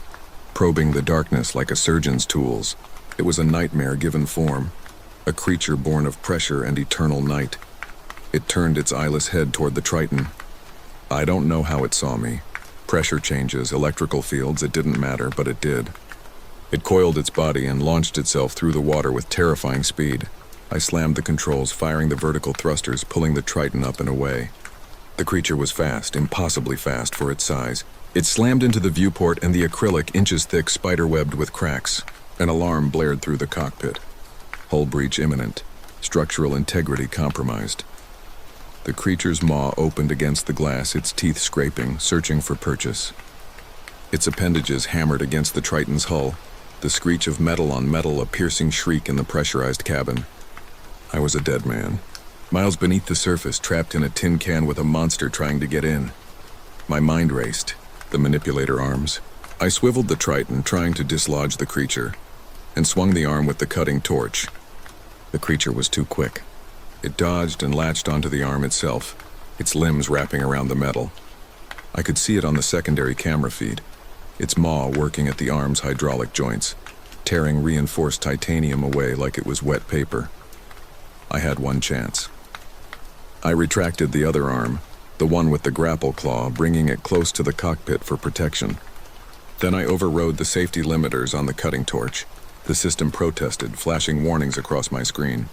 A: probing the darkness like a surgeon's tools. It was a nightmare given form, a creature born of pressure and eternal night. It turned its eyeless head toward the Triton. I don't know how it saw me. Pressure changes, electrical fields, it didn't matter, but it did. It coiled its body and launched itself through the water with terrifying speed. I slammed the controls, firing the vertical thrusters, pulling the Triton up and away. The creature was fast, impossibly fast for its size. It slammed into the viewport, and the acrylic, inches thick, spider-webbed with cracks. An alarm blared through the cockpit. Hull breach imminent. Structural integrity compromised. The creature's maw opened against the glass, its teeth scraping, searching for purchase. Its appendages hammered against the Triton's hull, the screech of metal on metal, a piercing shriek in the pressurized cabin. I was a dead man. Miles beneath the surface, trapped in a tin can with a monster trying to get in. My mind raced, the manipulator arms. I swiveled the Triton, trying to dislodge the creature, and swung the arm with the cutting torch. The creature was too quick. It dodged and latched onto the arm itself, its limbs wrapping around the metal. I could see it on the secondary camera feed, its maw working at the arm's hydraulic joints, tearing reinforced titanium away like it was wet paper. I had one chance. I retracted the other arm, the one with the grapple claw, bringing it close to the cockpit for protection. Then I overrode the safety limiters on the cutting torch. The system protested, flashing warnings across my screen.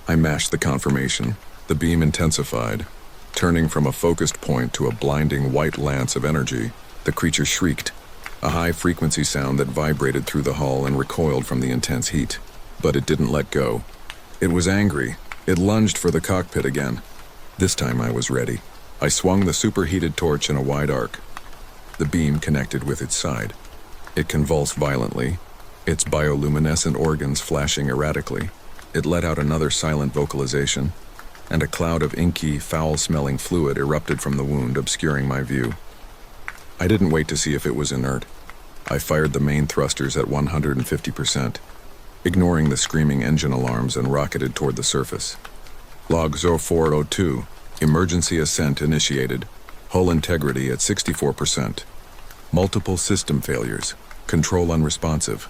A: I mashed the confirmation. The beam intensified, turning from a focused point to a blinding white lance of energy. The creature shrieked, a high-frequency sound that vibrated through the hull and recoiled from the intense heat. But it didn't let go. It was angry. It lunged for the cockpit again. This time I was ready. I swung the superheated torch in a wide arc. The beam connected with its side. It convulsed violently, its bioluminescent organs flashing erratically. It let out another silent vocalization, and a cloud of inky, foul-smelling fluid erupted from the wound, obscuring my view. I didn't wait to see if it was inert. I fired the main thrusters at 150%. Ignoring the screaming engine alarms, and rocketed toward the surface. Log 0402, emergency ascent initiated. Hull integrity at 64%. Multiple system failures. Control unresponsive.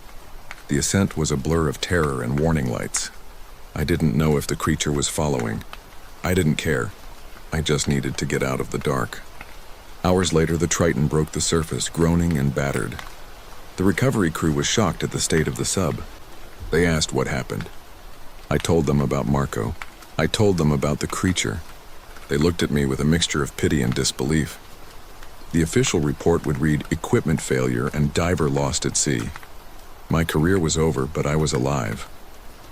A: The ascent was a blur of terror and warning lights. I didn't know if the creature was following. I didn't care. I just needed to get out of the dark. Hours later, the Triton broke the surface, groaning and battered. The recovery crew was shocked at the state of the sub. They asked what happened. I told them about Marco. I told them about the creature. They looked at me with a mixture of pity and disbelief. The official report would read equipment failure and diver lost at sea. My career was over, but I was alive.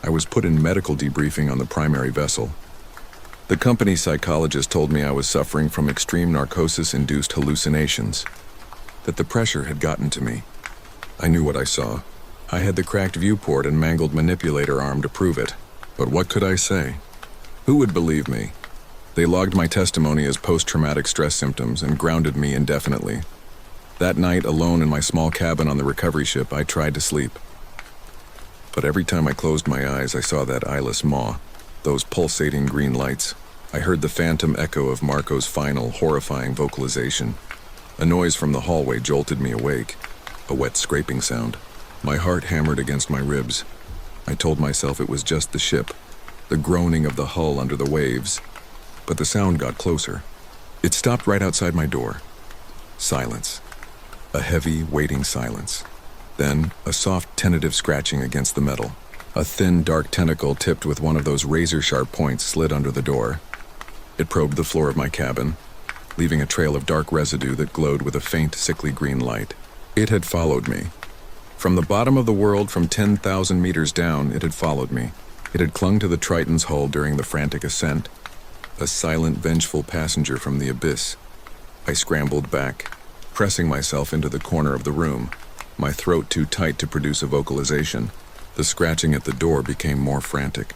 A: I was put in medical debriefing on the primary vessel. The company psychologist told me I was suffering from extreme narcosis-induced hallucinations, that the pressure had gotten to me. I knew what I saw. I had the cracked viewport and mangled manipulator arm to prove it. But what could I say? Who would believe me? They logged my testimony as post-traumatic stress symptoms and grounded me indefinitely. That night, alone in my small cabin on the recovery ship, I tried to sleep. But every time I closed my eyes, I saw that eyeless maw, those pulsating green lights. I heard the phantom echo of Marco's final, horrifying vocalization. A noise from the hallway jolted me awake, a wet scraping sound. My heart hammered against my ribs. I told myself it was just the ship, the groaning of the hull under the waves. But the sound got closer. It stopped right outside my door. Silence. A heavy, waiting silence. Then, a soft, tentative scratching against the metal. A thin, dark tentacle tipped with one of those razor-sharp points slid under the door. It probed the floor of my cabin, leaving a trail of dark residue that glowed with a faint, sickly green light. It had followed me. From the bottom of the world, from 10,000 meters down, it had followed me. It had clung to the Triton's hull during the frantic ascent. A silent, vengeful passenger from the abyss. I scrambled back, pressing myself into the corner of the room, my throat too tight to produce a vocalization. The scratching at the door became more frantic.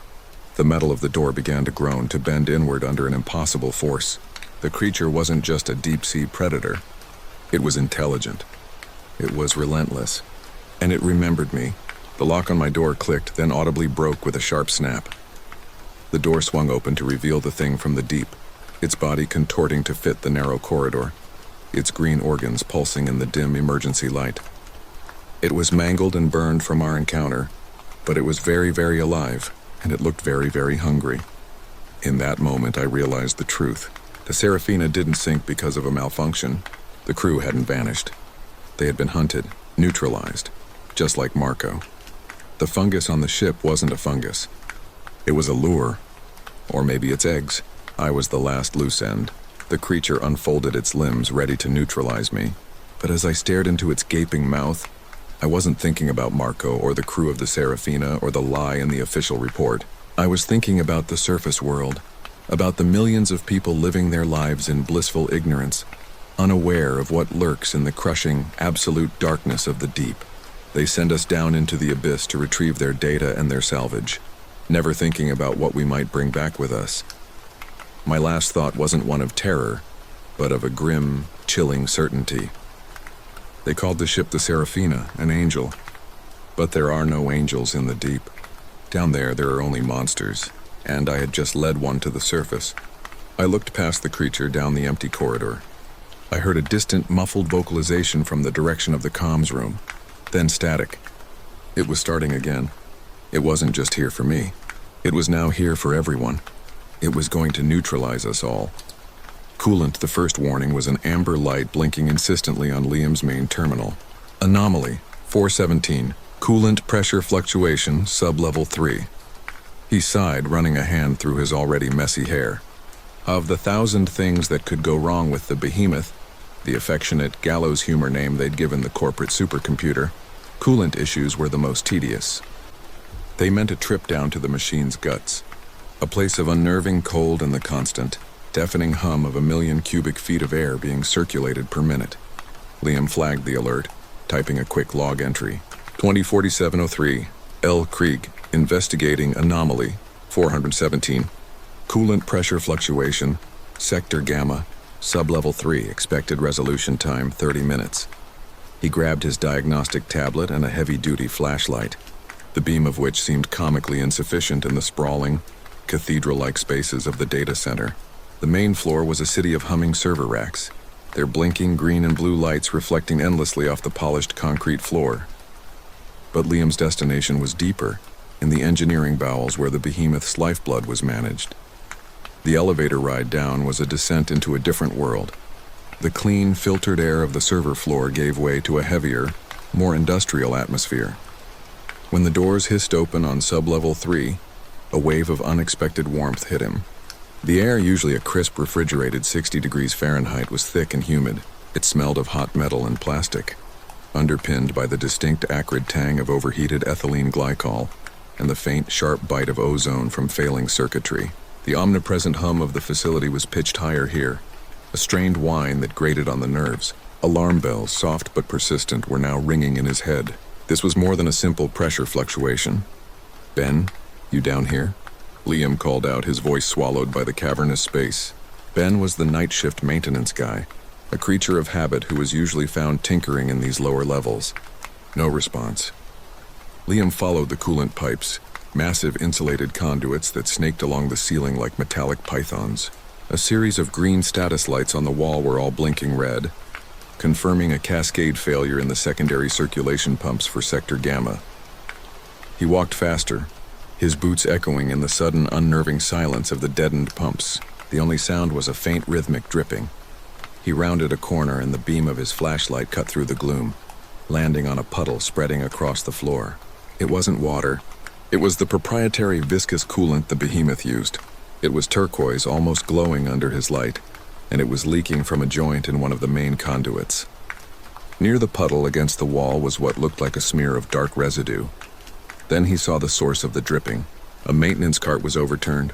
A: The metal of the door began to groan, to bend inward under an impossible force. The creature wasn't just a deep-sea predator. It was intelligent. It was relentless. And it remembered me. The lock on my door clicked, then audibly broke with a sharp snap. The door swung open to reveal the thing from the deep, its body contorting to fit the narrow corridor, its green organs pulsing in the dim emergency light. It was mangled and burned from our encounter, but it was very, very alive, and it looked very, very hungry. In that moment, I realized the truth. The Serafina didn't sink because of a malfunction. The crew hadn't vanished. They had been hunted, neutralized, just like Marco. The fungus on the ship wasn't a fungus. It was a lure, or maybe its eggs. I was the last loose end. The creature unfolded its limbs, ready to neutralize me. But as I stared into its gaping mouth, I wasn't thinking about Marco or the crew of the Serafina or the lie in the official report. I was thinking about the surface world, about the millions of people living their lives in blissful ignorance, unaware of what lurks in the crushing, absolute darkness of the deep. They send us down into the abyss to retrieve their data and their salvage, never thinking about what we might bring back with us. My last thought wasn't one of terror, but of a grim, chilling certainty. They called the ship the Serafina, an angel. But there are no angels in the deep. Down there are only monsters, and I had just led one to the surface. I looked past the creature down the empty corridor. I heard a distant, muffled vocalization from the direction of the comms room, then static. It was starting again. It wasn't just here for me. It was now here for everyone. It was going to neutralize us all. Coolant, the first warning, was an amber light blinking insistently on Liam's main terminal. Anomaly, 417, coolant pressure fluctuation, sub-level 3. He sighed, running a hand through his already messy hair. Of the 1,000 things that could go wrong with the behemoth, the affectionate gallows humor name they'd given the corporate supercomputer, coolant issues were the most tedious. They meant a trip down to the machine's guts, a place of unnerving cold and the constant, deafening hum of 1,000,000 cubic feet of air being circulated per minute. Liam flagged the alert, typing a quick log entry. 204703, L. Krieg, investigating anomaly, 417. Coolant pressure fluctuation, sector gamma, sub-level 3, expected resolution time 30 minutes. He grabbed his diagnostic tablet and a heavy-duty flashlight, the beam of which seemed comically insufficient in the sprawling, cathedral-like spaces of the data center. The main floor was a city of humming server racks, their blinking green and blue lights reflecting endlessly off the polished concrete floor. But Liam's destination was deeper, in the engineering bowels where the behemoth's lifeblood was managed. The elevator ride down was a descent into a different world. The clean, filtered air of the server floor gave way to a heavier, more industrial atmosphere. When the doors hissed open on sub-level 3, a wave of unexpected warmth hit him. The air, usually a crisp, refrigerated 60 degrees Fahrenheit, was thick and humid. It smelled of hot metal and plastic, underpinned by the distinct acrid tang of overheated ethylene glycol and the faint, sharp bite of ozone from failing circuitry. The omnipresent hum of the facility was pitched higher here, a strained whine that grated on the nerves. Alarm bells, soft but persistent, were now ringing in his head. This was more than a simple pressure fluctuation. "Ben, you down here?" Liam called out, his voice swallowed by the cavernous space. Ben was the night shift maintenance guy, a creature of habit who was usually found tinkering in these lower levels. No response. Liam followed the coolant pipes, massive insulated conduits that snaked along the ceiling like metallic pythons. A series of green status lights on the wall were all blinking red, confirming a cascade failure in the secondary circulation pumps for Sector Gamma. He walked faster, his boots echoing in the sudden unnerving silence of the deadened pumps. The only sound was a faint rhythmic dripping. He rounded a corner and the beam of his flashlight cut through the gloom, landing on a puddle spreading across the floor. It wasn't water. It was the proprietary viscous coolant the behemoth used. It was turquoise, almost glowing under his light, and it was leaking from a joint in one of the main conduits. Near the puddle against the wall was what looked like a smear of dark residue. Then he saw the source of the dripping. A maintenance cart was overturned.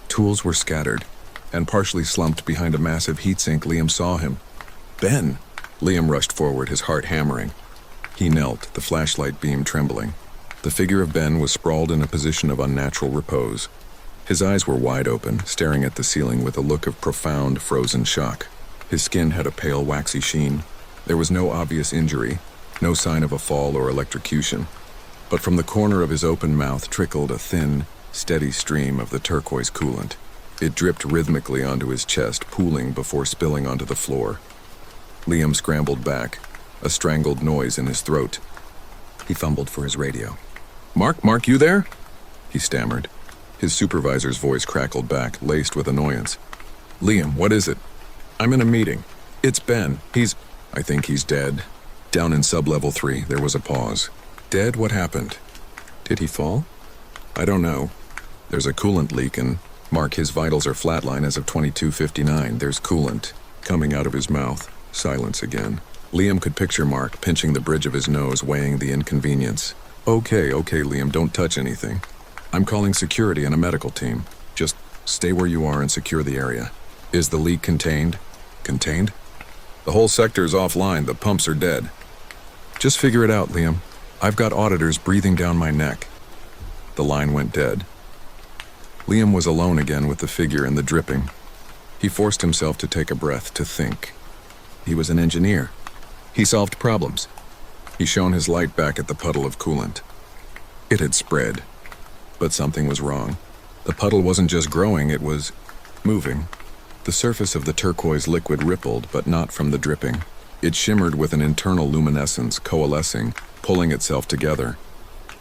A: Tools were scattered, and partially slumped behind a massive heatsink. Liam saw him. "Ben!" Liam rushed forward, his heart hammering. He knelt, the flashlight beam trembling. The figure of Ben was sprawled in a position of unnatural repose. His eyes were wide open, staring at the ceiling with a look of profound, frozen shock. His skin had a pale, waxy sheen. There was no obvious injury, no sign of a fall or electrocution. But from the corner of his open mouth trickled a thin, steady stream of the turquoise coolant. It dripped rhythmically onto his chest, pooling before spilling onto the floor. Liam scrambled back, a strangled noise in his throat. He fumbled for his radio. Mark, you there?" he stammered. His supervisor's voice crackled back, laced with annoyance. "Liam, what is it?" "I'm in a meeting. It's Ben. I think he's dead." Down in sub-level 3, there was a pause. "Dead? What happened? Did he fall?" "I don't know. There's a coolant leak and Mark, his vitals are flatline as of 22:59. There's coolant coming out of his mouth." Silence again. Liam could picture Mark pinching the bridge of his nose, weighing the inconvenience. Okay, Liam, don't touch anything. I'm calling security and a medical team. Just stay where you are and secure the area." "Is the leak contained?" "Contained? The whole sector's offline. The pumps are dead." "Just figure it out, Liam. I've got auditors breathing down my neck." The line went dead. Liam was alone again with the figure and the dripping. He forced himself to take a breath, to think. He was an engineer. He solved problems. He shone his light back at the puddle of coolant. It had spread. But something was wrong. The puddle wasn't just growing, it was moving. The surface of the turquoise liquid rippled, but not from the dripping. It shimmered with an internal luminescence, coalescing, pulling itself together.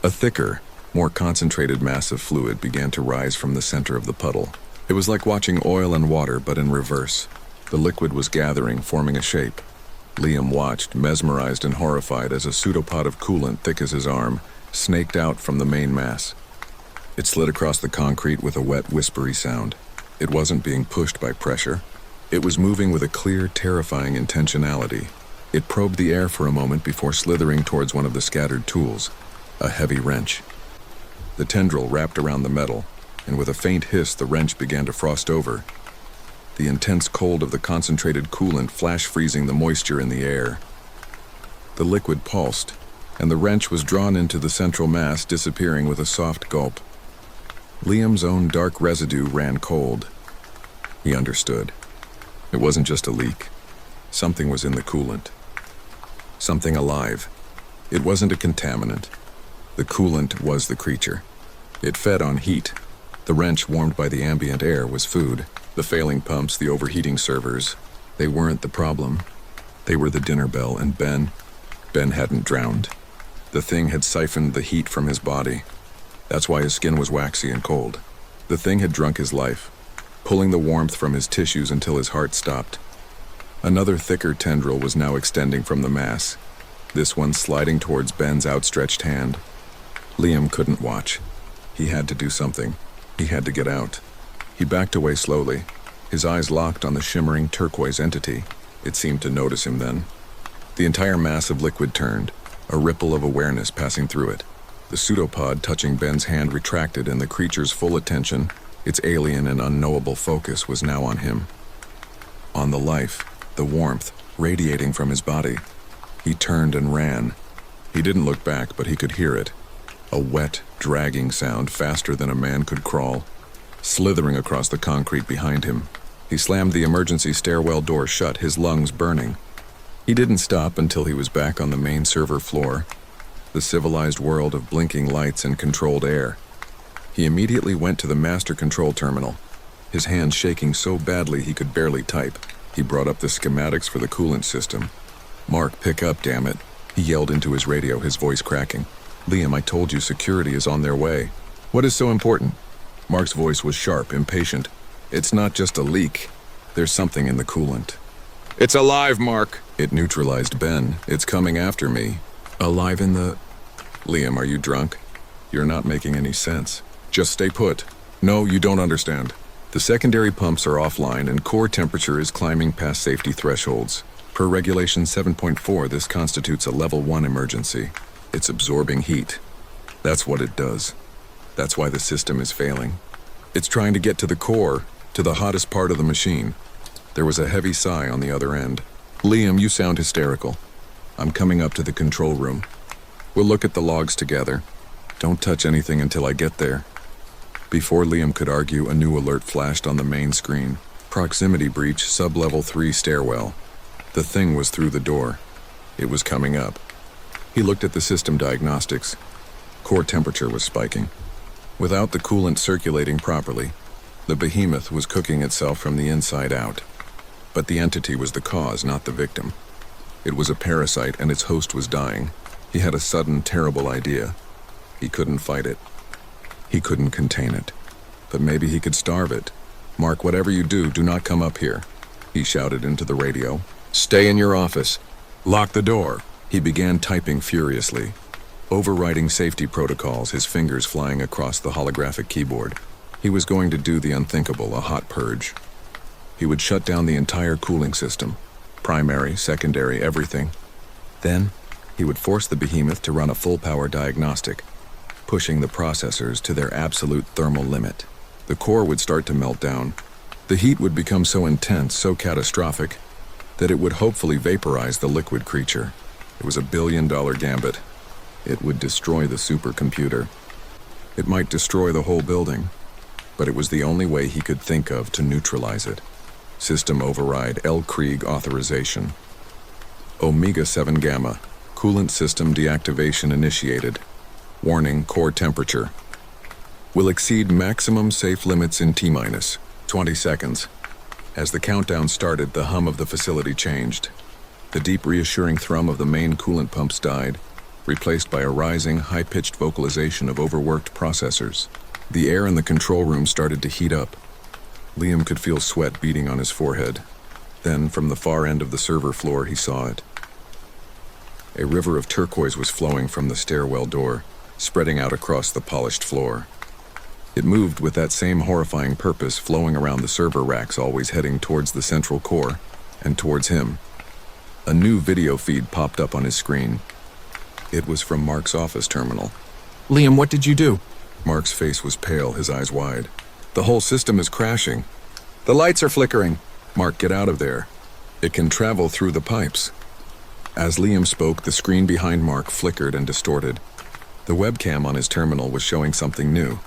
A: A thicker, more concentrated mass of fluid began to rise from the center of the puddle. It was like watching oil and water, but in reverse. The liquid was gathering, forming a shape. Liam watched, mesmerized and horrified, as a pseudopod of coolant thick as his arm snaked out from the main mass. It slid across the concrete with a wet, whispery sound. It wasn't being pushed by pressure. It was moving with a clear, terrifying intentionality. It probed the air for a moment before slithering towards one of the scattered tools, a heavy wrench. The tendril wrapped around the metal, and with a faint hiss, the wrench began to frost over. The intense cold of the concentrated coolant flash-freezing the moisture in the air. The liquid pulsed, and the wrench was drawn into the central mass, disappearing with a soft gulp. Liam's own dark residue ran cold. He understood. It wasn't just a leak. Something was in the coolant. Something alive. It wasn't a contaminant. The coolant was the creature. It fed on heat. The wrench, warmed by the ambient air, was food. The failing pumps, the overheating servers, they weren't the problem. They were the dinner bell, and Ben hadn't drowned. The thing had siphoned the heat from his body. That's why his skin was waxy and cold. The thing had drunk his life, pulling the warmth from his tissues until his heart stopped. Another thicker tendril was now extending from the mass, this one sliding towards Ben's outstretched hand. Liam couldn't watch. He had to do something. He had to get out. He backed away slowly, his eyes locked on the shimmering turquoise entity. It seemed to notice him then. The entire mass of liquid turned, a ripple of awareness passing through it. The pseudopod touching Ben's hand retracted, and the creature's full attention, its alien and unknowable focus, was now on him. On the life, the warmth, radiating from his body. He turned and ran. He didn't look back, but he could hear it. A wet, dragging sound faster than a man could crawl, slithering across the concrete behind him. He slammed the emergency stairwell door shut, his lungs burning. He didn't stop until he was back on the main server floor, the civilized world of blinking lights and controlled air. He immediately went to the master control terminal, his hands shaking so badly he could barely type. He brought up the schematics for the coolant system. "Mark, pick up, damn it," he yelled into his radio, his voice cracking. "Liam, I told you security is on their way. What is so important?" Mark's voice was sharp, impatient. "It's not just a leak. There's something in the coolant." "It's alive, Mark." "It neutralized Ben. It's coming after me." "Alive in the..." "Liam, are you drunk? You're not making any sense. Just stay put." "No, you don't understand. The secondary pumps are offline and core temperature is climbing past safety thresholds. Per Regulation 7.4, this constitutes a Level 1 emergency. It's absorbing heat. That's what it does. That's why the system is failing. It's trying to get to the core, to the hottest part of the machine." There was a heavy sigh on the other end. "Liam, you sound hysterical. I'm coming up to the control room. We'll look at the logs together. Don't touch anything until I get there." Before Liam could argue, a new alert flashed on the main screen. "Proximity breach, sub-level 3 stairwell." The thing was through the door. It was coming up. He looked at the system diagnostics. Core temperature was spiking. Without the coolant circulating properly, the behemoth was cooking itself from the inside out. But the entity was the cause, not the victim. It was a parasite and its host was dying. He had a sudden, terrible idea. He couldn't fight it. He couldn't contain it. But maybe he could starve it. "Mark, whatever you do, do not come up here," he shouted into the radio. "Stay in your office. Lock the door." He began typing furiously, overriding safety protocols, his fingers flying across the holographic keyboard. He was going to do the unthinkable, a hot purge. He would shut down the entire cooling system, primary, secondary, everything. Then, he would force the behemoth to run a full-power diagnostic, pushing the processors to their absolute thermal limit. The core would start to melt down. The heat would become so intense, so catastrophic, that it would hopefully vaporize the liquid creature. It was a billion-dollar gambit. It would destroy the supercomputer. It might destroy the whole building, but it was the only way he could think of to neutralize it. System override, L. Krieg authorization. Omega 7 Gamma, coolant system deactivation initiated. Warning, core temperature. Will exceed maximum safe limits in T-minus 20 seconds. As the countdown started, the hum of the facility changed. The deep, reassuring thrum of the main coolant pumps died, replaced by a rising, high-pitched vocalization of overworked processors. The air in the control room started to heat up. Liam could feel sweat beating on his forehead. Then, from the far end of the server floor, he saw it. A river of turquoise was flowing from the stairwell door, spreading out across the polished floor. It moved with that same horrifying purpose, flowing around the server racks, always heading towards the central core, and towards him. A new video feed popped up on his screen. It was from Mark's office terminal.
B: "Liam, what did you do?"
A: Mark's face was pale, his eyes wide. "The whole system is crashing. The lights are flickering." "Mark, get out of there. It can travel through the pipes." As Liam spoke, the screen behind Mark flickered and distorted. The webcam on his terminal was showing something new.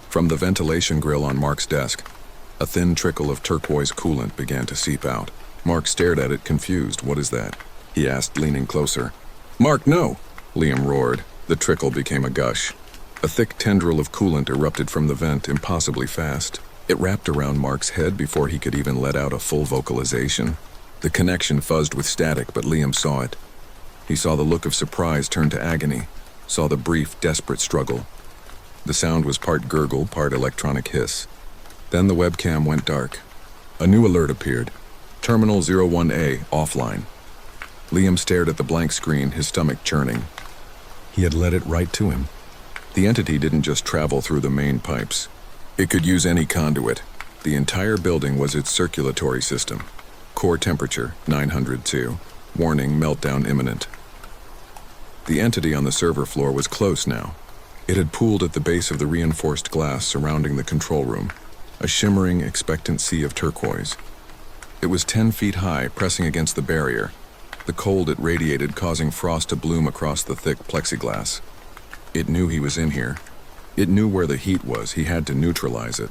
A: From the ventilation grill on Mark's desk, a thin trickle of turquoise coolant began to seep out. Mark stared at it, confused. "What is that?" he asked, leaning closer. "Mark, no!" Liam roared. The trickle became a gush. A thick tendril of coolant erupted from the vent, impossibly fast. It wrapped around Mark's head before he could even let out a full vocalization. The connection fuzzed with static, but Liam saw it. He saw the look of surprise turn to agony, saw the brief, desperate struggle. The sound was part gurgle, part electronic hiss. Then the webcam went dark. A new alert appeared. Terminal 01A, offline. Liam stared at the blank screen, his stomach churning. He had led it right to him. The entity didn't just travel through the main pipes. It could use any conduit. The entire building was its circulatory system. Core temperature, 902. Warning, meltdown imminent. The entity on the server floor was close now. It had pooled at the base of the reinforced glass surrounding the control room, a shimmering, expectant sea of turquoise. It was 10 feet high, pressing against the barrier. the cold it radiated causing frost to bloom across the thick plexiglass. It knew he was in here. It knew where the heat was. He had to neutralize it.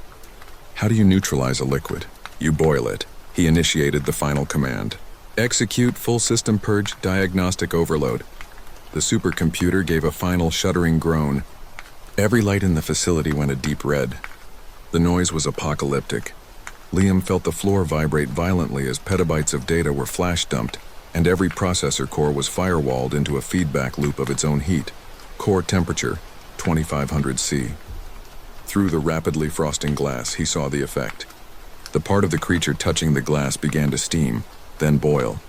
A: How do you neutralize a liquid? You boil it. He initiated the final command. Execute full system purge diagnostic overload. The supercomputer gave a final shuddering groan. Every light in the facility went a deep red. The noise was apocalyptic. Liam felt the floor vibrate violently as petabytes of data were flash dumped, and every processor core was firewalled into a feedback loop of its own heat. Core temperature, 2500 C. Through the rapidly frosting glass, he saw the effect. The part of the creature touching the glass began to steam, then boil.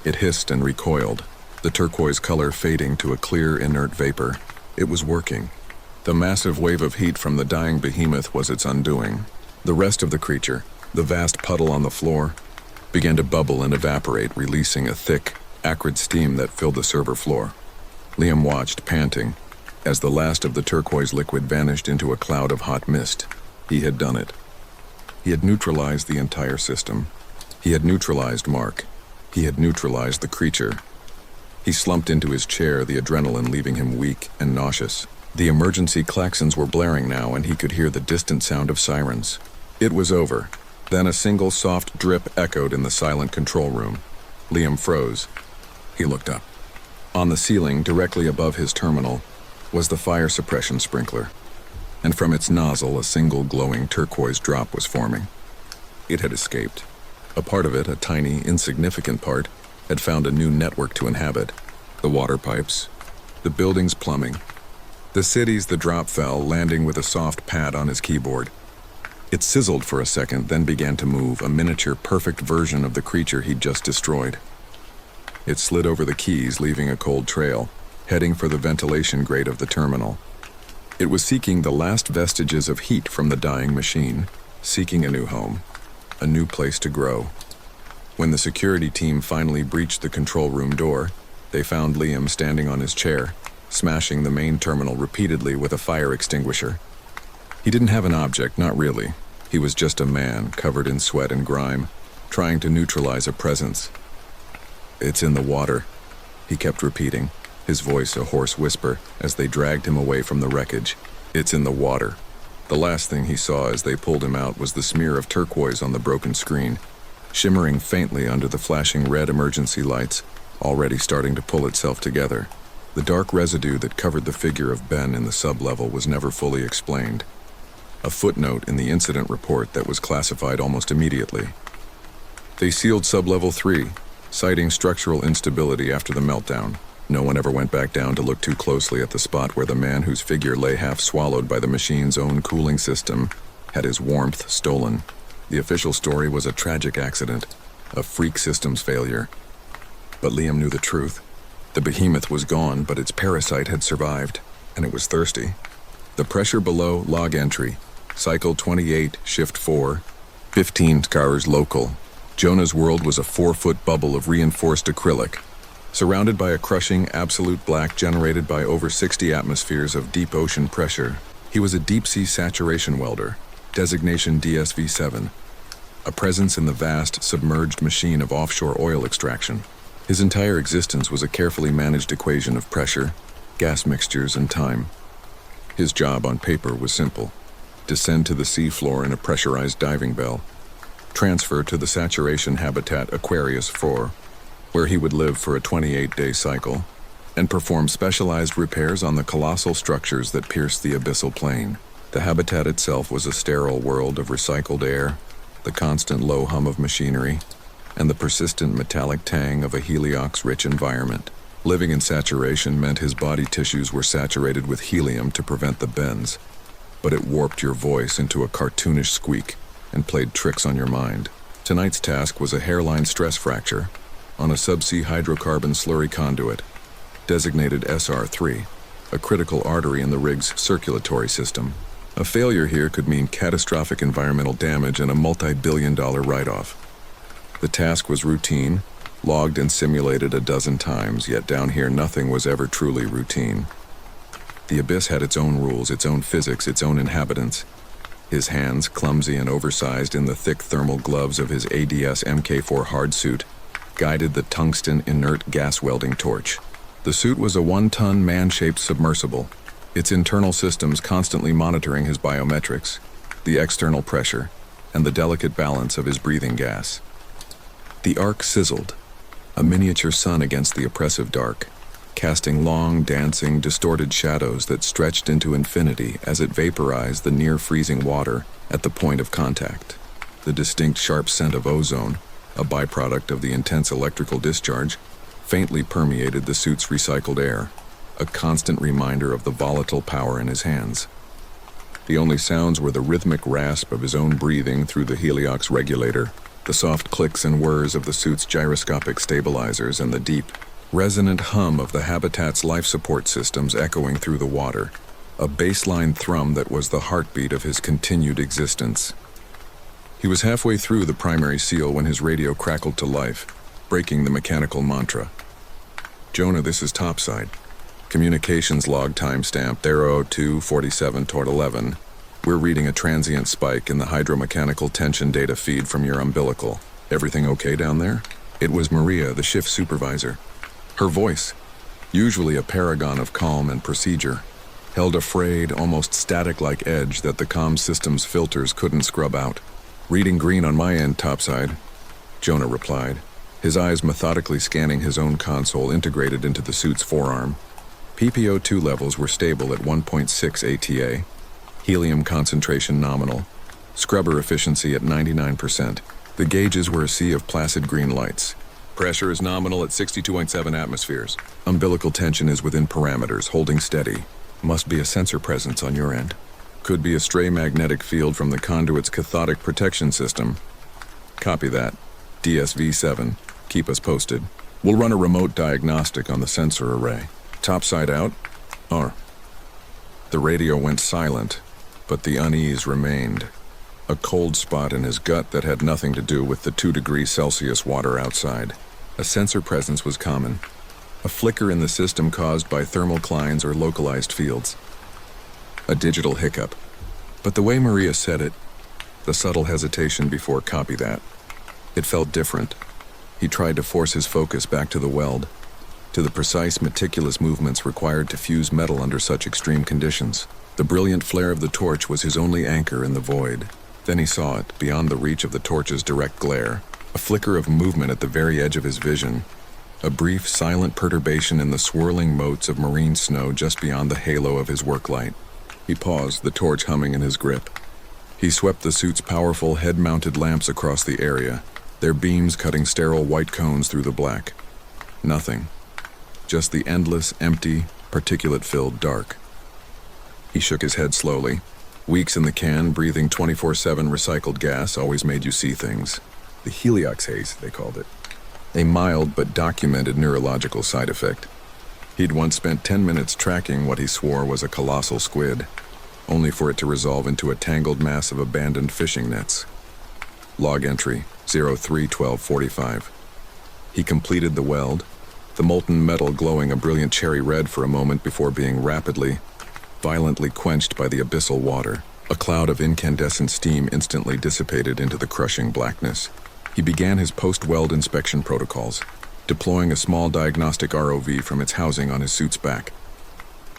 A: It hissed and recoiled, the turquoise color fading to a clear, inert vapor. It was working. The massive wave of heat from the dying behemoth was its undoing. The rest of the creature, the vast puddle on the floor, began to bubble and evaporate, releasing a thick, acrid steam that filled the server floor. Liam watched, panting, as the last of the turquoise liquid vanished into a cloud of hot mist. He had done it. He had neutralized the entire system. He had neutralized Mark. He had neutralized the creature. He slumped into his chair, the adrenaline leaving him weak and nauseous. The emergency klaxons were blaring now, and he could hear the distant sound of sirens. It was over. Then a single soft drip echoed in the silent control room. Liam froze. He looked up. On the ceiling, directly above his terminal, was the fire suppression sprinkler, and from its nozzle a single glowing turquoise drop was forming. It had escaped. A part of it, a tiny, insignificant part, had found a new network to inhabit. The water pipes, the building's plumbing, the cities. The drop fell, landing with a soft pad on his keyboard. It sizzled for a second, then began to move, a miniature, perfect version of the creature he'd just destroyed. It slid over the keys, leaving a cold trail, heading for the ventilation grate of the terminal. It was seeking the last vestiges of heat from the dying machine, seeking a new home, a new place to grow. When the security team finally breached the control room door, they found Liam standing on his chair, smashing the main terminal repeatedly with a fire extinguisher. He didn't have an object, not really. He was just a man, covered in sweat and grime, trying to neutralize a presence. "It's in the water," he kept repeating, his voice a hoarse whisper as they dragged him away from the wreckage. "It's in the water." The last thing he saw as they pulled him out was the smear of turquoise on the broken screen, shimmering faintly under the flashing red emergency lights, already starting to pull itself together. The dark residue that covered the figure of Ben in the sub-level was never fully explained. A footnote in the incident report that was classified almost immediately. They sealed sub-level 3, citing structural instability after the meltdown. No one ever went back down to look too closely at the spot where the man whose figure lay half swallowed by the machine's own cooling system had his warmth stolen. The official story was a tragic accident, a freak systems failure. But Liam knew the truth. The behemoth was gone, but its parasite had survived, and it was thirsty. The pressure below, log entry, cycle 28, shift 4, 15 cars local. Jonah's world was a 4-foot bubble of reinforced acrylic, surrounded by a crushing, absolute black generated by over 60 atmospheres of deep ocean pressure. He was a deep-sea saturation welder, designation DSV-7, a presence in the vast, submerged machine of offshore oil extraction. His entire existence was a carefully managed equation of pressure, gas mixtures, and time. His job on paper was simple: descend to the seafloor in a pressurized diving bell, transfer to the saturation habitat Aquarius 4, where he would live for a 28-day cycle, and perform specialized repairs on the colossal structures that pierced the abyssal plain. The habitat itself was a sterile world of recycled air, the constant low hum of machinery, and the persistent metallic tang of a heliox-rich environment. Living in saturation meant his body tissues were saturated with helium to prevent the bends, but it warped your voice into a cartoonish squeak and played tricks on your mind. Tonight's task was a hairline stress fracture on a subsea hydrocarbon slurry conduit, designated SR3, a critical artery in the rig's circulatory system. A failure here could mean catastrophic environmental damage and a multi-billion-dollar write-off. The task was routine, logged and simulated a dozen times, yet down here nothing was ever truly routine. The abyss had its own rules, its own physics, its own inhabitants. His hands, clumsy and oversized in the thick thermal gloves of his ADS Mk4 hard suit, guided the tungsten inert gas welding torch. The suit was a 1-ton man-shaped submersible, its internal systems constantly monitoring his biometrics, the external pressure, and the delicate balance of his breathing gas. The arc sizzled, a miniature sun against the oppressive dark, casting long, dancing, distorted shadows that stretched into infinity as it vaporized the near-freezing water at the point of contact. The distinct sharp scent of ozone, a byproduct of the intense electrical discharge, faintly permeated the suit's recycled air, a constant reminder of the volatile power in his hands. The only sounds were the rhythmic rasp of his own breathing through the heliox regulator, the soft clicks and whirs of the suit's gyroscopic stabilizers, and the deep, resonant hum of the habitat's life support systems echoing through the water, a baseline thrum that was the heartbeat of his continued existence. He was halfway through the primary seal when his radio crackled to life, breaking the mechanical mantra. "Jonah, this is topside. Communications log timestamp 02:47-11. We're reading a transient spike in the hydromechanical tension data feed from your umbilical. Everything okay down there?" It was Maria, the shift supervisor. Her voice, usually a paragon of calm and procedure, held a frayed, almost static-like edge that the comm system's filters couldn't scrub out. "Reading green on my end, topside," Jonah replied, his eyes methodically scanning his own console integrated into the suit's forearm. PPO2 levels were stable at 1.6 ATA, helium concentration nominal, scrubber efficiency at 99%. The gauges were a sea of placid green lights. "Pressure is nominal at 62.7 atmospheres. Umbilical tension is within parameters, holding steady. Must be a sensor presence on your end. Could be a stray magnetic field from the conduit's cathodic protection system." "Copy that. DSV-7. Keep us posted. We'll run a remote diagnostic on the sensor array. Topside out?" The radio went silent, but the unease remained. A cold spot in his gut that had nothing to do with the 2°C water outside. A sensor presence was common. A flicker in the system caused by thermoclines or localized fields. A digital hiccup. But the way Maria said it, the subtle hesitation before "copy that," it felt different. He tried to force his focus back to the weld, to the precise, meticulous movements required to fuse metal under such extreme conditions. The brilliant flare of the torch was his only anchor in the void. Then he saw it, beyond the reach of the torch's direct glare, a flicker of movement at the very edge of his vision, a brief, silent perturbation in the swirling motes of marine snow just beyond the halo of his work light. He paused, the torch humming in his grip. He swept the suit's powerful head-mounted lamps across the area, their beams cutting sterile white cones through the black. Nothing. Just the endless, empty, particulate-filled dark. He shook his head slowly. Weeks in the can, breathing 24/7 recycled gas always made you see things. The heliox haze, they called it. A mild but documented neurological side effect. He'd once spent 10 minutes tracking what he swore was a colossal squid, only for it to resolve into a tangled mass of abandoned fishing nets. Log entry 03-12-45. He completed the weld, the molten metal glowing a brilliant cherry red for a moment before being violently quenched by the abyssal water. A cloud of incandescent steam instantly dissipated into the crushing blackness. He began his post-weld inspection protocols, deploying a small diagnostic ROV from its housing on his suit's back.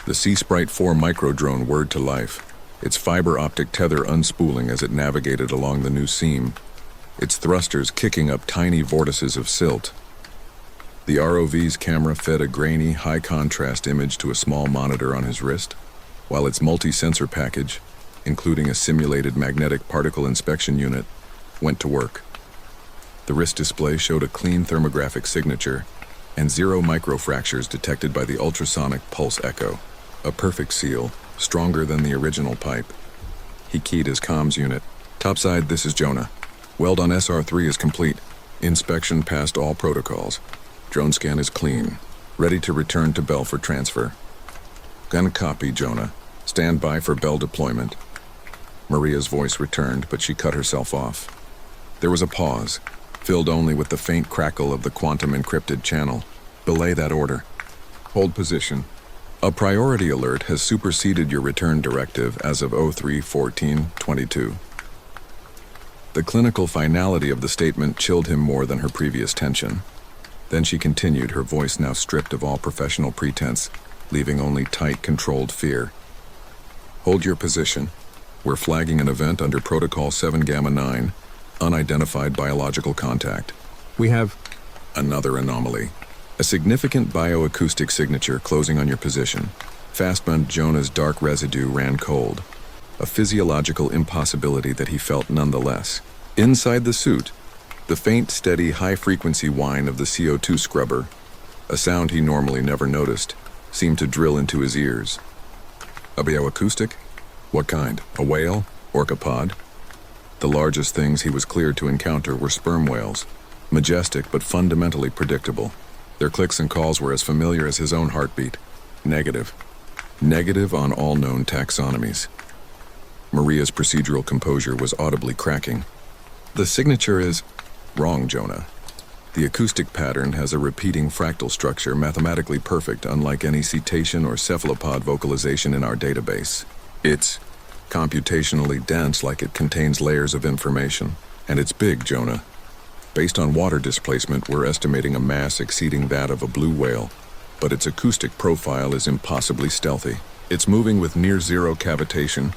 A: The Sea Sprite 4 micro-drone whirred to life, its fiber optic tether unspooling as it navigated along the new seam, its thrusters kicking up tiny vortices of silt. The ROV's camera fed a grainy, high-contrast image to a small monitor on his wrist, while its multi-sensor package, including a simulated magnetic particle inspection unit, went to work. The wrist display showed a clean thermographic signature and 0 microfractures detected by the ultrasonic pulse echo, a perfect seal, stronger than the original pipe. He keyed his comms unit. "Topside, this is Jonah. Weld on SR3 is complete. Inspection passed all protocols. Drone scan is clean. Ready to return to Bell for transfer." "Gonna copy, Jonah. Stand by for Bell deployment." Maria's voice returned, but she cut herself off. There was a pause, filled only with the faint crackle of the quantum-encrypted channel. "Belay that order. Hold position. A priority alert has superseded your return directive as of 03-14-22. The clinical finality of the statement chilled him more than her previous tension. Then she continued, her voice now stripped of all professional pretense, leaving only tight, controlled fear. Hold your position. We're flagging an event under Protocol 7 Gamma 9, unidentified biological contact.
B: We have
A: Another anomaly. A significant bioacoustic signature closing on your position. Fastbund Jonah's dark residue ran cold. A physiological impossibility that he felt nonetheless. Inside the suit, the faint, steady, high-frequency whine of the CO2 scrubber, a sound he normally never noticed, seemed to drill into his ears. A bioacoustic? What kind? A whale? Orcapod? The largest things he was cleared to encounter were sperm whales, majestic but fundamentally predictable. Their clicks and calls were as familiar as his own heartbeat. Negative. Negative on all known taxonomies. Maria's procedural composure was audibly cracking. The signature is wrong, Jonah. The acoustic pattern has a repeating fractal structure mathematically perfect, unlike any cetacean or cephalopod vocalization in our database. It's computationally dense, like it contains layers of information. And it's big, Jonah. Based on water displacement, we're estimating a mass exceeding that of a blue whale, but its acoustic profile is impossibly stealthy. It's moving with near-zero cavitation,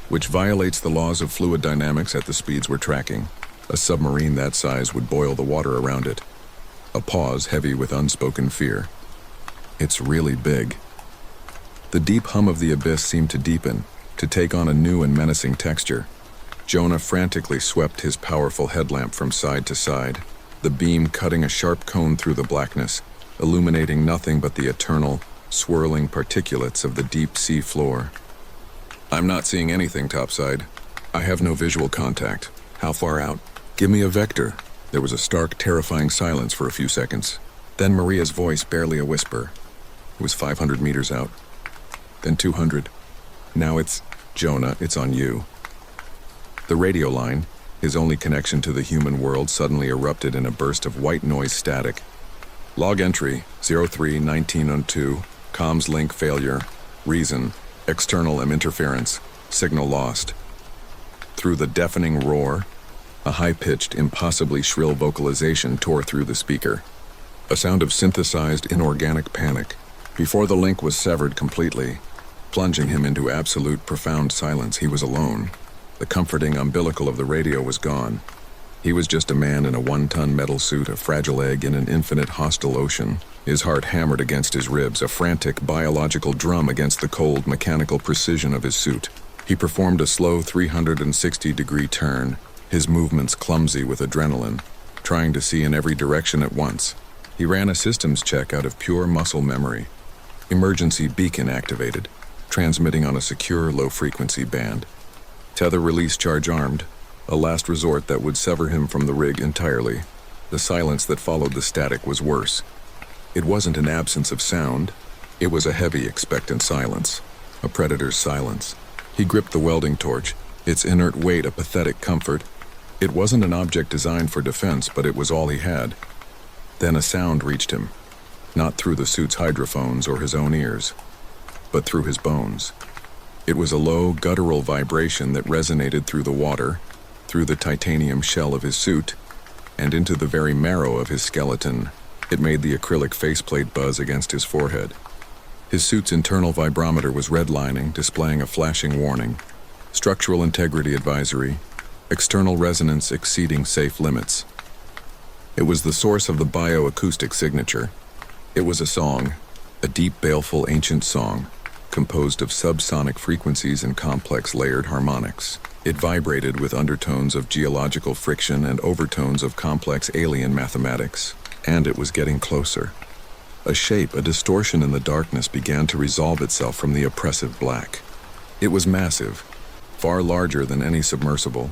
A: which violates the laws of fluid dynamics at the speeds we're tracking. A submarine that size would boil the water around it. A pause heavy with unspoken fear. It's really big. The deep hum of the abyss seemed to deepen, to take on a new and menacing texture. Jonah frantically swept his powerful headlamp from side to side, the beam cutting a sharp cone through the blackness, illuminating nothing but the eternal, swirling particulates of the deep sea floor. I'm not seeing anything topside. I have no visual contact. How far out? Give me a vector. There was a stark, terrifying silence for a few seconds. Then Maria's voice, barely a whisper. It was 500 meters out. Then 200. Now it's, Jonah, it's on you. The radio line, his only connection to the human world, suddenly erupted in a burst of white noise static. Log entry 03-1902, comms link failure, reason, external interference, signal lost. Through the deafening roar, a high-pitched, impossibly shrill vocalization tore through the speaker. A sound of synthesized inorganic panic. Before the link was severed completely, plunging him into absolute profound silence, he was alone. The comforting umbilical of the radio was gone. He was just a man in a 1-ton metal suit, a fragile egg in an infinite hostile ocean. His heart hammered against his ribs, a frantic biological drum against the cold mechanical precision of his suit. He performed a slow 360-degree turn, his movements clumsy with adrenaline, trying to see in every direction at once. He ran a systems check out of pure muscle memory. Emergency beacon activated, transmitting on a secure low-frequency band. Tether release charge armed, a last resort that would sever him from the rig entirely. The silence that followed the static was worse. It wasn't an absence of sound. It was a heavy, expectant silence. A predator's silence. He gripped the welding torch, its inert weight a pathetic comfort. It wasn't an object designed for defense, but it was all he had. Then a sound reached him, not through the suit's hydrophones or his own ears, but through his bones. It was a low, guttural vibration that resonated through the water, through the titanium shell of his suit, and into the very marrow of his skeleton. It made the acrylic faceplate buzz against his forehead. His suit's internal vibrometer was redlining, displaying a flashing warning. Structural integrity advisory. External resonance exceeding safe limits. It was the source of the bioacoustic signature. It was a song, a deep, baleful, ancient song, composed of subsonic frequencies and complex layered harmonics. It vibrated with undertones of geological friction and overtones of complex alien mathematics. And it was getting closer. A shape, a distortion in the darkness began to resolve itself from the oppressive black. It was massive, far larger than any submersible.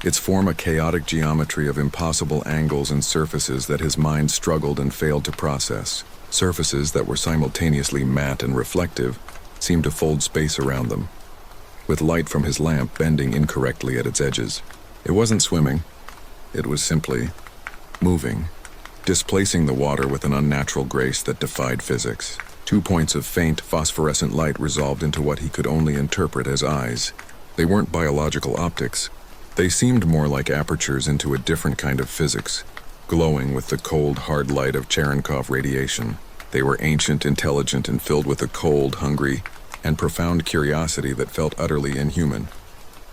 A: Its form a chaotic geometry of impossible angles and surfaces that his mind struggled and failed to process. Surfaces that were simultaneously matte and reflective, seemed to fold space around them, with light from his lamp bending incorrectly at its edges. It wasn't swimming. It was simply moving, displacing the water with an unnatural grace that defied physics. 2 points of faint, phosphorescent light resolved into what he could only interpret as eyes. They weren't biological optics. They seemed more like apertures into a different kind of physics. glowing with the cold, hard light of Cherenkov radiation. They were ancient, intelligent, and filled with a cold, hungry, and profound curiosity that felt utterly inhuman.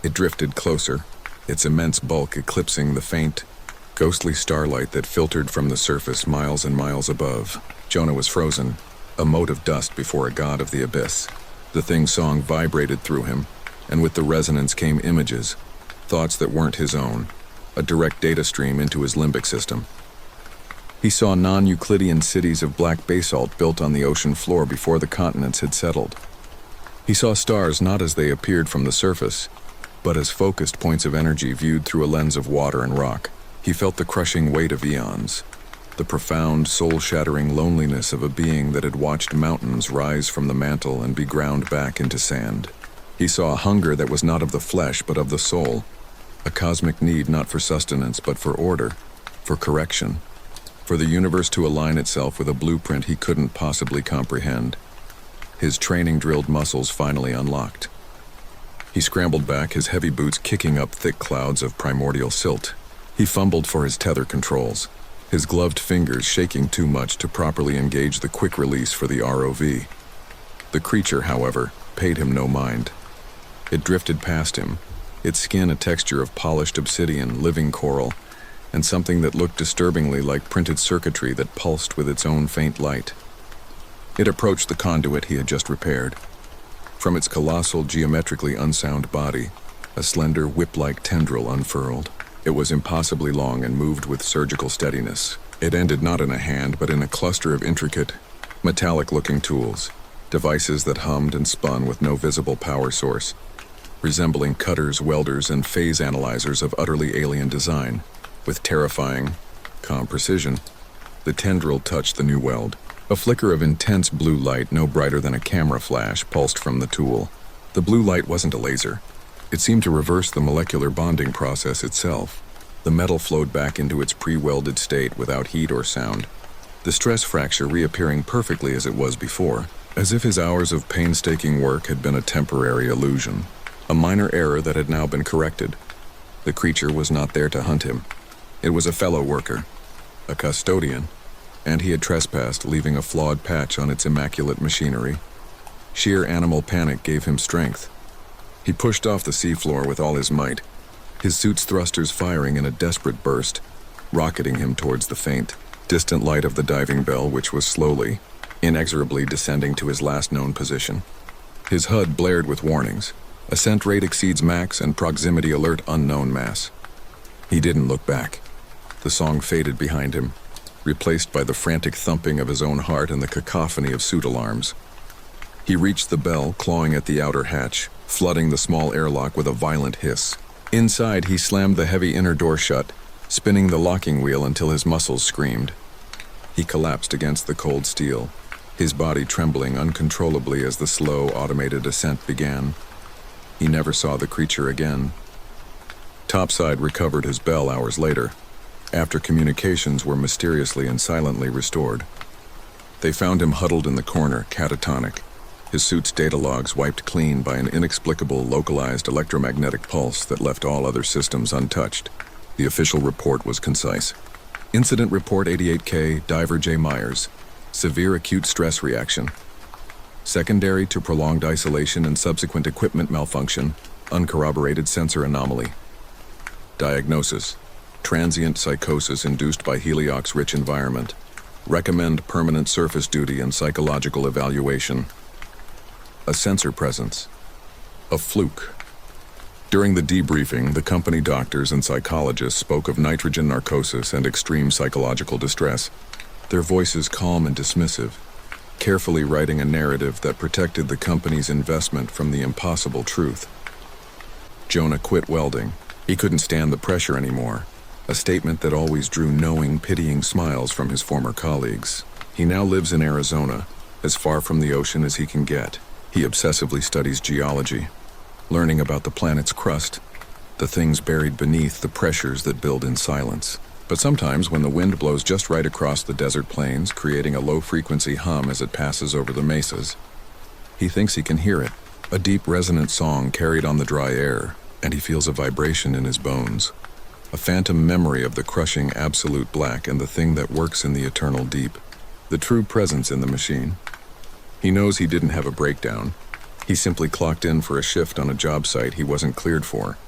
A: It drifted closer, its immense bulk eclipsing the faint, ghostly starlight that filtered from the surface miles and miles above. Jonah was frozen, a mote of dust before a god of the abyss. The thing's song vibrated through him, and with the resonance came images, thoughts that weren't his own, a direct data stream into his limbic system. He saw non-Euclidean cities of black basalt built on the ocean floor before the continents had settled. He saw stars not as they appeared from the surface, but as focused points of energy viewed through a lens of water and rock. He felt the crushing weight of eons, the profound, soul-shattering loneliness of a being that had watched mountains rise from the mantle and be ground back into sand. He saw a hunger that was not of the flesh but of the soul, a cosmic need not for sustenance but for order, for correction, for the universe to align itself with a blueprint he couldn't possibly comprehend. His training-drilled muscles finally unlocked. He scrambled back, his heavy boots kicking up thick clouds of primordial silt. He fumbled for his tether controls, his gloved fingers shaking too much to properly engage the quick release for the ROV. The creature, however, paid him no mind. It drifted past him, its skin a texture of polished obsidian, living coral, and something that looked disturbingly like printed circuitry that pulsed with its own faint light. It approached the conduit he had just repaired. From its colossal, geometrically unsound body, a slender, whip-like tendril unfurled. It was impossibly long and moved with surgical steadiness. It ended not in a hand, but in a cluster of intricate, metallic-looking tools, devices that hummed and spun with no visible power source, resembling cutters, welders, and phase analyzers of utterly alien design. With terrifying, calm precision, the tendril touched the new weld. A flicker of intense blue light, no brighter than a camera flash, pulsed from the tool. The blue light wasn't a laser. It seemed to reverse the molecular bonding process itself. The metal flowed back into its pre-welded state without heat or sound, the stress fracture reappearing perfectly as it was before, as if his hours of painstaking work had been a temporary illusion, a minor error that had now been corrected. The creature was not there to hunt him. It was a fellow worker, a custodian, and he had trespassed, leaving a flawed patch on its immaculate machinery. Sheer animal panic gave him strength. He pushed off the seafloor with all his might, his suit's thrusters firing in a desperate burst, rocketing him towards the faint, distant light of the diving bell, which was slowly, inexorably descending to his last known position. His HUD blared with warnings. Ascent rate exceeds max and proximity alert unknown mass. He didn't look back. The song faded behind him, replaced by the frantic thumping of his own heart and the cacophony of suit alarms. He reached the bell, clawing at the outer hatch, flooding the small airlock with a violent hiss. Inside, he slammed the heavy inner door shut, spinning the locking wheel until his muscles screamed. He collapsed against the cold steel, his body trembling uncontrollably as the slow, automated ascent began. He never saw the creature again. Topside recovered his bell hours later, after communications were mysteriously and silently restored. They found him huddled in the corner, catatonic, his suit's data logs wiped clean by an inexplicable localized electromagnetic pulse that left all other systems untouched. The official report was concise. Incident Report 88K, Diver J. Myers. Severe acute stress reaction. Secondary to prolonged isolation and subsequent equipment malfunction, uncorroborated sensor anomaly. Diagnosis: transient psychosis induced by heliox-rich environment. Recommend permanent surface duty and psychological evaluation. A sensor presence. A fluke. During the debriefing, the company doctors and psychologists spoke of nitrogen narcosis and extreme psychological distress, their voices calm and dismissive, carefully writing a narrative that protected the company's investment from the impossible truth. Jonah quit welding. He couldn't stand the pressure anymore, a statement that always drew knowing, pitying smiles from his former colleagues. He now lives in Arizona, as far from the ocean as he can get. He obsessively studies geology, learning about the planet's crust, the things buried beneath, the pressures that build in silence. But sometimes when the wind blows just right across the desert plains, creating a low-frequency hum as it passes over the mesas, he thinks he can hear it, a deep resonant song carried on the dry air, and he feels a vibration in his bones. a phantom memory of the crushing absolute black and the thing that works in the eternal deep, the true presence in the machine. He knows he didn't have a breakdown. He simply clocked in for a shift on a job site he wasn't cleared for,